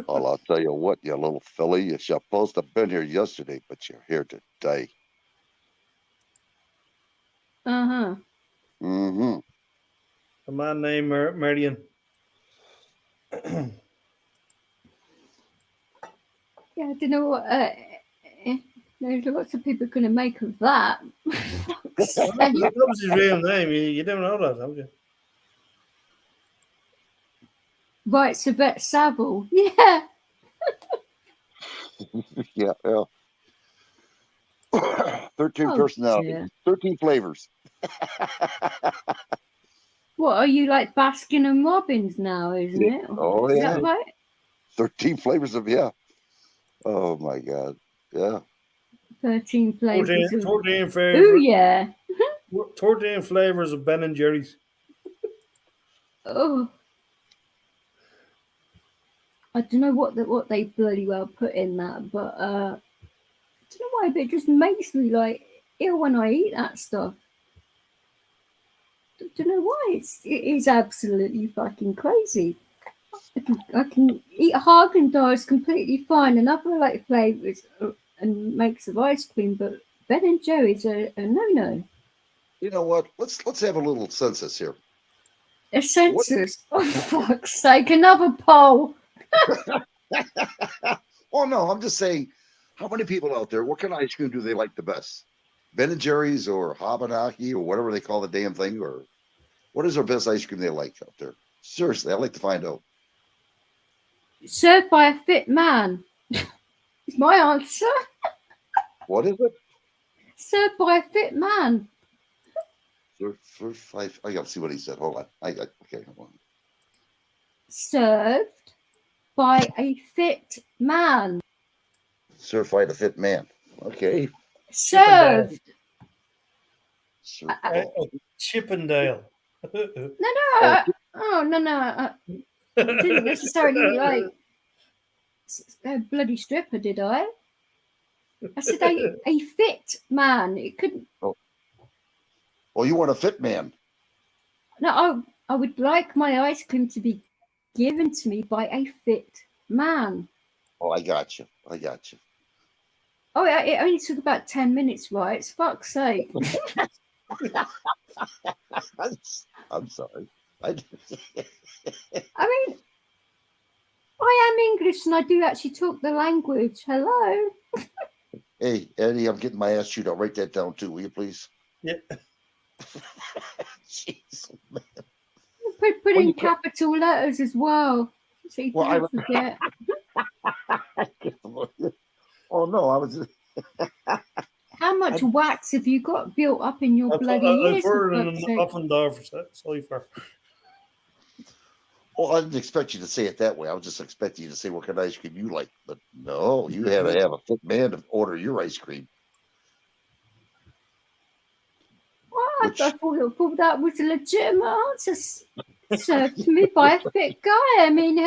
Well, I'll tell you what, you little filly, you're supposed to have been here yesterday, but you're here today. Uh-huh. Mm-hmm. A man named Marion. Yeah, I don't know what. There's lots of people going to make of that. That was his real name. You don't know that, have you? Right, so Bet Savile. Yeah. Yeah. 13 Oh, personalities, dear. 13 flavors. What are you like Baskin and Robbins now, isn't it? Oh, Is yeah. that right? 13 flavors of, yeah. Oh, my God. Yeah. 13 flavors. 14 Oh, flavors. yeah. 14 flavors of Ben and Jerry's. Oh. I don't know what they bloody well put in that, but I don't know why, but it just makes me like ill when I eat that stuff. I don't know why. It is absolutely fucking crazy. I can eat Haagen-Dazs completely fine and other like flavors and makes of ice cream, but Ben and Jerry's a no-no. You know what? Let's have a little census here. A census. Oh, fuck's sake! Another poll. Oh, no, I'm just saying, how many people out there, what kind of ice cream do they like the best? Ben and Jerry's or Habanaki or whatever they call the damn thing? Or what is their best ice cream they like out there? Seriously, I'd like to find out. Served by a fit man. Is my answer. What is it? Served by a fit man. I got to see what he said. Hold on. Okay, hold on. Served by a fit man. Certified a fit man. Okay. Served. Chippendale. No. I didn't necessarily like a bloody stripper, did I? I said a fit man. It couldn't. Oh, you want a fit man? No, I would like my ice cream to be given to me by a fit man. Oh, I got you. Oh, it only took about 10 minutes, right? It's fuck's sake. I'm sorry. I mean, I am English and I do actually talk the language. Hello. Hey, Eddie, I'm getting my ass chewed. I'll write that down too. Will you please? Yeah. Jeez, man. Put in capital letters as well. So you can't forget. Oh, no, I was. How much wax have you got built up in your bloody ears? I put it in an oven door for cipher. Well, I didn't expect you to say it that way. I was just expecting you to say what kind of ice cream you like. But no, you had to have a fit man to order your ice cream. Well, I thought that was a legitimate answer served to me by a fit guy. I mean,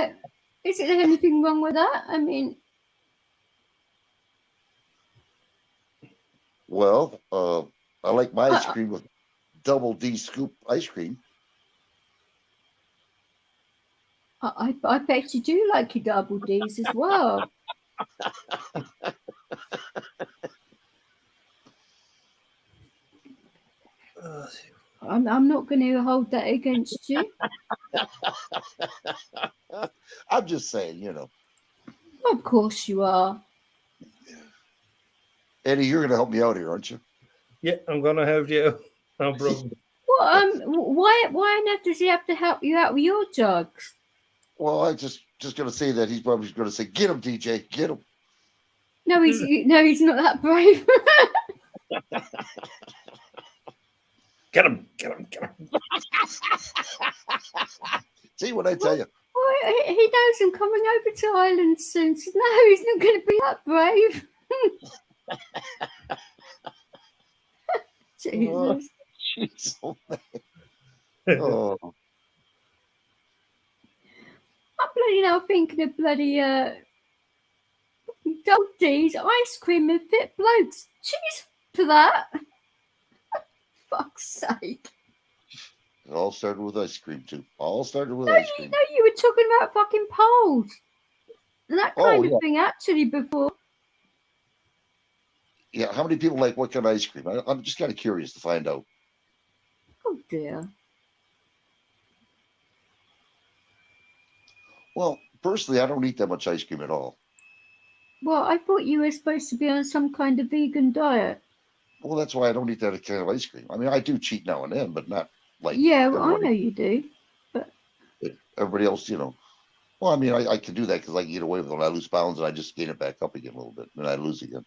is there anything wrong with that? I mean, well, I like my ice cream with double D scoop ice cream. I bet you do like your double D's as well. I'm not going to hold that against you. I'm just saying, you know. Of course you are. Eddie, you're going to help me out here, aren't you? Yeah, I'm going to help you. No problem. Well, why on earth does he have to help you out with your jugs? Well, I just going to say that he's probably going to say, "Get him, DJ, get him." No, he's not that brave. Get him, get him, get him. See what I tell you? Well, he knows I'm coming over to Ireland soon, so no, he's not going to be that brave. Jesus. Jeez, oh, man. Oh, I'm bloody now thinking of bloody Dog D's ice cream and fit blokes. Cheers for that. Fuck's sake. it all started with ice cream too. All started with No, ice cream. you were talking about fucking poles and that kind of thing actually before. Yeah, how many people like what kind of ice cream? I'm just kind of curious to find out. Oh dear. Well, personally, I don't eat that much ice cream at all. Well, I thought you were supposed to be on some kind of vegan diet. Well, that's why I don't eat that kind of ice cream. I mean, I do cheat now and then, but not like yeah, well, I know you do. But everybody else, you know. Well, I mean, I can do that because I can get away with it when I lose pounds and I just gain it back up again a little bit, and I lose again.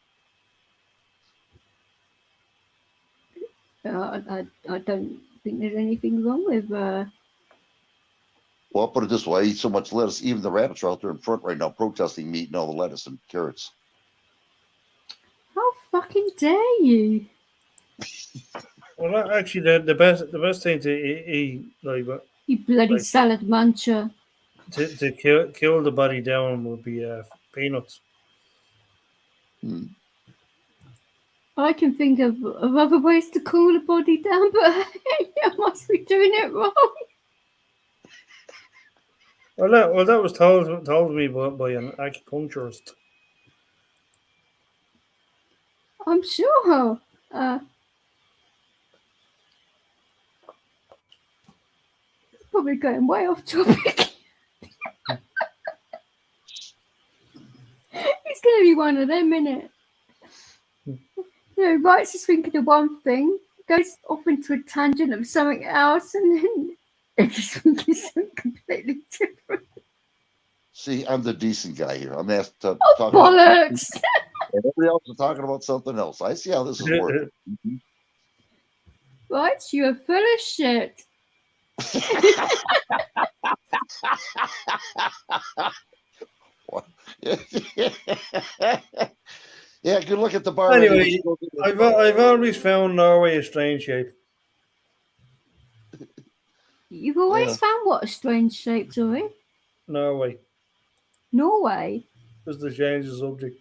I don't think there's anything wrong with. Well, I'll put it this way: I eat so much lettuce, even the rabbits are out there in front right now protesting me eating all the lettuce and carrots. How fucking dare you? Well, actually, the best thing to eat, like You bloody salad muncher. to kill the body down would be peanuts. I can think of other ways to cool a body down, but I must be doing it wrong. Well, that was told me by an acupuncturist. I'm sure. Probably going way off topic. It's going to be one of them, innit? Writes us thinking of one thing, goes off into a tangent of something else, and then it just thinking something completely different. See, I'm the decent guy here. I'm asked to talk bollocks! About everybody else is talking about something else. I see how this is working. Right, you are full of shit. Yeah, good look at the bar. Anyway, I've always found Norway a strange shape. You've always found what a strange shape, sorry? Norway. Just to change the subject.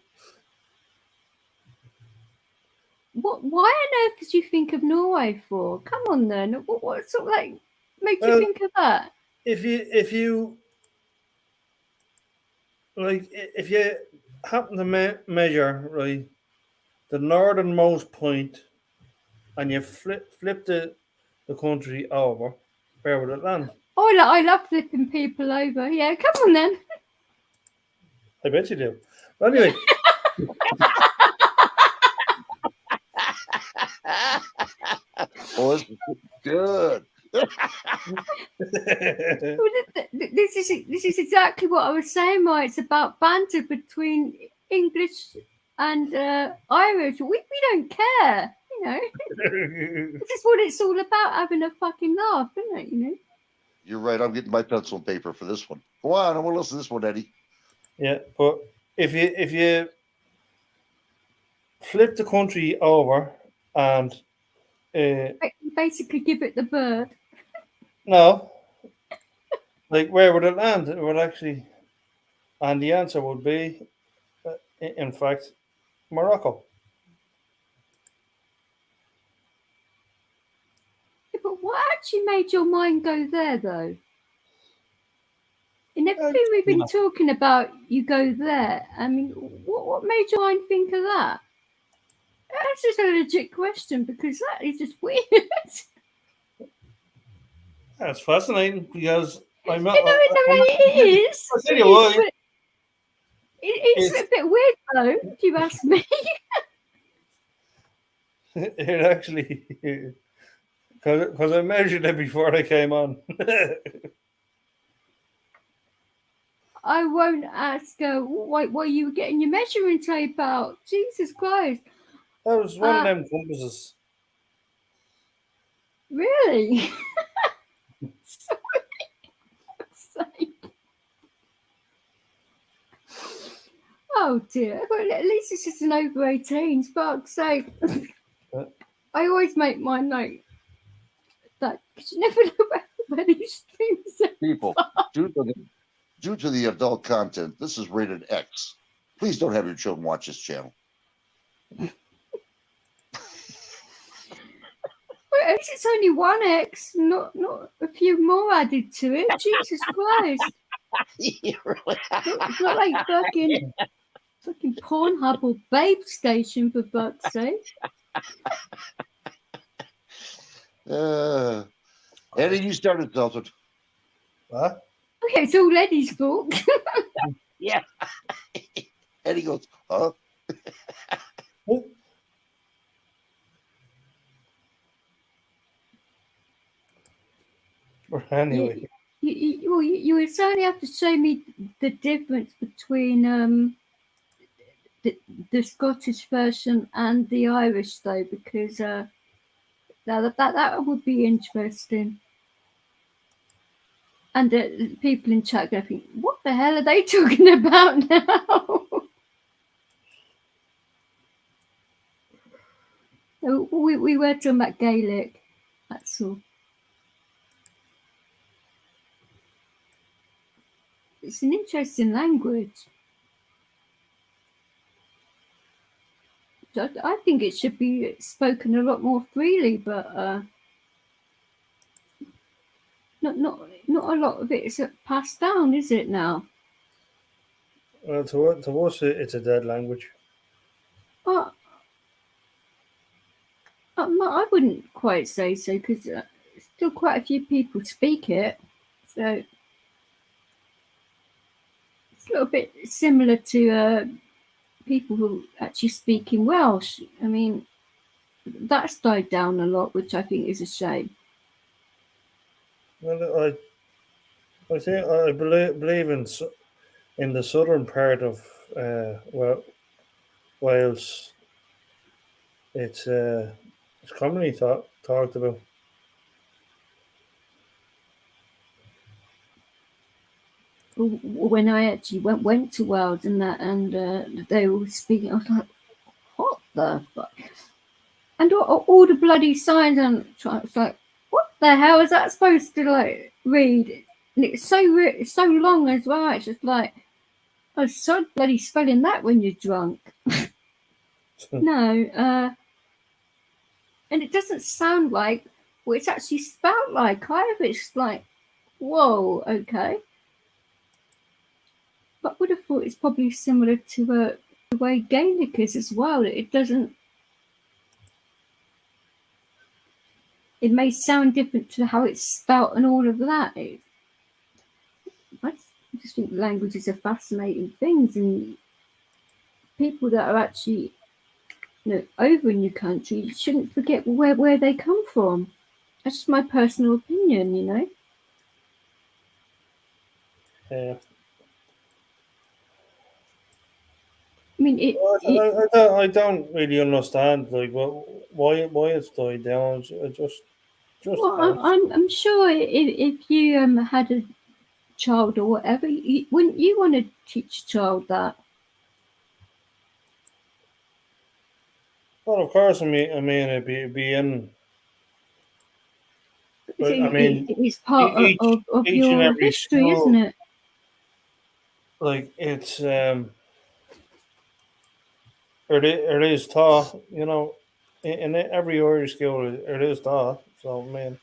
Why on earth did you think of Norway for? Come on then. What sort of like made you think of that? If you happen to measure right the northernmost point and you flip the country over, where would it land? Oh, I love flipping people over. Yeah, come on then. I bet you do. But anyway. Oh, this is good. This is exactly what I was saying, right? It's about banter between English and Irish. We don't care, you know. This is what it's all about, having a fucking laugh, isn't it? You know. You're right. I'm getting my pencil and paper for this one. Go on, I want to listen to this one, Eddie. Yeah, but if you flip the country over and basically give it the bird. No. Like, where would it land? It would actually, and the answer would be, in fact, Morocco. Yeah, but what actually made your mind go there, though? In everything we've been talking about, you go there. I mean, what made your mind think of that? That's just a legit question, because that is just weird. That's fascinating, because it is. I'll tell you what. It's a bit weird, though, if you ask me. It actually, because I measured it before I came on. I won't ask why you were getting your measuring tape out. Jesus Christ. That was one of them compasses. Really? Sorry. Oh dear. Well, at least it's just an over 18s, fuck's sake. I always make my note that because you never know where these things are. People, due to the adult content, this is rated X. Please don't have your children watch this channel. Well, at least it's only one X, not a few more added to it. Jesus Christ. It's not like fucking Pornhub or Babe Station, for fuck's sake. Eddie, you started, Delton. What? Okay, it's all Eddie's fault. Yeah. Eddie goes, huh? Anyway. You would certainly have to show me the difference between the Scottish version and the Irish, though, because that would be interesting. And people in chat going to think, what the hell are they talking about now? So we were talking about Gaelic, that's all. It's an interesting language. I think it should be spoken a lot more freely, but not a lot of it is passed down, is it now? Well, to us, it's a dead language. I wouldn't quite say so, because still quite a few people speak it. So it's a little bit similar to people who actually speak in Welsh. I mean, that's died down a lot, which I think is a shame. Well, I think I believe in the southern part of Wales. It's commonly talked about. When I actually went to Wales and that, and they were speaking, I was like, what the fuck? And all the bloody signs, and it's like, what the hell is that supposed to like read? And it's so long as well. It's just like, oh, so bloody spelling that when you're drunk. No, and it doesn't sound like what it's actually spelled like either. It's like, whoa, okay. But I would have thought it's probably similar to the way Gaelic is as well. It doesn't. It may sound different to how it's spelt and all of that. I just think languages are fascinating things, and people that are actually, over in your country, you shouldn't forget where they come from. That's just my personal opinion, Yeah. I mean, I don't really understand like why it's died down. It just. Well, I'm sure if you had a child or whatever, wouldn't you want to teach a child that? Well, of course. I mean, it'd be in. But, I mean, It's part of each and your every history, school, isn't it? like it's it is taught, in every Irish school it is taught. So I mean,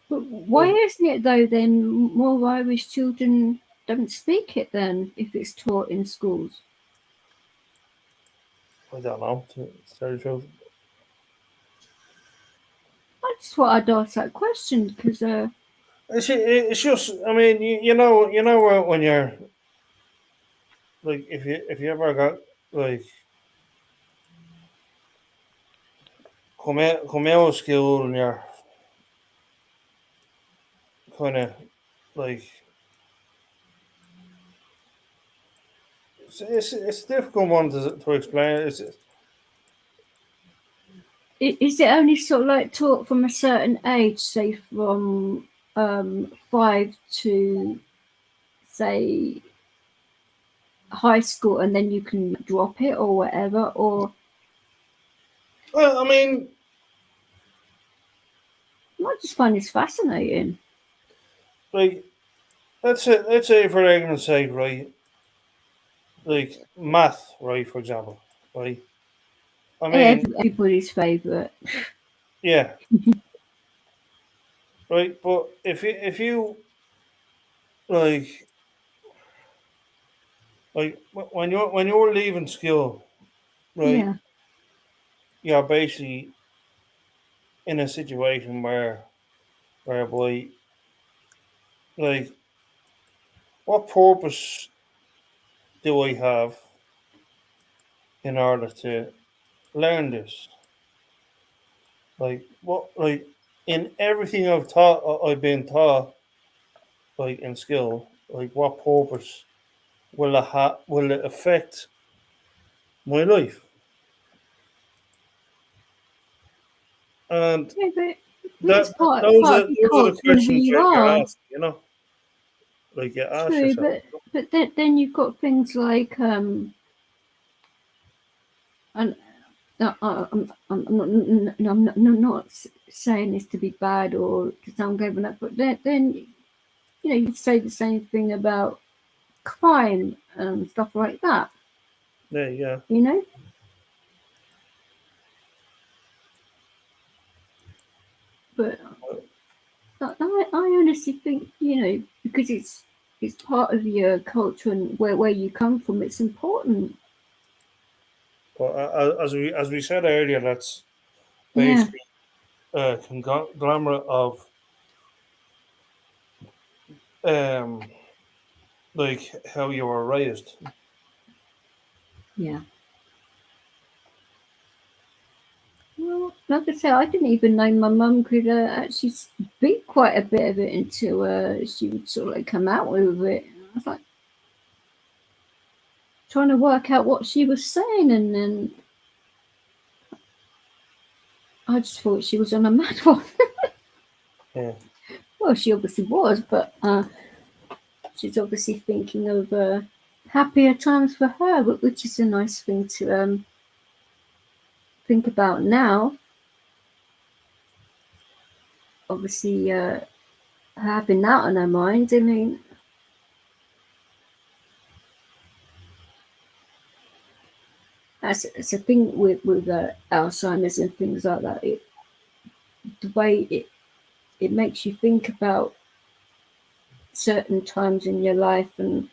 But why isn't it though? Then more Irish children don't speak it then if it's taught in schools. I don't know. To tell the truth. That's what I'd ask that question because It's just. I mean, you know when you're like if you ever got like come out of school and you're kind of like it's a difficult one to explain. Is it only sort of like taught from a certain age, say from 5 to say high school, and then you can drop it or whatever? Or Well, I mean, I just find this fascinating. like let's say for argument's sake, right? Like math, right? For example, right? I mean, Everybody's favourite. yeah, right. But if you like when you're leaving school, right? Yeah, You're basically in a situation whereby like what purpose do I have in order to learn this? Like what like in everything I've been taught like in school, like what purpose will it affect my life? And yeah, but that it's part those part are of your those are the culture and who questions you you're are. asking, you know? Like you ask True, yourself. but then you've got things like and I'm not saying this to be bad or to sound clever enough, but then you know you say the same thing about crime and stuff like that. Yeah. You know, but I honestly think because it's part of your culture and where you come from. It's important. But as we said earlier, that's Yeah, basically a conglomerate of um like how you were raised. yeah. Well, like I said, I didn't even know my mum could actually speak quite a bit of it until she would sort of like come out with it. I was like trying to work out what she was saying, and then I just thought she was on a mad one. Yeah. Well, she obviously was, but she's obviously thinking of happier times for her, which is a nice thing to think about now. Obviously, having that on her mind. I mean, that's a thing with Alzheimer's and things like that. The way it makes you think about certain times in your life, and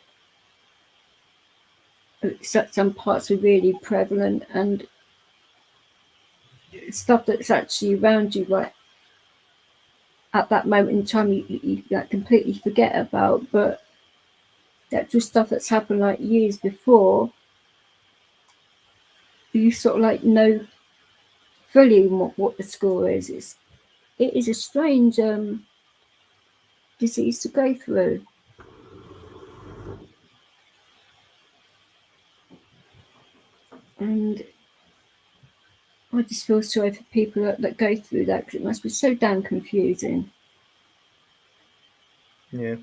some parts are really prevalent, and stuff that's actually around you right at that moment in time you like completely forget about, but that's just stuff that's happened like years before. You sort of like know fully what the score is. It is a strange disease to go through. And I just feel sorry for people that go through that, because it must be so damn confusing. Yeah.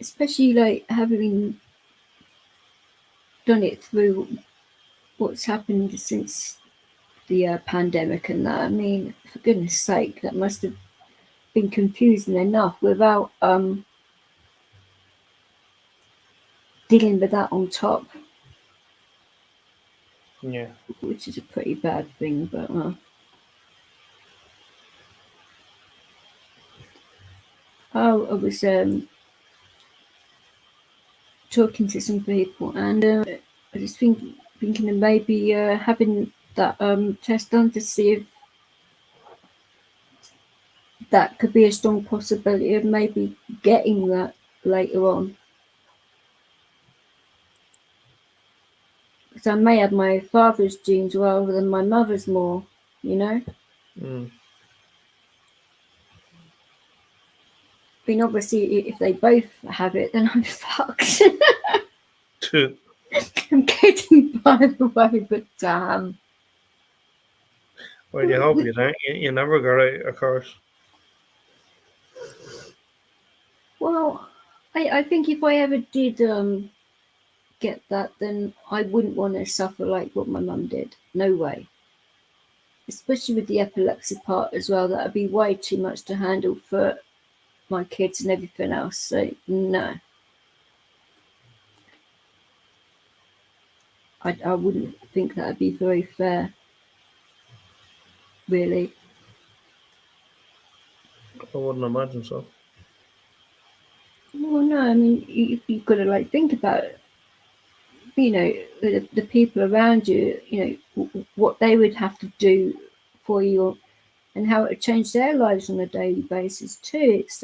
Especially like having done it through what's happened since the pandemic and that. I mean, for goodness sake, that must have been confusing enough without dealing with that on top, Yeah. which is a pretty bad thing. But I was talking to some people, and I was thinking of maybe having that test done to see if that could be a strong possibility of maybe getting that later on. Because I may have my father's genes rather than my mother's more, you know? Mm. mean, obviously, if they both have it, then I'm fucked. I'm getting by the way, but Well, you hope you don't. You never got it, of course. well, I think if I ever did get that, then I wouldn't want to suffer like what my mum did. No way. Especially with the epilepsy part as well, that would be way too much to handle for my kids and everything else. So no, I wouldn't think that would be very fair, really. I wouldn't imagine so. Well, no, I mean, you've got to like think about, you know, the people around you, you know, what they would have to do for you, and how it would change their lives on a daily basis too. It's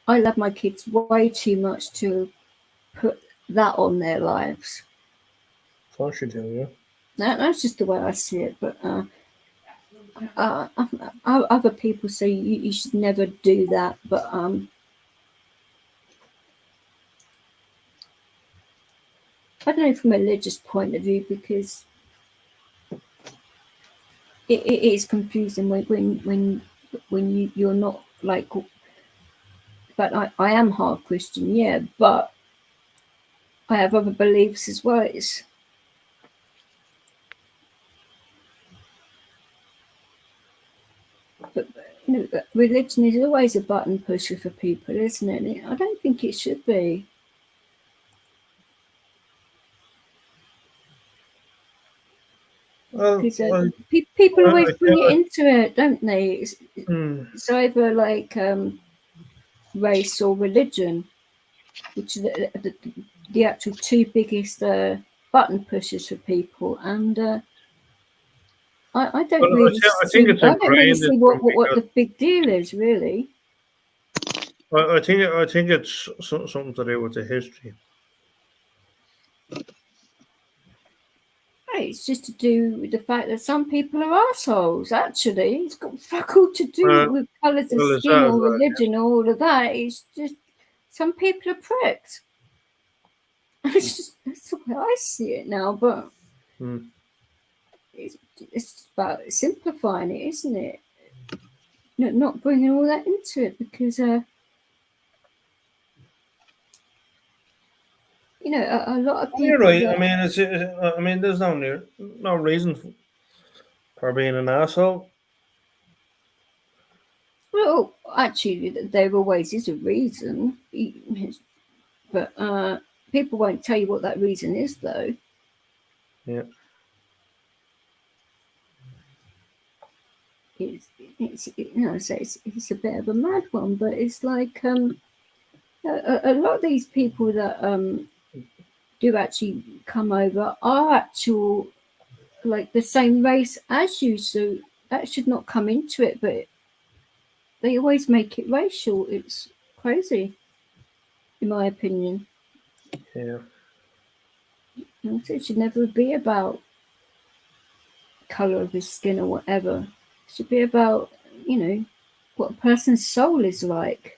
I love my kids way too much to put that on their lives. Of course you do, yeah. That's just the way I see it. But other people say you should never do that. But I don't know, from a religious point of view, because it is confusing when you're not like. But I am half Christian, yeah, but I have other beliefs as well. But you know, religion is always a button pusher for people, isn't it? I don't think it should be. Because people always bring it into it, don't they? It's either like race or religion, which are the actual two biggest button pushers for people. And I don't really see what the big deal is, really. I think it's something to do with the history. It's just to do with the fact that some people are assholes, actually. It's got fuck all to do with colours of skin or religion or all of that. It's just some people are pricks. That's the way I see it now, but it's about simplifying it, isn't it? Not bringing all that into it, because you know, a lot of people. You're right. I mean, there's no reason for being an asshole. Well, actually, there always is a reason, but people won't tell you what that reason is, though. Yeah. It's you know, so it's a bit of a mad one, but it's like a lot of these people that do actually come over are actual like the same race as you, so that should not come into it, but they always make it racial. It's crazy, in my opinion. Yeah. It should never be about colour of his skin or whatever. It should be about, you know, what a person's soul is like.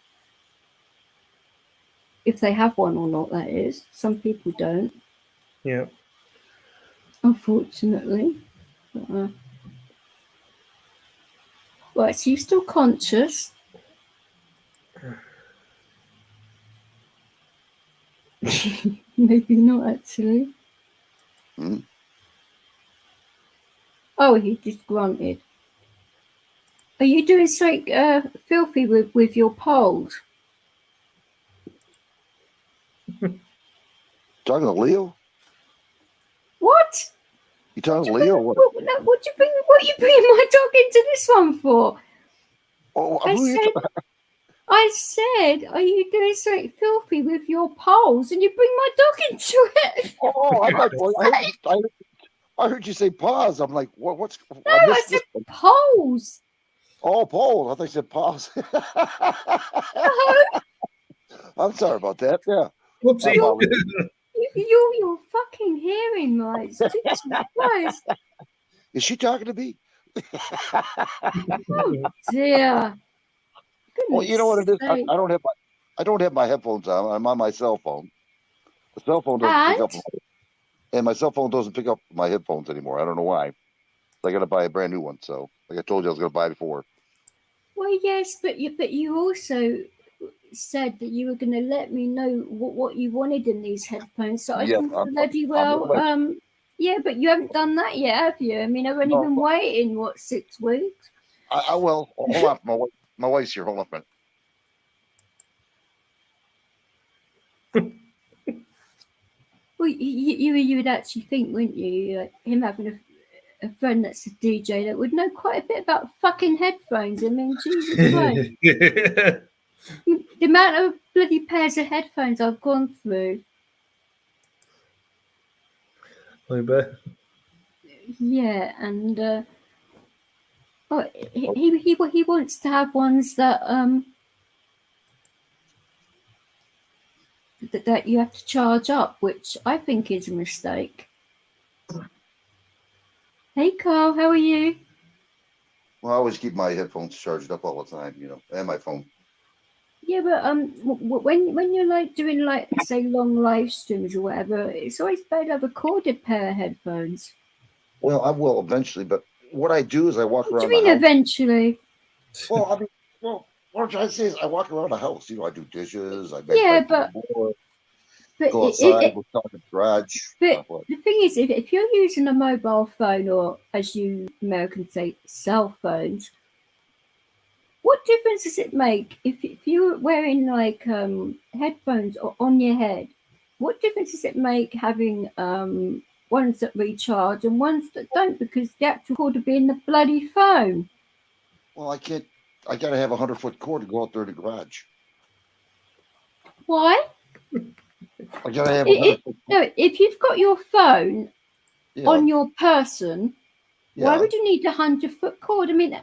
If they have one or not, that is. Some people don't. Yeah. Unfortunately. Right, so you're still conscious? Maybe not, actually. Oh, he just grunted. Are you doing something filthy with your poles? Talking to Leo? What? You talking to Leo? What? What are you bringing my dog into this one for? Oh, I said, are you doing something filthy with your poles? And you bring my dog into it. Oh, I heard you say pause. I'm like, what's? No, I said poles. Oh, poles. I thought you said pause. I'm sorry about that. Yeah. Whoopsie. Your fucking hearing, right? Jesus Christ. Is she talking to me? Oh dear. Well, you know what it is. Goodness I don't have my headphones on. I'm on my cell phone. The cell phone doesn't pick up, And and my cell phone doesn't pick up my headphones anymore. I don't know why. I got to buy a brand new one. So, like I told you, I was going to buy before. well, yes, but you also said that you were going to let me know what you wanted in these headphones, so I Yes, can bloody I'm on the well. way. Yeah, but you haven't done that yet, have you? I mean, I've only No, been waiting 6 weeks. I will. Hold on, my wife's here. Hold on a minute. Well, you would actually think, wouldn't you, him having a friend that's a DJ that would know quite a bit about fucking headphones. I mean, Jesus Christ, the amount of bloody pairs of headphones I've gone through. I bet. Yeah, and he wants to have ones that you have to charge up, which I think is a mistake. Hey Carl, how are you? Well, I always keep my headphones charged up all the time, and my phone. Yeah, but when you're like doing like say long live streams or whatever, it's always better to have a corded pair of headphones. Well, I will eventually, but what I do is I walk What do around you the mean house. eventually? Well, I mean, what I'm trying to say is I walk around the house. I do dishes. I make Yeah, my floor, but go outside, go out in the garage. but the thing is, if you're using a mobile phone or, as you Americans say, cell phones, what difference does it make if you're wearing like headphones on your head? What difference does it make having ones that recharge and ones that don't? Because the actual cord will be in the bloody phone. Well, I can't. I got to have a 100-foot cord to go out there in the garage. Why? I got to have a 100-foot. No, if you've got your phone Yeah, on your person, why yeah. would you need a 100-foot cord? I mean,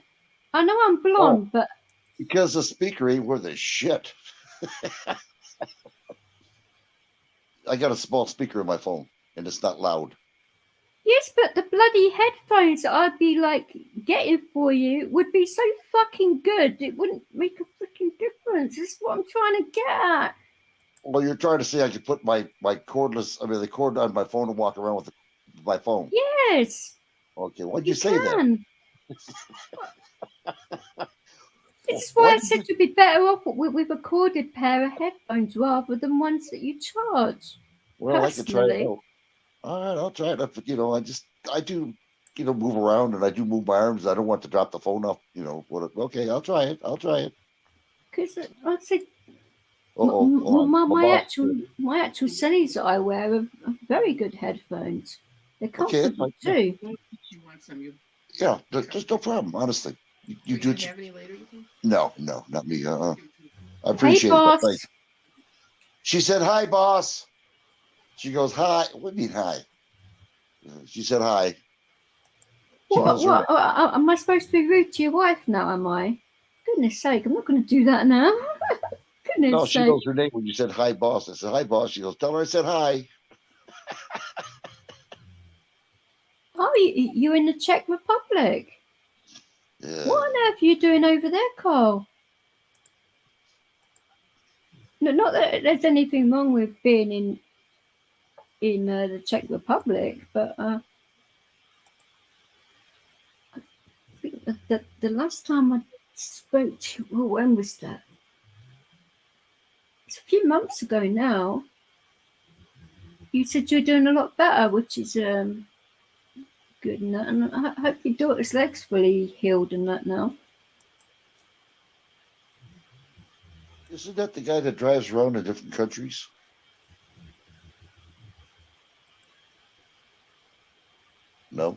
I know I'm blonde, but Because the speaker ain't worth a shit. I got a small speaker in my phone, and it's not loud. yes, but the bloody headphones that I'd be like getting for you would be so fucking good. It wouldn't make a freaking difference. This is what I'm trying to get at. Well, you're trying to say I could put my cordless, the cord on my phone and walk around with my phone. Yes, Okay, why'd you you say can. This is why Why I did said you'd be better off with a corded pair of headphones rather than ones that you charge. Well, I could try it Personally. out. All right, I'll try it. I do, move around and I do move my arms. I don't want to drop the phone off. Okay, I'll try it. Because I'd say Hold on. my actual cellies that I wear are very good headphones. They're Okay, that's comfortable fine. too. Yeah, there's no problem. Honestly, you do. Have any later, you think? No, not me. I Hey appreciate it. boss. But thanks. She said, "Hi, boss." She goes, "Hi." What do you mean, hi? She said, "Hi." She knows her name. Am I supposed to be rude to your wife now? Am I? Goodness sake, I'm not going to do that now. Goodness No, she sake. knows her name when you said, "Hi, boss." I said, "Hi, boss." She goes, "Tell her I said hi." Oh, you're in the Czech Republic. Yeah. What on earth are you doing over there, Carl? No, not that there's anything wrong with being in the Czech Republic, but I think that the last time I spoke to you, when was that? It's a few months ago now. You said you're doing a lot better, which is good, and I hope your daughter's leg's fully healed and that now. Isn't that the guy that drives around in different countries? No.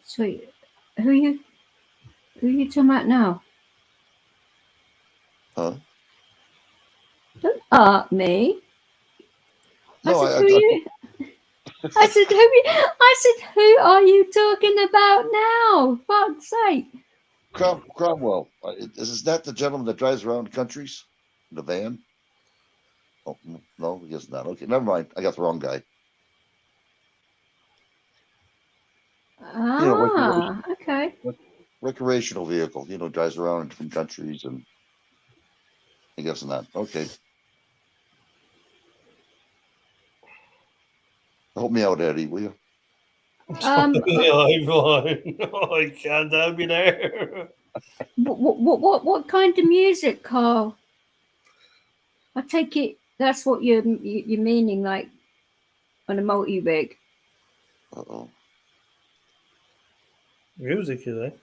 So, who are you talking about now? Huh? Don't ask me. No, I said, who are you talking about now? Fuck's sake. Cromwell. Is that the gentleman that drives around countries in the van? Oh, no, he is not. Okay, never mind. I got the wrong guy. Okay. recreational vehicle. Drives around in different countries, and I guess not. Okay, help me out, Eddie, will you? I can't help you there. What kind of music, Carl? I take it that's what you're meaning, like on a multi-rig. Uh-oh. Music, is it?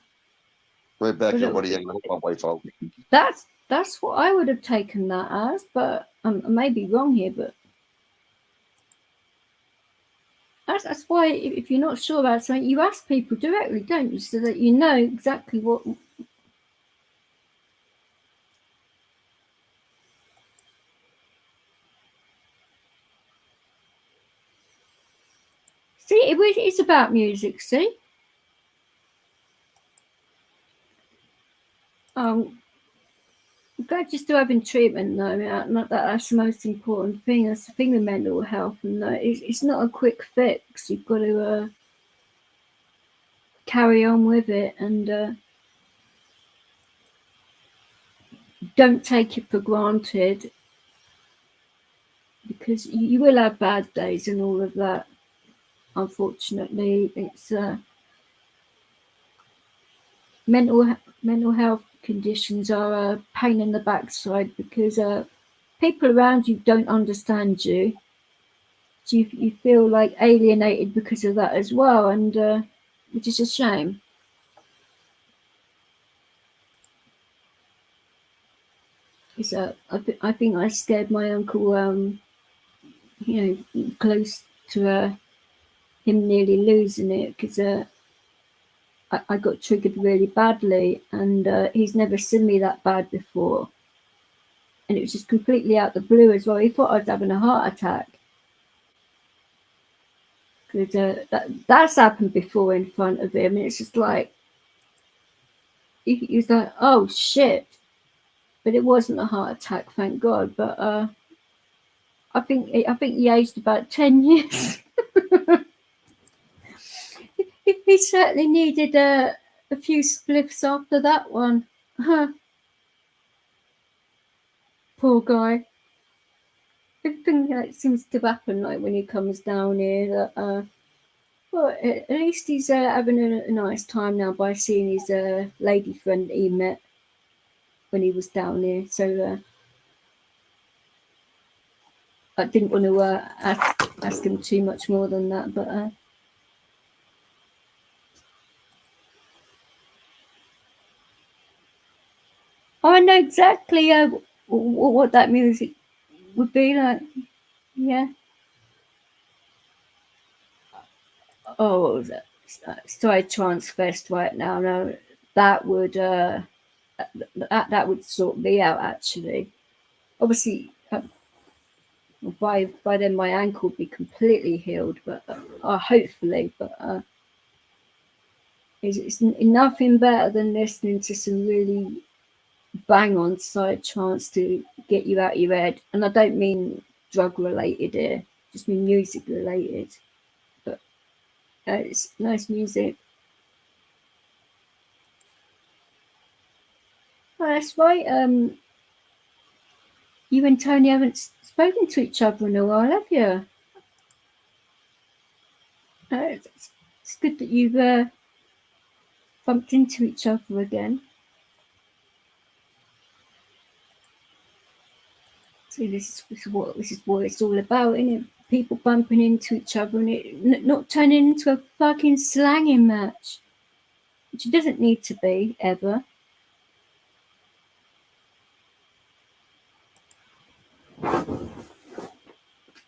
Right back, everybody. I hope my wife out. That's what I would have taken that as, but I may be wrong here. But that's why if you're not sure about something, you ask people directly, don't you, so that you know exactly what. See, it's about music. See. I'm glad you're still having treatment, though. Not that's the most important thing. That's the thing with mental health, and it's not a quick fix. You've got to carry on with it, and don't take it for granted, because you will have bad days and all of that. Unfortunately, it's mental health conditions are a pain in the backside, because people around you don't understand you. So you feel like alienated because of that as well, and which is a shame. Because I think I scared my uncle, close to him nearly losing it, because I got triggered really badly, and he's never seen me that bad before. And it was just completely out the blue as well. He thought I was having a heart attack. Because that's happened before in front of him. And it's just like, he was like, oh shit. But it wasn't a heart attack, thank God. But I think he aged about 10 years. He certainly needed a few spliffs after that one. Poor guy. Everything that seems to happen, like when he comes down here, that well, at least he's having a nice time now by seeing his lady friend he met when he was down here. So I didn't want to ask him too much more than that, but I know exactly what that music would be like. Yeah. Oh, what was it? Sorry, Transfest right now. No, that would that would sort me out, actually. Obviously, by then my ankle would be completely healed, but hopefully. But it's nothing better than listening to some really bang on side trance to get you out of your head. And I don't mean drug related here, just mean music related. But it's nice music. Oh, that's right. You and Tony haven't spoken to each other in a while, have you? It's good that you've bumped into each other again. See, this is what it's all about, isn't it? People bumping into each other, and it not turning into a fucking slanging match, which it doesn't need to be ever.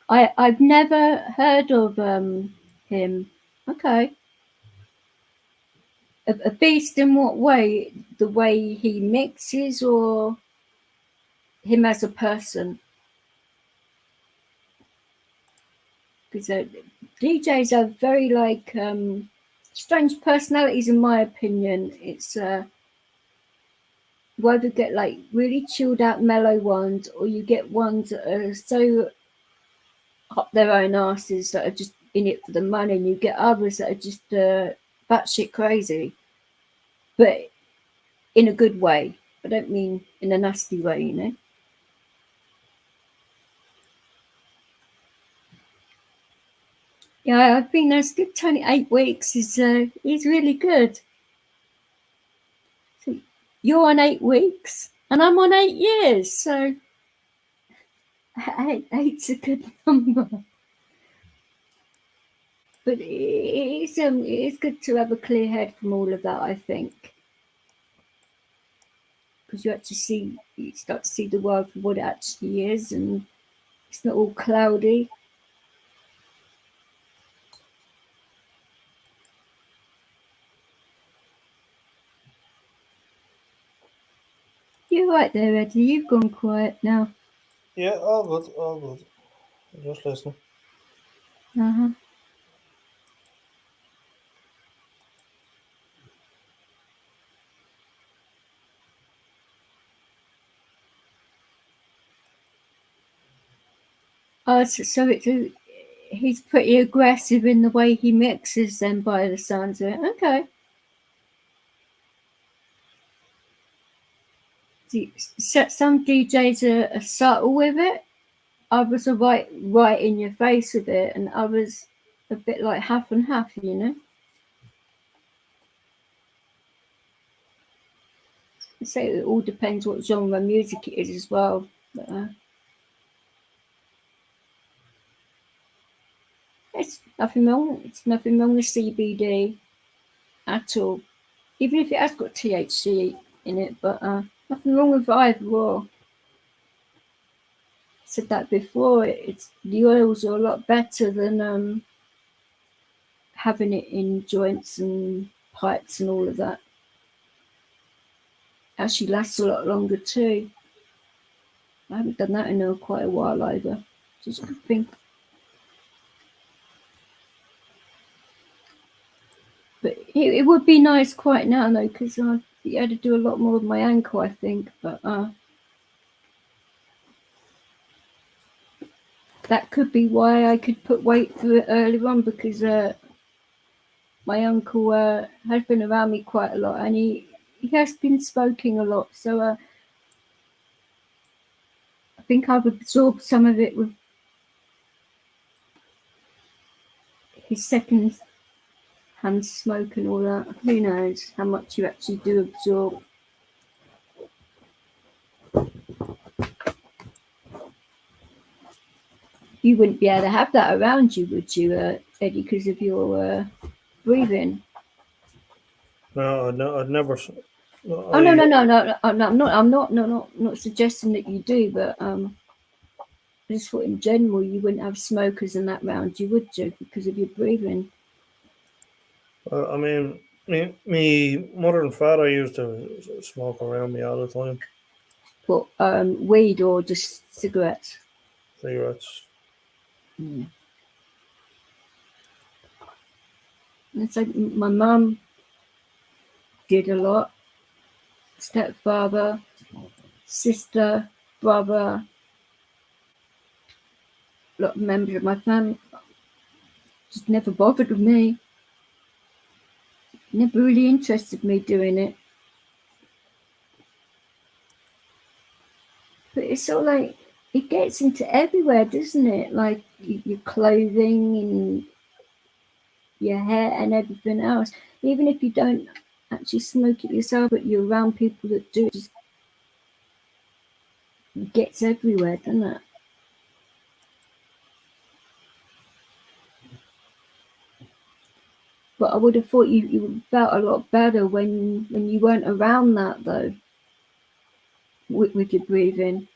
I've never heard of him. Okay. A beast in what way? The way he mixes, or him as a person? Because DJs are very strange personalities, in my opinion. It's you either get like really chilled out mellow ones, or you get ones that are so up their own asses that are just in it for the money, and you get others that are just batshit crazy, but in a good way. I don't mean in a nasty way, you know. Yeah, I think that's good. 28 weeks is really good. So you're on 8 weeks, and I'm on 8 years, so eight's a good number. But it's good to have a clear head from all of that, I think, because you start to see the world for what it actually is, and it's not all cloudy. You're right there, Eddie. You've gone quiet now. Yeah, all good, all good. Just listening. Uh-huh. Oh, he's pretty aggressive in the way he mixes then, by the sounds of it. Okay. Some DJs are subtle with it, others are right in your face with it, and others a bit like half and half, you know. So it all depends what genre of music it is as well. But, it's nothing wrong. It's nothing wrong with CBD at all, even if it has got THC in it. But nothing wrong with either or. Said that before. It's the oils are a lot better than having it in joints and pipes and all of that. Actually lasts a lot longer too. I haven't done that in quite a while either. Just a good thing. But it would be nice quite now though, because I had to do a lot more with my ankle, I think. But that could be why I could put weight through it earlier on, because my uncle has been around me quite a lot, and he has been smoking a lot. So I think I've absorbed some of it with his second hand smoke and all that. Who knows how much you actually do absorb. You wouldn't be able to have that around you, would you, Eddie, because of your breathing? No, I'd never. No, I'm not suggesting that you do, but I just thought in general you wouldn't have smokers and that round you, would you, because of your breathing? I mean, me mother and father used to smoke around me all the time. What, weed or just cigarettes? Cigarettes. Mm. And so my mum did a lot. Stepfather, sister, brother, a lot of members of my family. Just never bothered with me. Never really interested me doing it. But it's all like, it gets into everywhere, doesn't it? Like your clothing and your hair and everything else. Even if you don't actually smoke it yourself, but you're around people that do, it just gets everywhere, doesn't it? But I would have thought you felt a lot better when you weren't around that, though, with your breathing.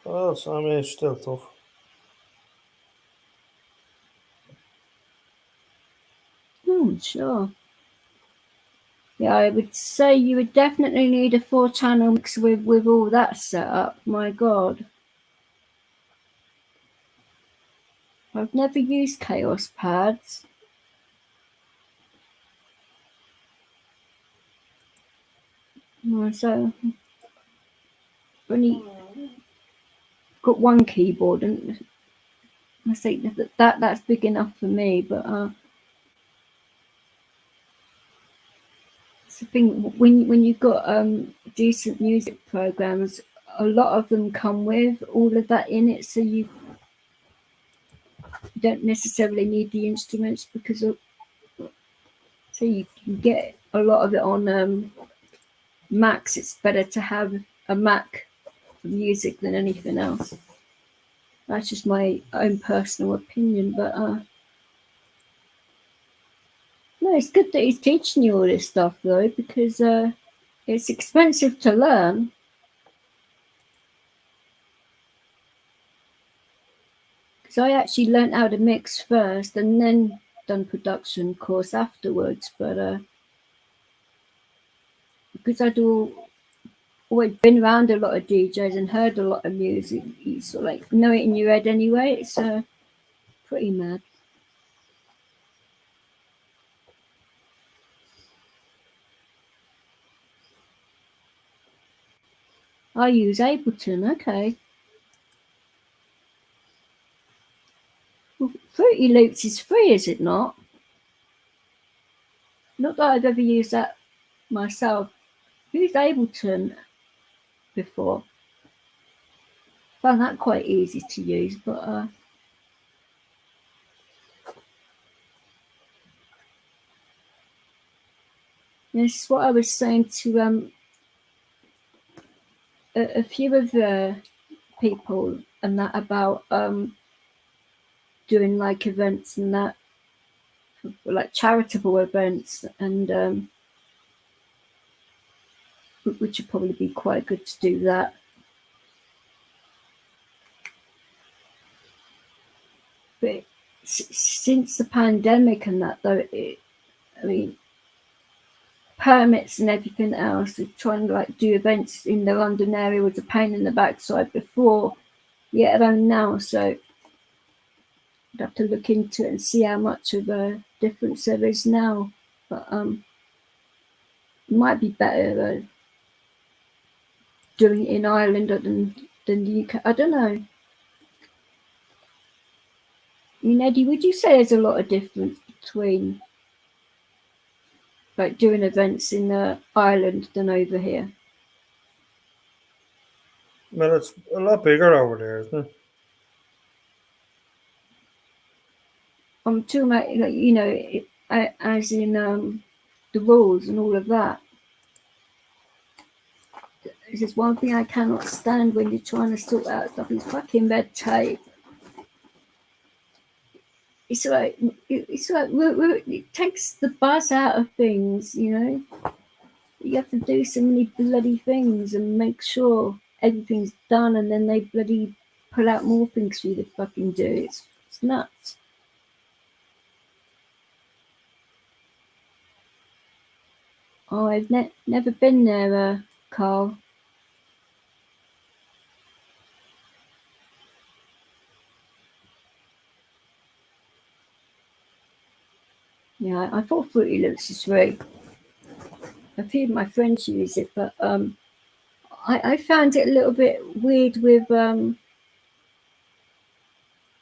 Well, I mean, it's still tough. Sure. Yeah, I would say you would definitely need a 4-channel mix with all that set up. My God. I've never used Chaos pads. So I've only got one keyboard, and I think that's big enough for me. But it's the thing when you've got decent music programs, a lot of them come with all of that in it, so you don't necessarily need the instruments because so you can get a lot of it on Macs. It's better to have a Mac for music than anything else. That's just my own personal opinion, but no, it's good that he's teaching you all this stuff though, because it's expensive to learn. Because I actually learned how to mix first and then done production course afterwards, but because I'd always been around a lot of DJs and heard a lot of music, you sort of like know it in your head anyway. It's pretty mad. I use Ableton, okay. Well, Fruity Loops is free, is it not? Not that I've ever used that myself. I've used Ableton before. Found that quite easy to use, but this is what I was saying to a few of the people and that about doing like events and that, like charitable events, and which would probably be quite good to do that. But since the pandemic and that, though, I mean, permits and everything else, trying to like do events in the London area was a pain in the backside before, yet alone now. So I'd have to look into it and see how much of a difference there is now. But it might be better doing it in Ireland than the UK. I don't know. I mean, Eddie, would you say there's a lot of difference between like doing events in Ireland than over here? Well, it's a lot bigger over there, isn't it? I'm talking about, like, you know, as in the rules and all of that. This is one thing I cannot stand when you're trying to sort out stuff. Is fucking red tape. It's like it takes the buzz out of things, you know. You have to do so many bloody things and make sure everything's done, and then they bloody pull out more things for you to fucking do. It's nuts. Oh, I've never been there, Carl. Yeah, I thought Fruity Loops is free. A few of my friends use it, but I found it a little bit weird with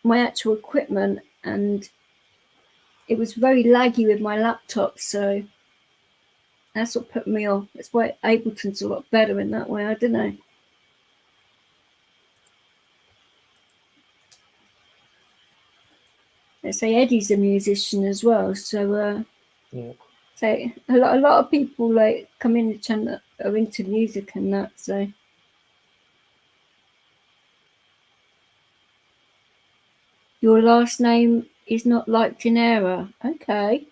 my actual equipment, and it was very laggy with my laptop, so that's what put me off. That's why Ableton's a lot better in that way. I don't know. They say Eddie's a musician as well, so Yeah. so a lot of people like come in the channel that are into music and that. So your last name is not liked in error. Okay.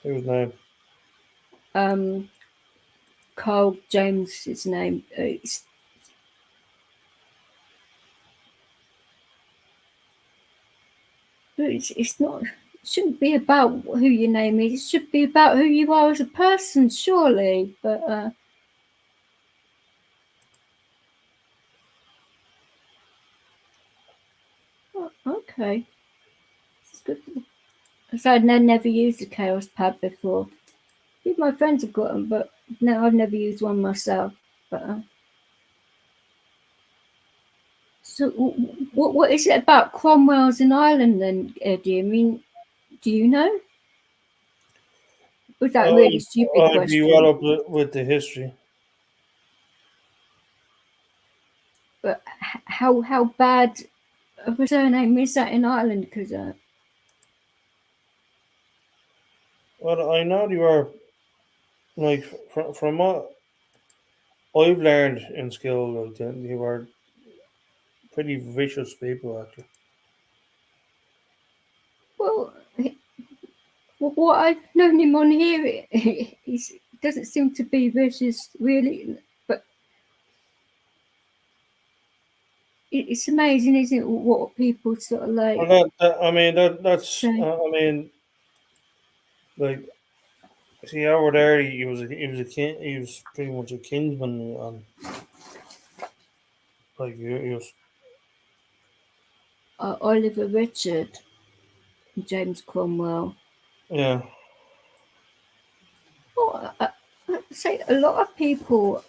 Whose name? Carl James's name. It's not. It shouldn't be about who your name is. It should be about who you are as a person, surely. But okay, it's good. So I'd never used a Chaos Pad before. My friends have got them, but no, I've never used one myself. But So, what is it about Cromwell's in Ireland then, Eddie? I mean, do you know? Was that really stupid I'd be well question? up with the history. But how bad of a surname is that in Ireland? Because Well, I know you are like from what I've learned in school, like they were pretty vicious people actually. well, what I've known him on here, he doesn't seem to be vicious really. But it's amazing, isn't it? What people sort of like Well, I mean that's say. I mean like see over there he was a king, he was pretty much a kinsman and like he was Oliver Richard, James Cromwell. yeah. Well, I'd say a lot of people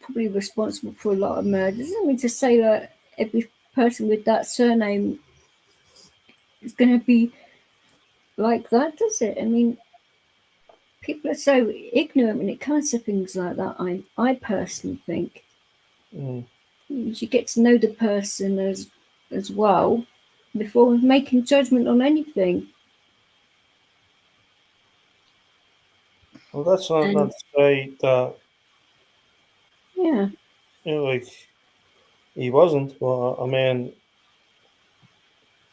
probably responsible for a lot of murders. I mean, to say that every person with that surname is going to be like that, does it? I mean, people are so ignorant when it comes to things like that. I personally think Mm. you should get to know the person as well before making judgment on anything. Well, that's not And to say that yeah, like he wasn't, but I mean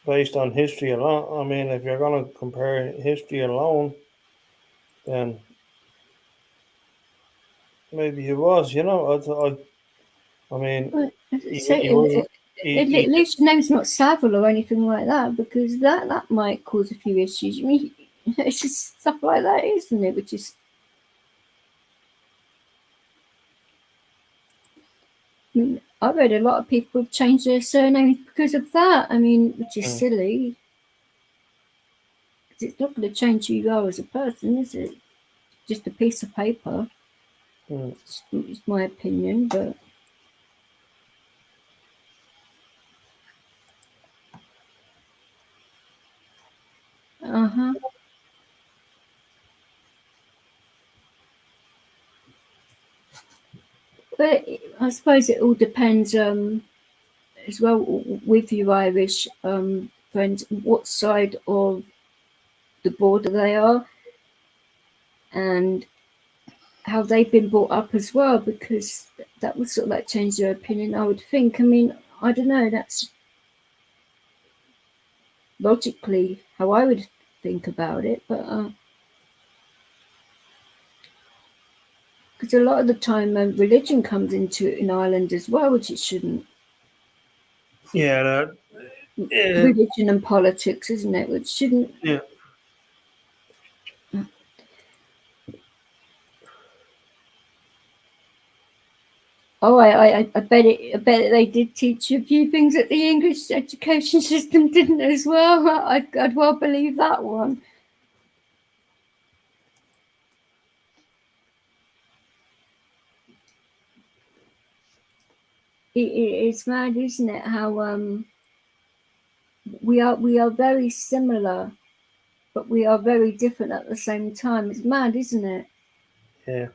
based on history alone, I mean if you're gonna compare history alone, then maybe he was. You know, I mean but as I he say, wasn't. at He least your name's not Savile or anything like that, because that might cause a few issues. I mean, it's just stuff like that, isn't it? Which is, I mean, I read a lot of people have changed their surnames because of that. I mean, which is Mm. silly. 'Cause it's not going to change who you are as a person, is it? Just a piece of paper. Mm. It's my opinion, but uh huh. But I suppose it all depends as well with you Irish friends what side of the border they are and how they've been brought up as well, because that would sort of like change their opinion, I would think. I mean, I don't know, that's logically how I would think about it, but because a lot of the time religion comes into it in Ireland as well, which it shouldn't. Yeah, that, yeah, Religion and politics, isn't it? Which shouldn't. yeah. Oh, I bet it. I bet they did teach you a few things that the English education system didn't as well. I'd well believe that one. It's mad, isn't it? How we are very similar, but we are very different at the same time. It's mad, isn't it? Yeah.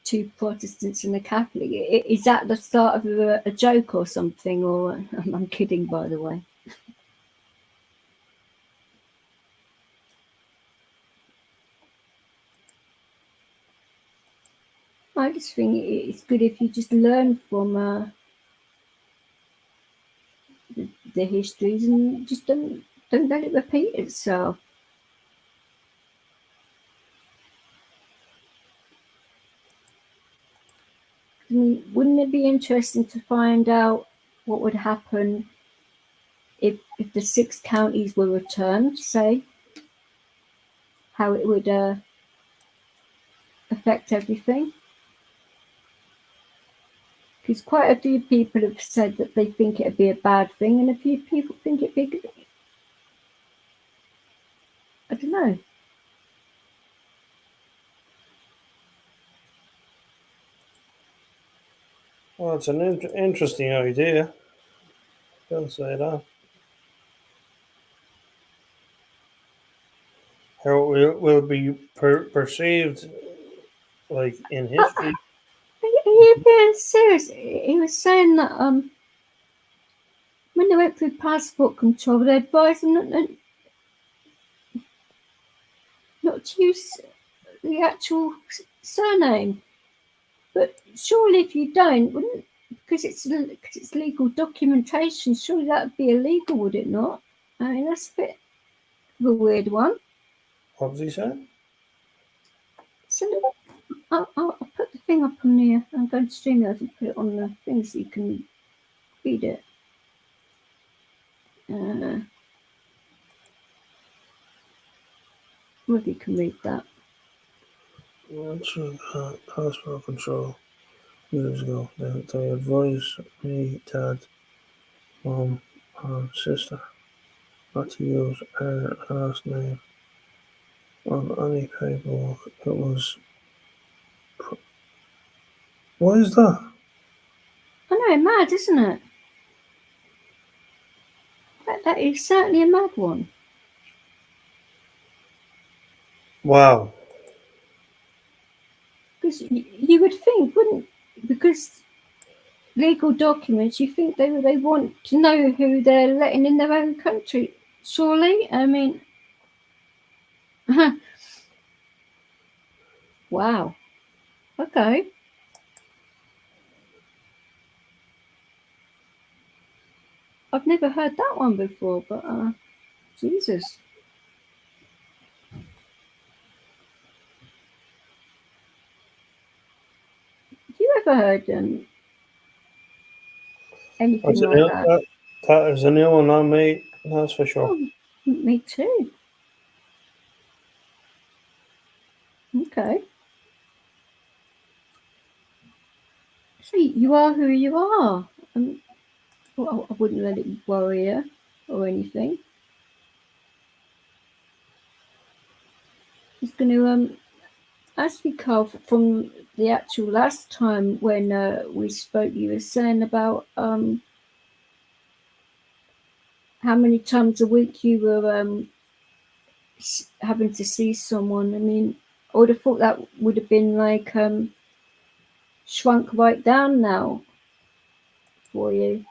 Two Protestants and a Catholic. Is that the start of a joke or something? Or I'm kidding, by the way. I just think it's good if you just learn from the histories and just don't let it repeat itself. I mean, wouldn't it be interesting to find out what would happen if the 6 counties were returned, say, how it would affect everything? Because quite a few people have said that they think it'd be a bad thing, and a few people think it'd be good. I don't know. Well, it's an interesting idea. Don't say that. How it will be perceived, like in history. Are you being serious? He was saying that when they went through passport control, they advised them not to use the actual surname. But surely, if you don't, wouldn't because it's legal documentation, surely that would be illegal, would it not? I mean, that's a bit of a weird one. What was he saying? So I'll put the thing up on there. I'm going to stream it and put it on the thing so you can read it. Maybe you can read that. Passport control years ago. They advised me, dad, mom, and sister not to use her last name on any paperwork. It was. Why is that? I know, mad, isn't it? That is certainly a mad one. Wow. Because you would think, wouldn't, because legal documents, you think they want to know who they're letting in their own country. Surely, I mean, wow. Okay. I've never heard that one before, but Jesus. Have you ever heard anything That's a like new, that? that is a new one on me. That's for sure. Oh, me too. Okay. So you are who you are. Well, I wouldn't let it worry you or anything. Just going to ask you, Carl, from the actual last time when we spoke, you were saying about how many times a week you were having to see someone. I mean, I would have thought that would have been like shrunk right down now for you.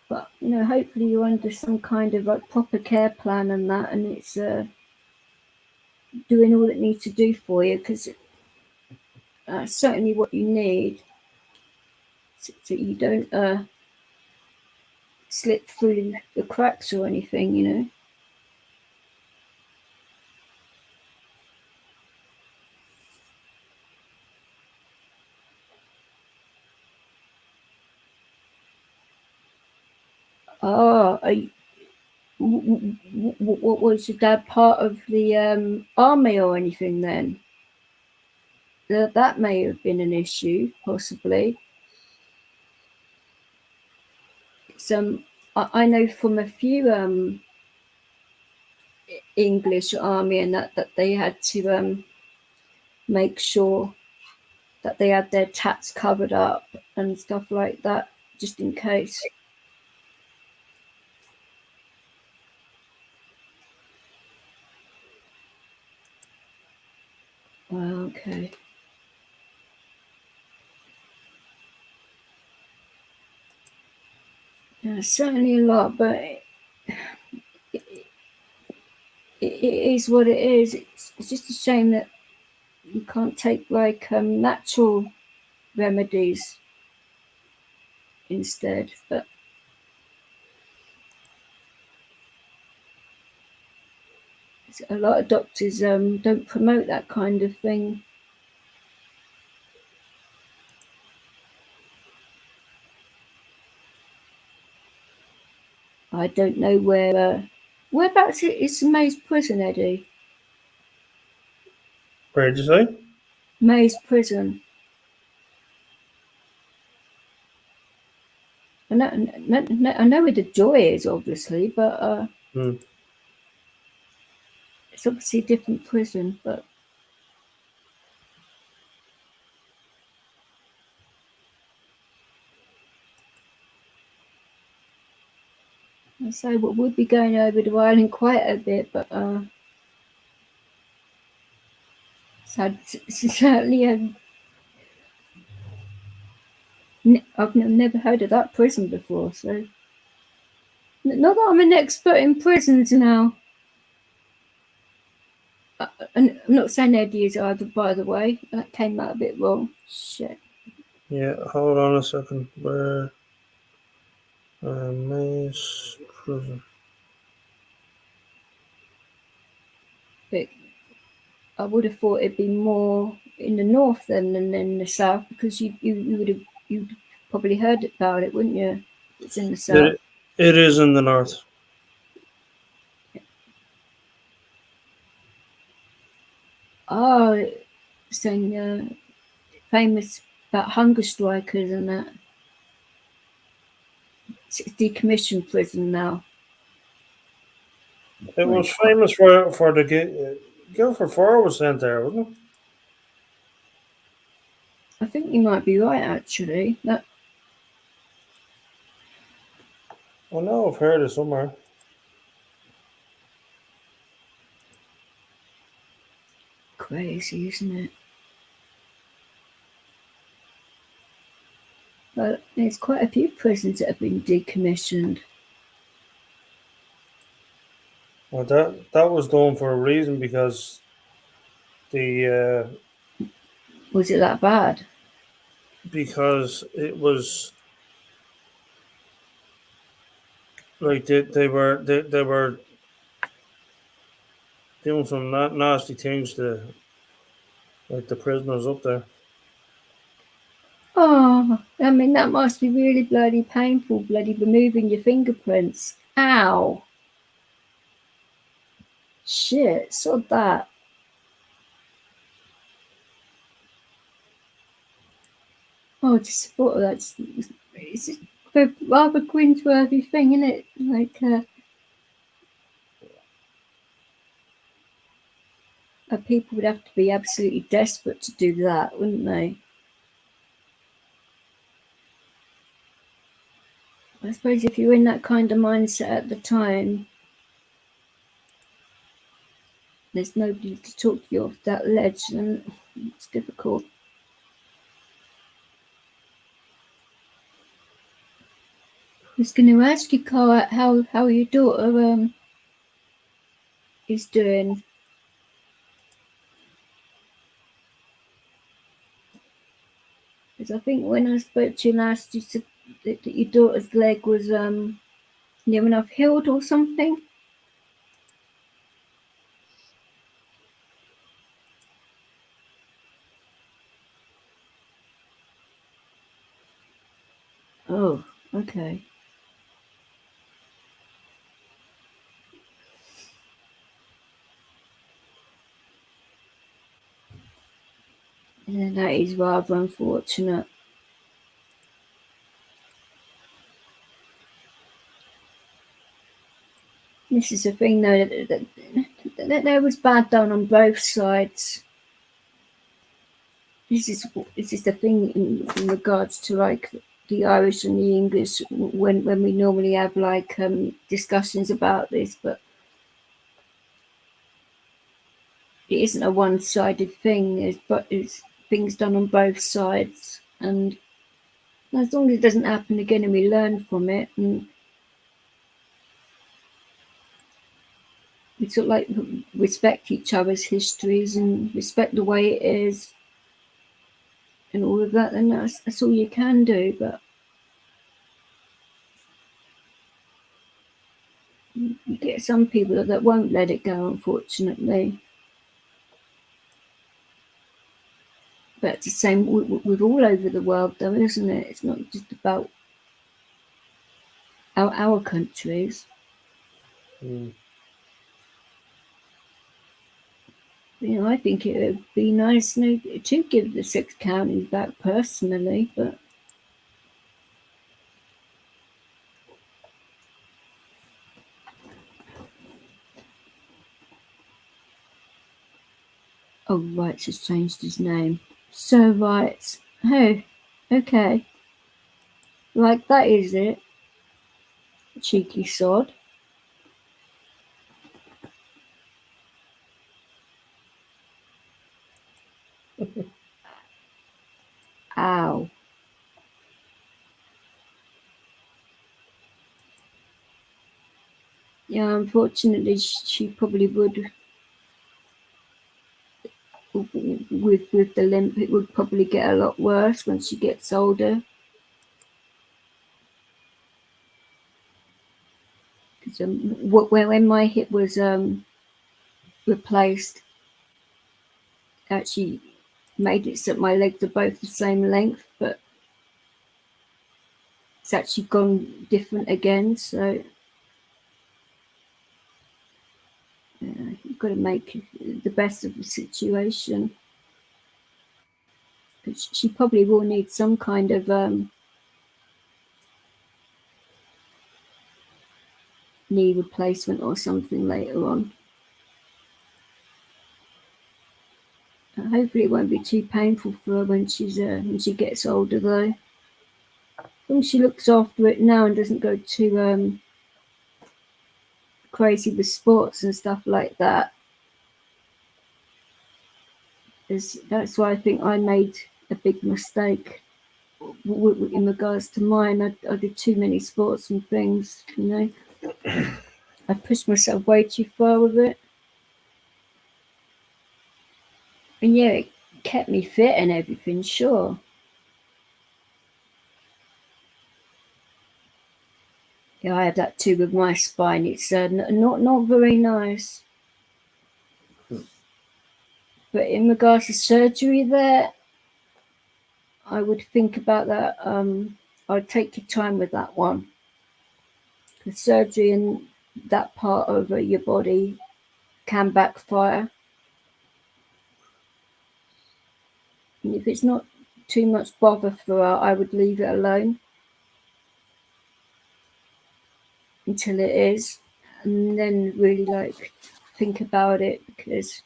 But hopefully you're under some kind of like proper care plan and that, and it's doing all it needs to do for you, because certainly what you need, so you don't slip through the cracks or anything. Oh, what was your dad part of the army or anything then? That may have been an issue, possibly. I know from a few English army and that they had to make sure that they had their tats covered up and stuff like that, just in case. Okay. Yeah, certainly a lot, but it is what it is. It's just a shame that you can't take like natural remedies instead. But a lot of doctors don't promote that kind of thing. I don't know whereabouts is Maze Prison, Eddie. Where did you say? Maze Prison. I know where the Joy is, obviously, but it's obviously a different prison. But I say we'll be going over to Ireland quite a bit, but certainly I've never heard of that prison before. So not that I'm an expert in prisons now. And I'm not saying Eddie is either, by the way. That came out a bit wrong. Shit. Yeah, hold on a second. Where? Maze prison. But I would have thought it'd be more in the north than in the south, because you'd probably heard about it, wouldn't you? It's in the south. It is in the north. Oh, saying famous about hunger strikers and that. It's a decommissioned prison now. It was famous for the Guildford 4 was sent there, wasn't it? I think you might be right, actually. That I know I've heard it somewhere. crazy, isn't it? But there's quite a few prisons that have been decommissioned. Well, that was done for a reason, because the Was it that bad? because it was like they were doing some nasty things to like the prisoners up there. Oh, I mean, that must be really bloody painful, bloody removing your fingerprints. Ow. Shit, sod that. Oh, just thought of that. It's a rather cringeworthy thing, isn't it? Like, people would have to be absolutely desperate to do that, wouldn't they? I suppose if you're in that kind of mindset at the time, there's nobody to talk you off that ledge, and it's difficult. I was going to ask you, Cara, how your daughter is doing. Because I think when I spoke to you last, you said that your daughter's leg was near enough healed or something. Oh, okay. Yeah, that is rather unfortunate. This is the thing, though, that there was bad done on both sides. This is the thing in regards to like the Irish and the English when we normally have like discussions about this, but it isn't a one-sided thing. It's things done on both sides, and as long as it doesn't happen again and we learn from it, and we sort of like respect each other's histories and respect the way it is and all of that, then that's all you can do. But you get some people that won't let it go, unfortunately. But it's the same with all over the world, though, isn't it? It's not just about our countries. Mm. You know, I think it would be nice to give the 6 counties back personally, but oh, Rights has changed his name. So Rights. Oh, okay. Like, that is it. Cheeky sod. Ow. Yeah, unfortunately, she probably would. With the limp, it would probably get a lot worse when she gets older. Because when my hip was replaced, actually made it so my legs are both the same length, but it's actually gone different again. So you've got to make the best of the situation. But she probably will need some kind of knee replacement or something later on. Hopefully it won't be too painful for her when she gets older, though. As long as she looks after it now and doesn't go too crazy with sports and stuff like that. That's why I think I made a big mistake in regards to mine. I did too many sports and things, you know. I pushed myself way too far with it. And yeah, it kept me fit and everything, sure. Yeah, I have that too with my spine. It's not very nice. But in regards to surgery there, I would think about that. I'd take your time with that one. The surgery in that part of your body can backfire. And if it's not too much bother for her, I would leave it alone until it is, and then really think about it, because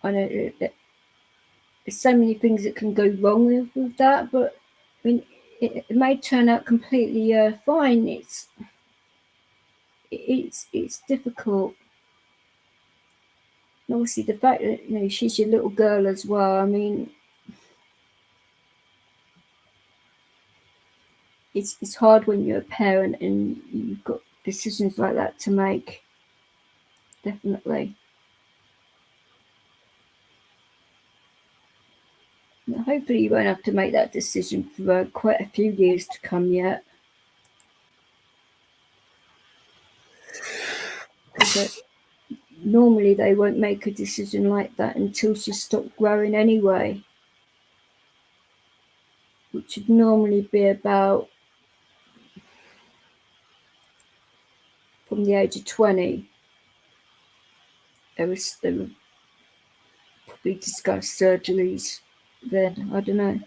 I know there's so many things that can go wrong with that, but I mean, it may turn out completely fine. It's difficult. And obviously, the fact that she's your little girl as well. I mean, it's hard when you're a parent and you've got decisions like that to make. Definitely. Now, hopefully, you won't have to make that decision for quite a few years to come yet. But normally, they won't make a decision like that until she stopped growing anyway, which would normally be about from the age of 20. They would probably discuss surgeries then. I don't know.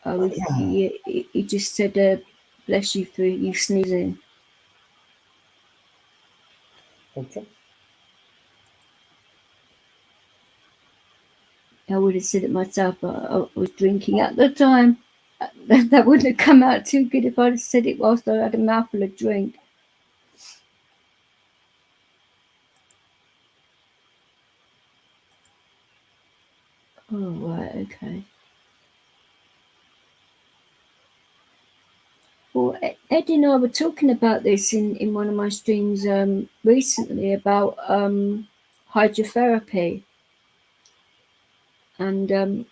Oh, he just said, bless you for you sneezing. Okay. I would have said it myself, but I was drinking at the time. That wouldn't have come out too good if I'd have said it whilst I had a mouthful of drink. Oh, right, okay. Well, Ed and I were talking about this in one of my streams recently about hydrotherapy. And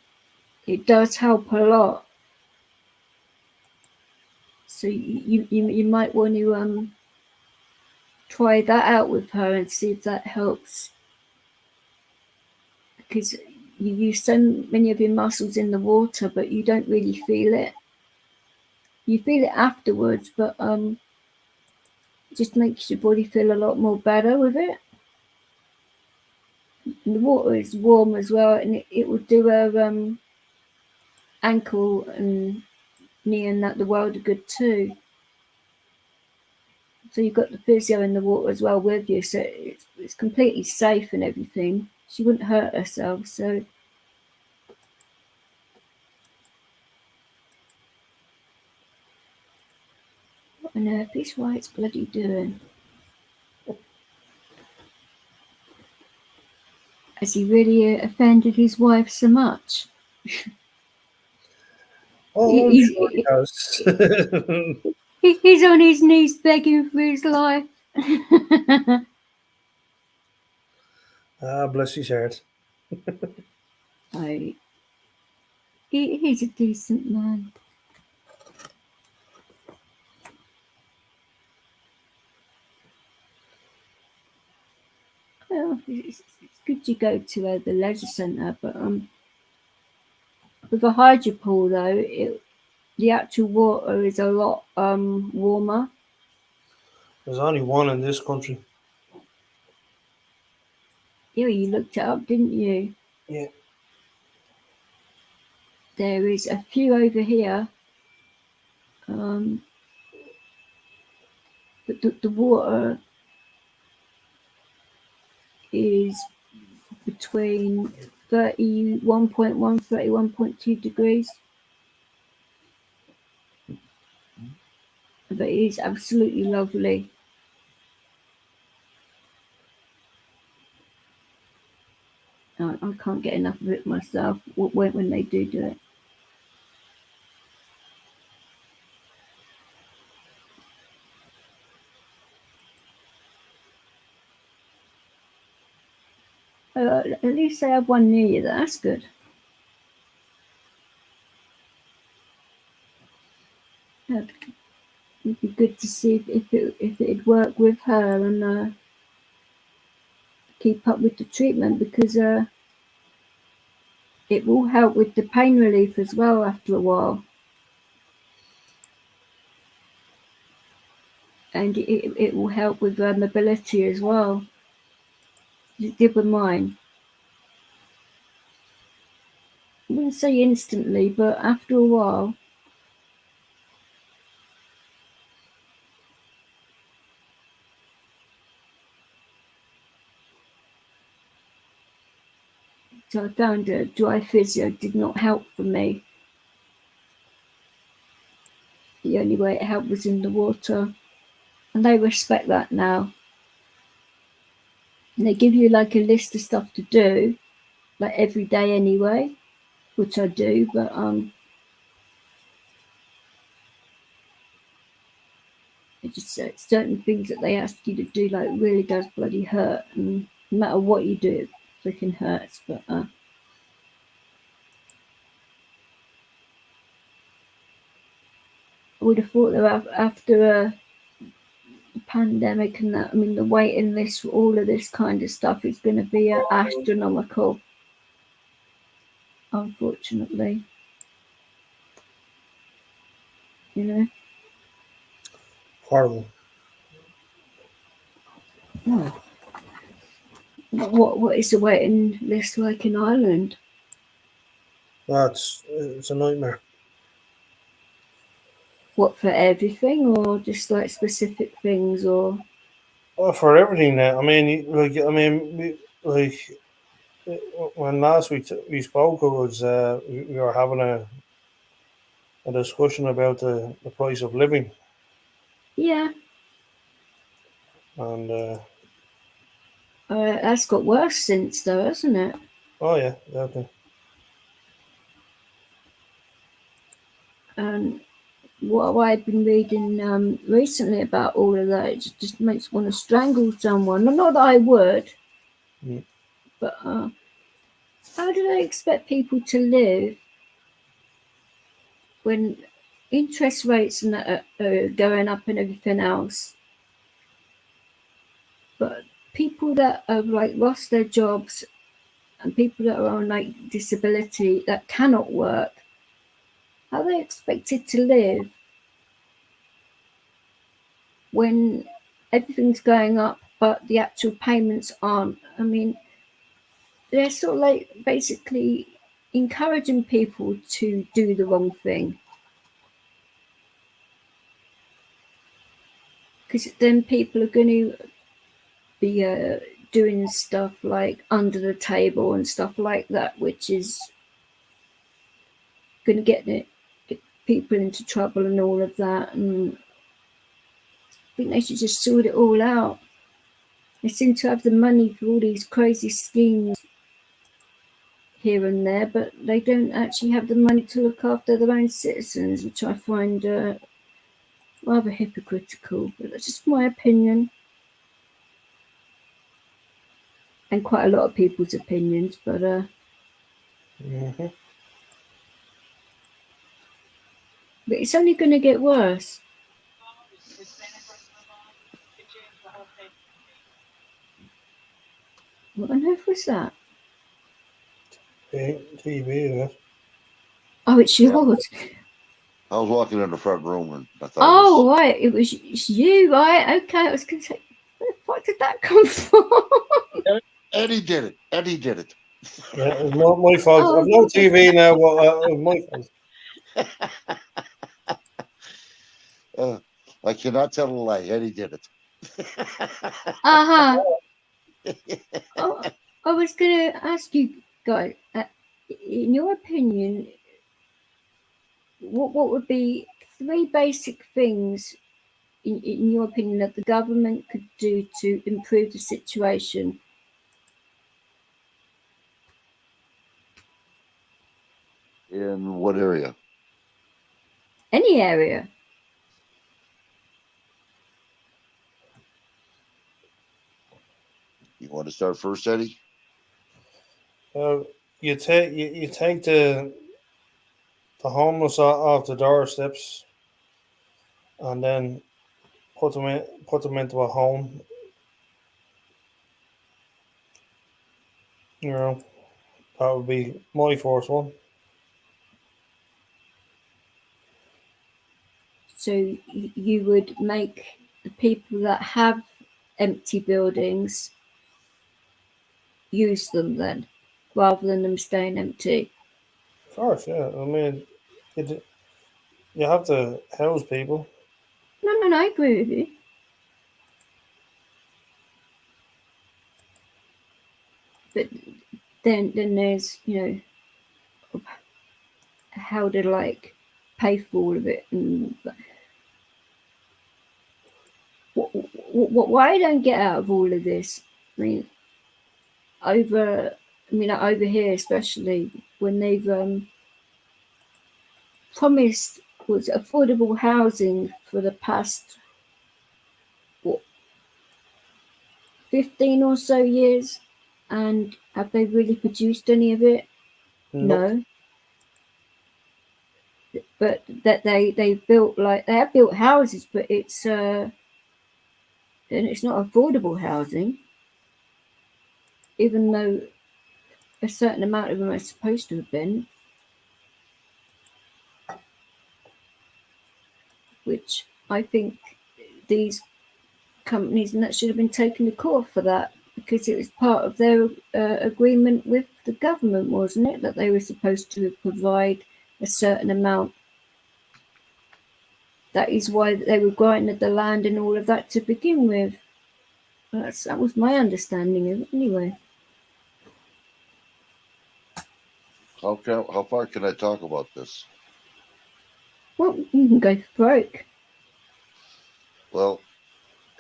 it does help a lot. So you might want to try that out with her and see if that helps. Because you use so many of your muscles in the water, but you don't really feel it. You feel it afterwards, but it just makes your body feel a lot more better with it. And the water is warm as well, and it will do her ankle and knee and that the world of good too. So you've got the physio in the water as well with you, so it's completely safe and everything. she wouldn't hurt herself. So what on earth is White's bloody doing? Has he really offended his wife so much? Oh, I'm sure he has. He's on his knees begging for his life. Bless his heart. He's a decent man. Well, it's good to go to the leisure centre, but with a hydropool though, the actual water is a lot warmer. There's only one in this country. Yeah, you looked it up, didn't you? Yeah. There is a few over here, but the water is between 31.1, 31.2 degrees. But it is absolutely lovely. I can't get enough of it myself when they do it. At least they have one near you. That's good. It'd be good to see if it'd work with her and keep up with the treatment, because it will help with the pain relief as well after a while. And it will help with mobility as well. It did with mine. I wouldn't say instantly, but after a while. So I found dry physio did not help for me. The only way it helped was in the water. And they respect that now. And they give you like a list of stuff to do, like every day anyway, which I do, but it's just certain things that they ask you to do, like, really does bloody hurt, and no matter what you do, it freaking hurts. But I would have thought that after the pandemic and that, I mean, the waiting list for all of this kind of stuff is going to be astronomical, unfortunately. You know. Horrible. Oh. What is the waiting list like in Ireland? It's a nightmare. What, for everything, or just like specific things, or? Oh, for everything now. I mean, when last week we spoke, it was we were having a discussion about the price of living, Yeah, and that's got worse since, though, hasn't it? oh yeah, definitely. What I've been reading recently about all of that, it just makes me want to strangle someone. Not that I would, but how do they expect people to live when interest rates and that are going up and everything else? But people that have like lost their jobs and people that are on like disability that cannot work, how are they expected to live when everything's going up but the actual payments aren't? I mean, they're sort of like basically encouraging people to do the wrong thing, because then people are going to be doing stuff like under the table and stuff like that, which is going to get people into trouble and all of that. And I think they should just sort it all out. They seem to have the money for all these crazy schemes here and there, but they don't actually have the money to look after their own citizens, which I find rather hypocritical. But that's just my opinion, and quite a lot of people's opinions. But Mhm. but it's only going to get worse. What on earth was that? TV, yeah. Oh, it's Yeah. yours. I was walking in the front room and I thought, Oh, right. It's you, right? Okay. I was going to say, where the fuck did that come from? Eddie did it. Eddie did it. Yeah, it's not my fault. Oh, I've no TV now. Well, it's my fault. I cannot tell a lie. Eddie did it. Uh-huh. Oh, I was going to ask you guys, in your opinion, what would be 3 basic things, in your opinion, that the government could do to improve the situation? In what area? Any area. You want to start first, Eddie? You take the homeless off the doorsteps, and then put them into a home. You know, that would be my first one. So you would make the people that have empty buildings use them then, rather than them staying empty. Of course, yeah. I mean, you have to house people. No, I agree with you. But then there's, how to like pay for all of it, and what I don't get out of all of this. I mean, over here especially, when they've promised was affordable housing for the past 15 or so years, and have they really produced any of it? Nope. No. But that they built, like, they have built houses, but it's and it's not affordable housing, even though a certain amount of them are supposed to have been, which I think these companies and that should have been taken to court for that, because it was part of their agreement with the government, wasn't it, that they were supposed to provide a certain amount. That is why they were granted the land and all of that to begin with. That was my understanding of it anyway. How far can I talk about this? Well, you can go for broke. Well,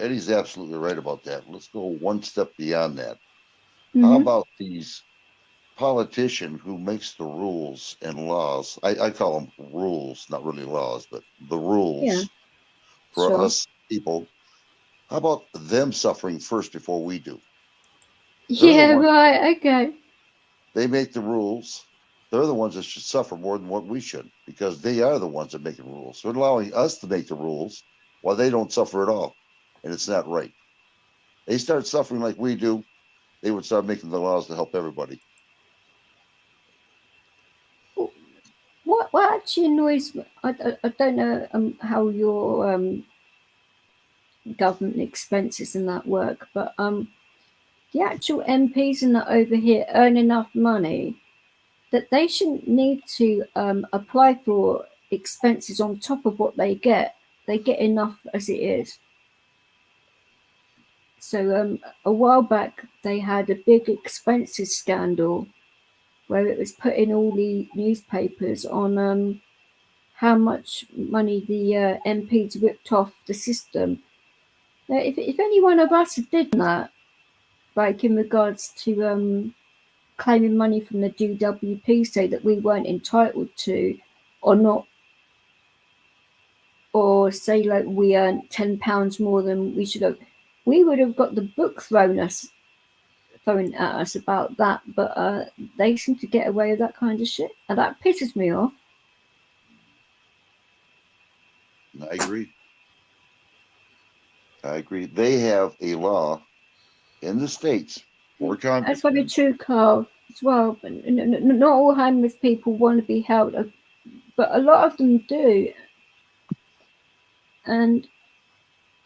Eddie's absolutely right about that. Let's go one step beyond that. Mm-hmm. How about these politician who makes the rules and laws? I call them rules, not really laws, but the rules for us people. How about them suffering first before we do? Yeah, right, okay. They make the rules. They're the ones that should suffer more than what we should, because they are the ones that make the rules. They're allowing us to make the rules while they don't suffer at all. And it's not right. They start suffering like we do, they would start making the laws to help everybody. What actually annoys me, I don't know how your government expenses and that work, but the actual MPs and that over here earn enough money that they shouldn't need to apply for expenses on top of what they get. They get enough as it is. So a while back they had a big expenses scandal where it was put in all the newspapers on how much money the MPs ripped off the system. Now, if any one of us did that, like in regards to claiming money from the DWP, say that we weren't entitled to, or not, or say like we earned £10 more than we should have, we would have got the book thrown at us about that. But they seem to get away with that kind of shit, and that pisses me off. I agree. They have a law in the States for That's very Congress. true, Carl, as well. But not all homeless people want to be held, but a lot of them do. And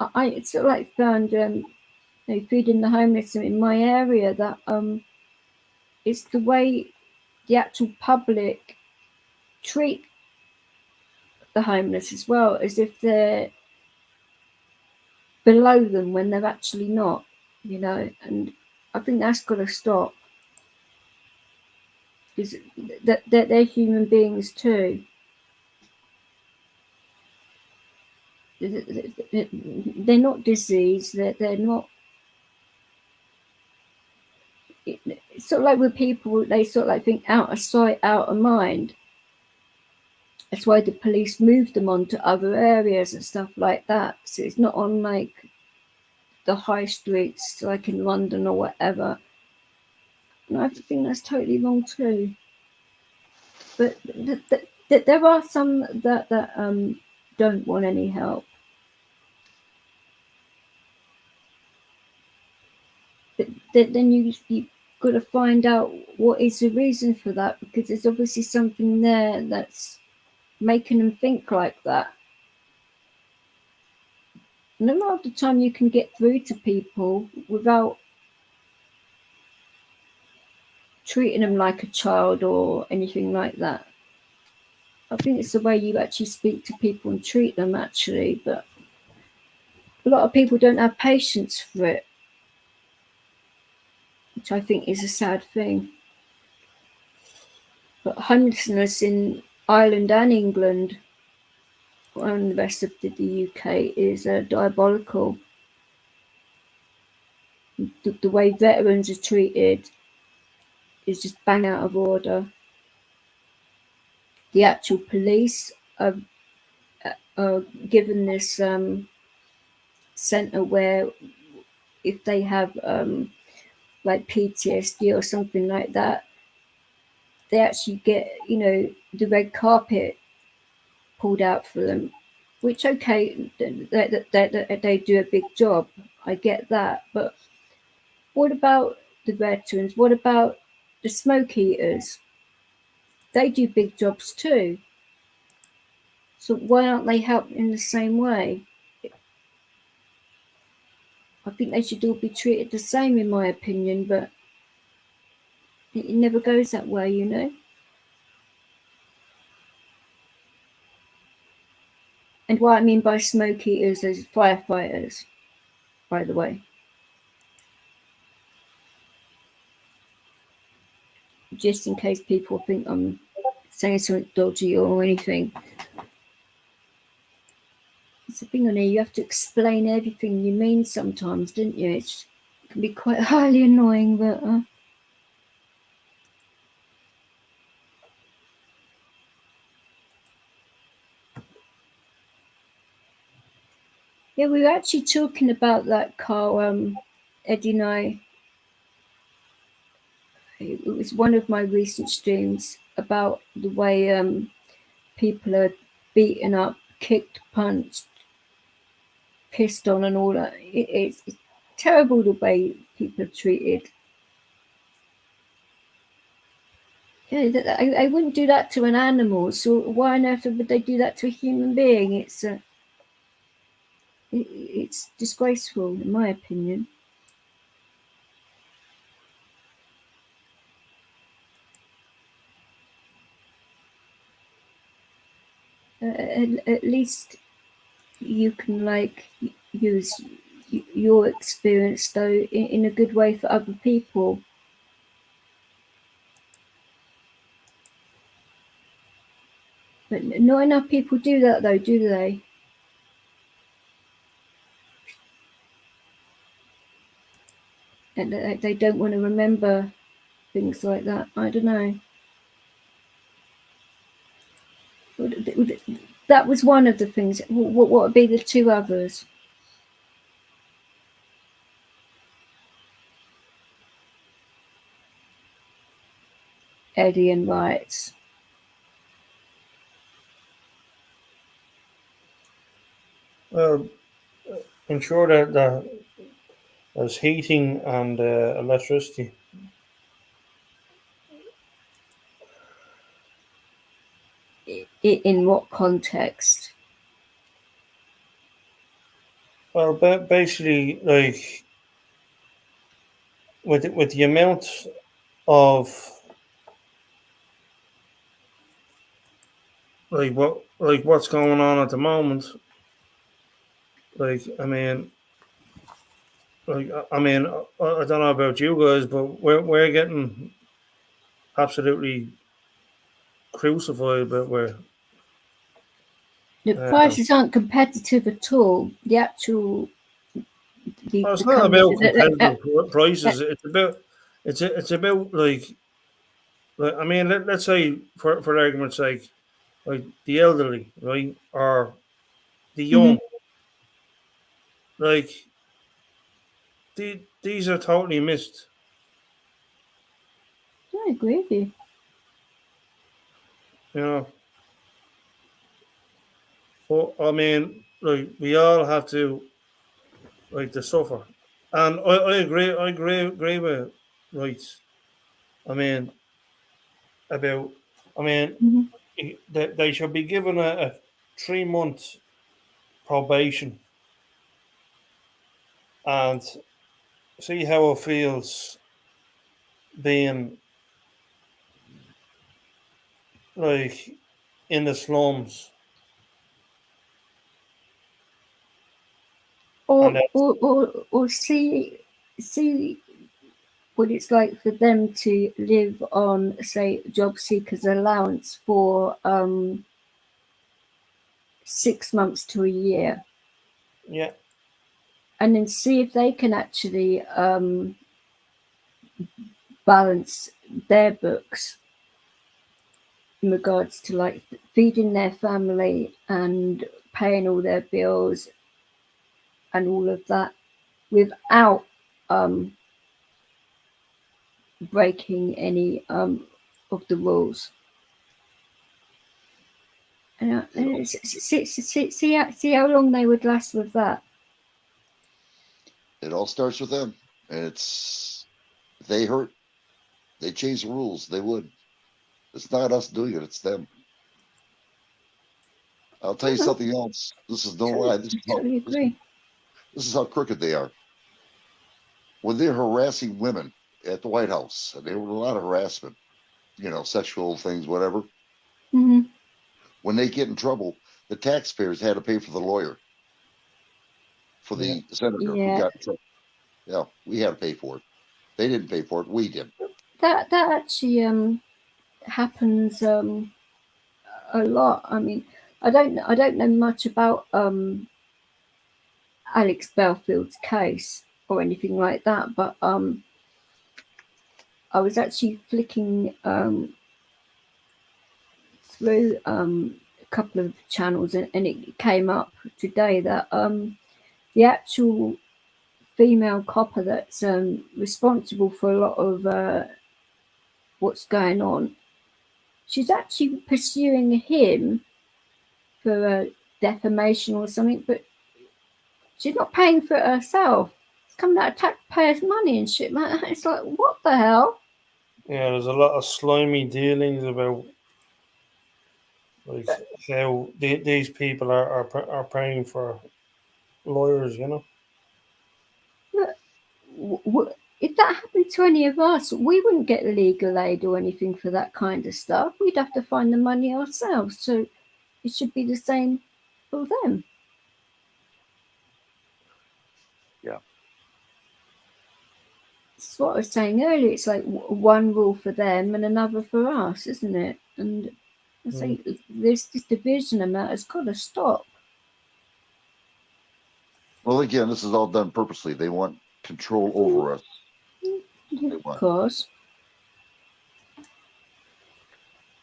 I sort of like found feeding the homeless in my area that it's the way the actual public treat the homeless as well, as if they're below them when they're actually not, and I think that's got to stop, because they're human beings too. They're not diseased, they're not. It's sort of like with people, they sort of like think out of sight, out of mind. That's why the police moved them on to other areas and stuff like that. So it's not on like the high streets like in London or whatever. And I think that's totally wrong too. But there are some that don't want any help. But then you got to find out what is the reason for that, because there's obviously something there that's making them think like that. And a lot of the time you can get through to people without treating them like a child or anything like that. I think it's the way you actually speak to people and treat them, actually. But a lot of people don't have patience for it, which I think is a sad thing. But homelessness in Ireland and England and the rest of the UK is diabolical. The way veterans are treated is just bang out of order. The actual police are given this centre where if they have like PTSD or something like that, they actually get, the red carpet pulled out for them, which, okay, they do a big job. I get that. But what about the veterans? What about the smoke eaters? They do big jobs too. So why aren't they helped in the same way? I think they should all be treated the same, in my opinion, but it never goes that way. And what I mean by smoke eaters is firefighters, by the way. Just in case people think I'm saying something dodgy or anything. It's the thing on here, you have to explain everything you mean sometimes, don't you? It can be quite highly annoying, but yeah, we were actually talking about that, Carl, Eddie and I. It was one of my recent streams about the way people are beaten up, kicked, punched, pissed on, and all that. It's terrible the way people are treated. Yeah, I wouldn't do that to an animal. So why on earth would they do that to a human being? It's disgraceful, in my opinion. At least you can like use your experience, though, in a good way for other people. But not enough people do that, though, do they? And they don't want to remember things like that. I don't know. That was one of the things. What would be the two others? Alien rights. Well, ensure that there's heating and electricity. In what context? Well, basically, like with the amount of what's going on at the moment. Like, I mean, I don't know about you guys, but we're getting absolutely crucified. But we're The prices aren't competitive at all. The actual well, it's the not company about competitive prices. It's about like I mean, let's say for argument's sake, like the elderly, right, or the young, like these are totally missed. I agree with you. You know, well, I mean, like we all have to like to suffer, and I agree. Agree with rights. I mean, about. I mean, they should be given a 3 month probation and see how it feels being like in the slums. And Or see what it's like for them to live on, say, job seekers allowance for 6 months to a year, yeah, and then see if they can actually balance their books in regards to like feeding their family and paying all their bills and all of that without breaking any of the rules. And see how long they would last with that. It all starts with them, and it's if they hurt, they change the rules. They would. It's not us doing it; it's them. I'll tell you something else. This is no lie. Totally agree. This is how crooked they are. When they're harassing women at the White House, and there were a lot of harassment, sexual things, whatever. Mm-hmm. When they get in trouble, the taxpayers had to pay for the lawyer for the senator who got in trouble. Yeah, we had to pay for it. They didn't pay for it. We did. That actually happens a lot. I mean, I don't know much about Alex Belfield's case or anything like that, but I was actually flicking through a couple of channels, and it came up today that the actual female copper that's responsible for a lot of what's going on, she's actually pursuing him for defamation or something, but she's not paying for it herself. It's coming out of taxpayers' money and shit like that. It's like, what the hell? Yeah, there's a lot of slimy dealings about like how these people are paying for lawyers. But if that happened to any of us, we wouldn't get legal aid or anything for that kind of stuff. We'd have to find the money ourselves. So it should be the same for them. Yeah. That's what I was saying earlier. It's like one rule for them and another for us, isn't it? And I say there's this division, and that has got to stop. Well, again, this is all done purposely. They want control over us. Of course.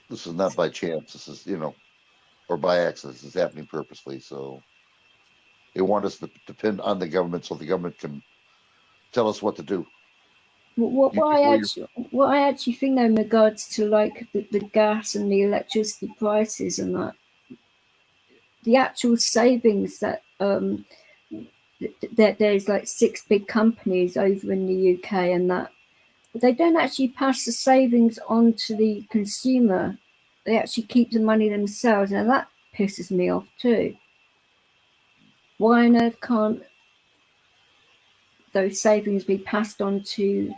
This is not by chance. This is, or by accident. This is happening purposely. So they want us to depend on the government so the government can tell us what to do. What I actually think, though, in regards to like the gas and the electricity prices and that, the actual savings that there's like 6 big companies over in the UK and that, but they don't actually pass the savings on to the consumer. They actually keep the money themselves, and that pisses me off too. Why on earth can't those savings be passed on to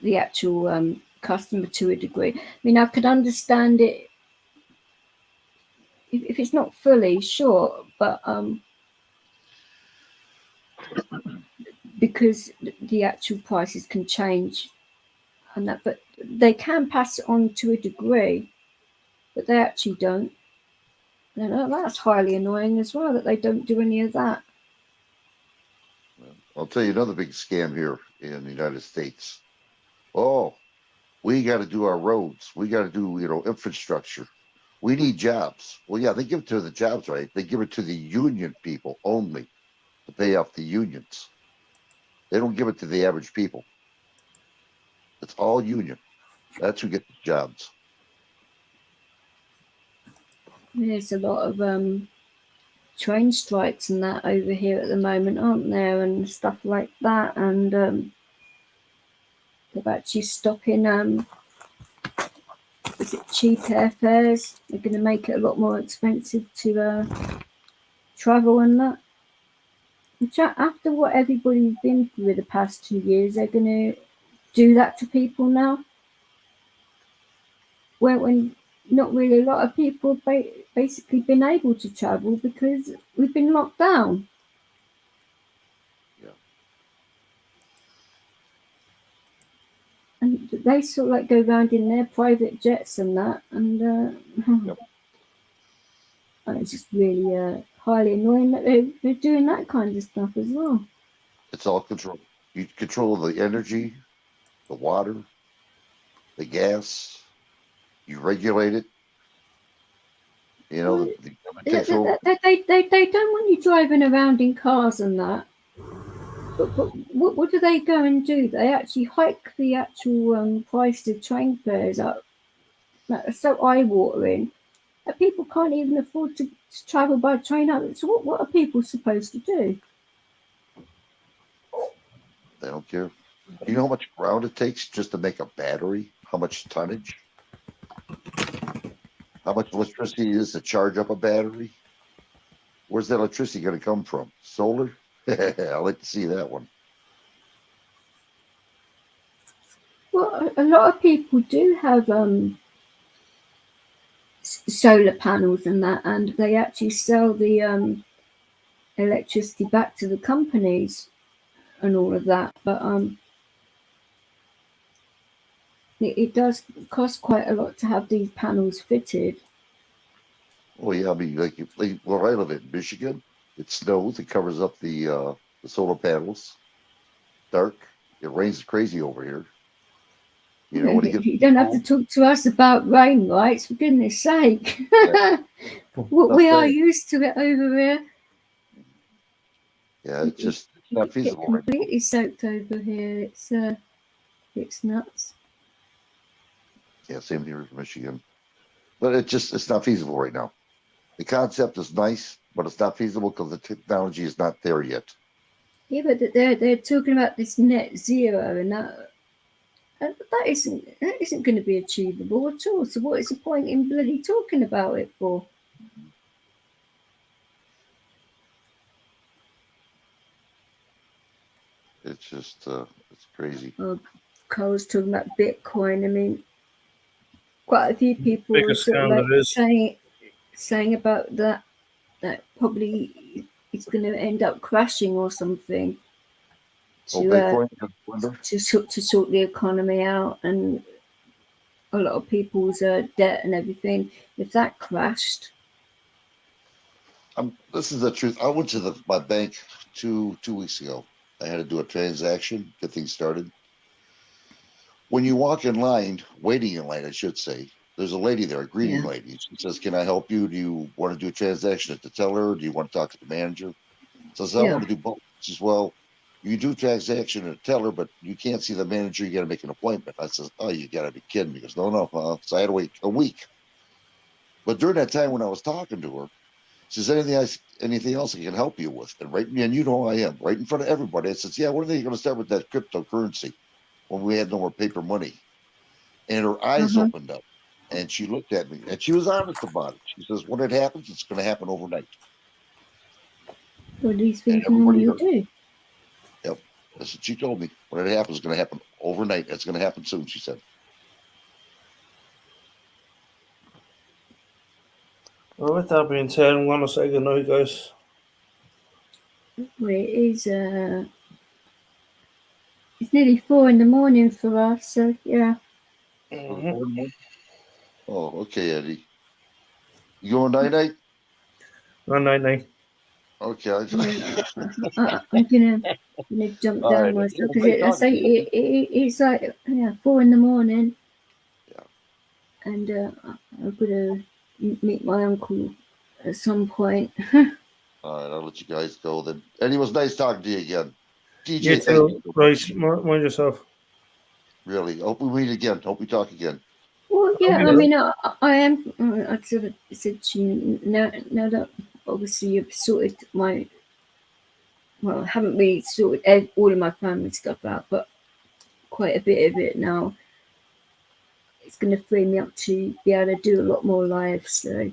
the actual customer to a degree? I mean, I could understand it if it's not fully, sure, but because the actual prices can change and that, but they can pass it on to a degree, but they actually don't. And that's highly annoying as well, that they don't do any of that. I'll tell you another big scam here in the United States. Oh, we got to do our roads. We got to do, infrastructure. We need jobs. Well, yeah, they give it to the jobs, right? They give it to the union people only to pay off the unions. They don't give it to the average people. It's all union. That's who gets the jobs. There's a lot of train strikes and that over here at the moment, aren't there, and stuff like that. And they're actually stopping is it cheap airfares? They're going to make it a lot more expensive to travel and that. Which after what everybody's been through the past 2 years, they're going to do that to people now. When not really a lot of people basically been able to travel because we've been locked down. Yeah. And they sort of like go around in their private jets and that, and Yep. and it's just really highly annoying that they're doing that kind of stuff as well. It's all control. You control the energy, the water, the gas. You regulate it. The government takes over. They don't want you driving around in cars and that. But what do they go and do? They actually hike the actual price of train fares up. That's so eye-watering that people can't even afford to travel by train up. So what are people supposed to do? They don't care. Do you know how much ground it takes just to make a battery? How much tonnage? How much electricity it is to charge up a battery? Where's that electricity going to come from? Solar? I'd like to see that one. Well, a lot of people do have solar panels and that, and they actually sell the electricity back to the companies and all of that. But it does cost quite a lot to have these panels fitted. Oh yeah, I mean, like where I live in Michigan, it snows. It covers up the solar panels. Dark. It rains crazy over here. When it gets You don't have to talk to us about rain, right? For goodness sake. Yeah. We are used to it over here. Yeah, it's not feasible. Get completely soaked over here. It's nuts. Yeah, same here in Michigan. But it's not feasible right now. The concept is nice, but it's not feasible because the technology is not there yet. Yeah, but they're talking about this net zero, and that isn't going to be achievable at all. So what is the point in bloody talking about it for? It's just it's crazy. Cole's talking about Bitcoin. I mean, quite a few people were Biggest sort of scam like there is. saying about that probably it's going to end up crashing or something Oh, to Bitcoin, wonder. to sort the economy out and a lot of people's debt and everything. If that crashed, This is the truth. I went to my bank two weeks ago. I had to do a transaction, get things started. When you walk in line, waiting in line, I should say, there's a lady there, a greeting lady. She says, "Can I help you? Do you want to do a transaction at the teller? Do you want to talk to the manager?" So I said, "I Yeah. want to do both." She says, "Well, you do transaction at a teller, but you can't see the manager. You got to make an appointment." I says, "Oh, you got to be kidding me." He goes, "No. So I had to wait a week. But during that time when I was talking to her, she says, anything else I can help you with?" And and you know who I am, right in front of everybody. I says, "Yeah, when are they going to start with that cryptocurrency when we had no more paper money?" And her eyes opened up and she looked at me and she was honest about it. She says, "When it happens, it's going to happen overnight." Well, these And things everybody normally heard. do. Yep. That's what she told me. When it happens, it's going to happen overnight. It's going to happen soon, she said. Well, with that being said, I'm going to say goodnight, guys. Well, it's nearly 4 a.m. for us, so yeah. Oh, okay, Eddie. You going night-night? Good night. Okay. I'm gonna jump All down right. myself Nice because I talking say to you. it's like 4 a.m. Yeah. and I'm gonna meet my uncle at some point. All right, I'll let you guys go then. Eddie, it was nice talking to you again. You DJ, thank you too. so Right, much. mind yourself. Really. Hope we meet again. Hope we talk again. Well, yeah, I Okay. mean, I am. I sort of said to you now that obviously you've sorted my. Well, I haven't really sorted all of my family stuff out, but quite a bit of it now. It's going to free me up to be able to do a lot more live, so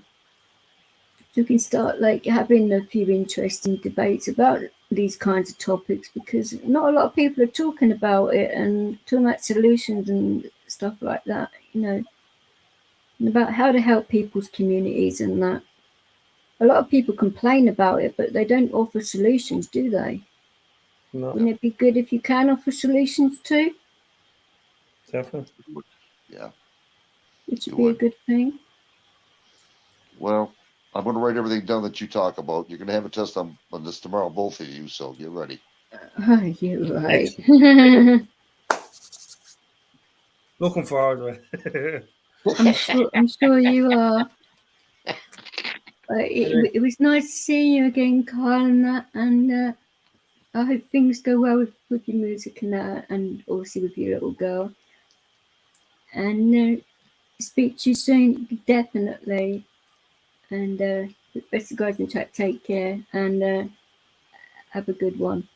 we can start like having a few interesting debates about these kinds of topics because not a lot of people are talking about it and talking about solutions and stuff like that, and about how to help people's communities and that. A lot of people complain about it, but they don't offer solutions, do they? No, Wouldn't it be good if you can offer solutions too? definitely. Yeah. Which would You be a would. good thing. Well, I'm going to write everything down that you talk about. You're going to have a test on this tomorrow, both of you, so get ready. Oh, you're right. Looking forward to it. I'm sure you are. It was nice seeing you again, Kyle, and that, and I hope things go well with your music and that, and obviously with your little girl. And speak to you soon, definitely. And the best of guys in chat, take care, and have a good one.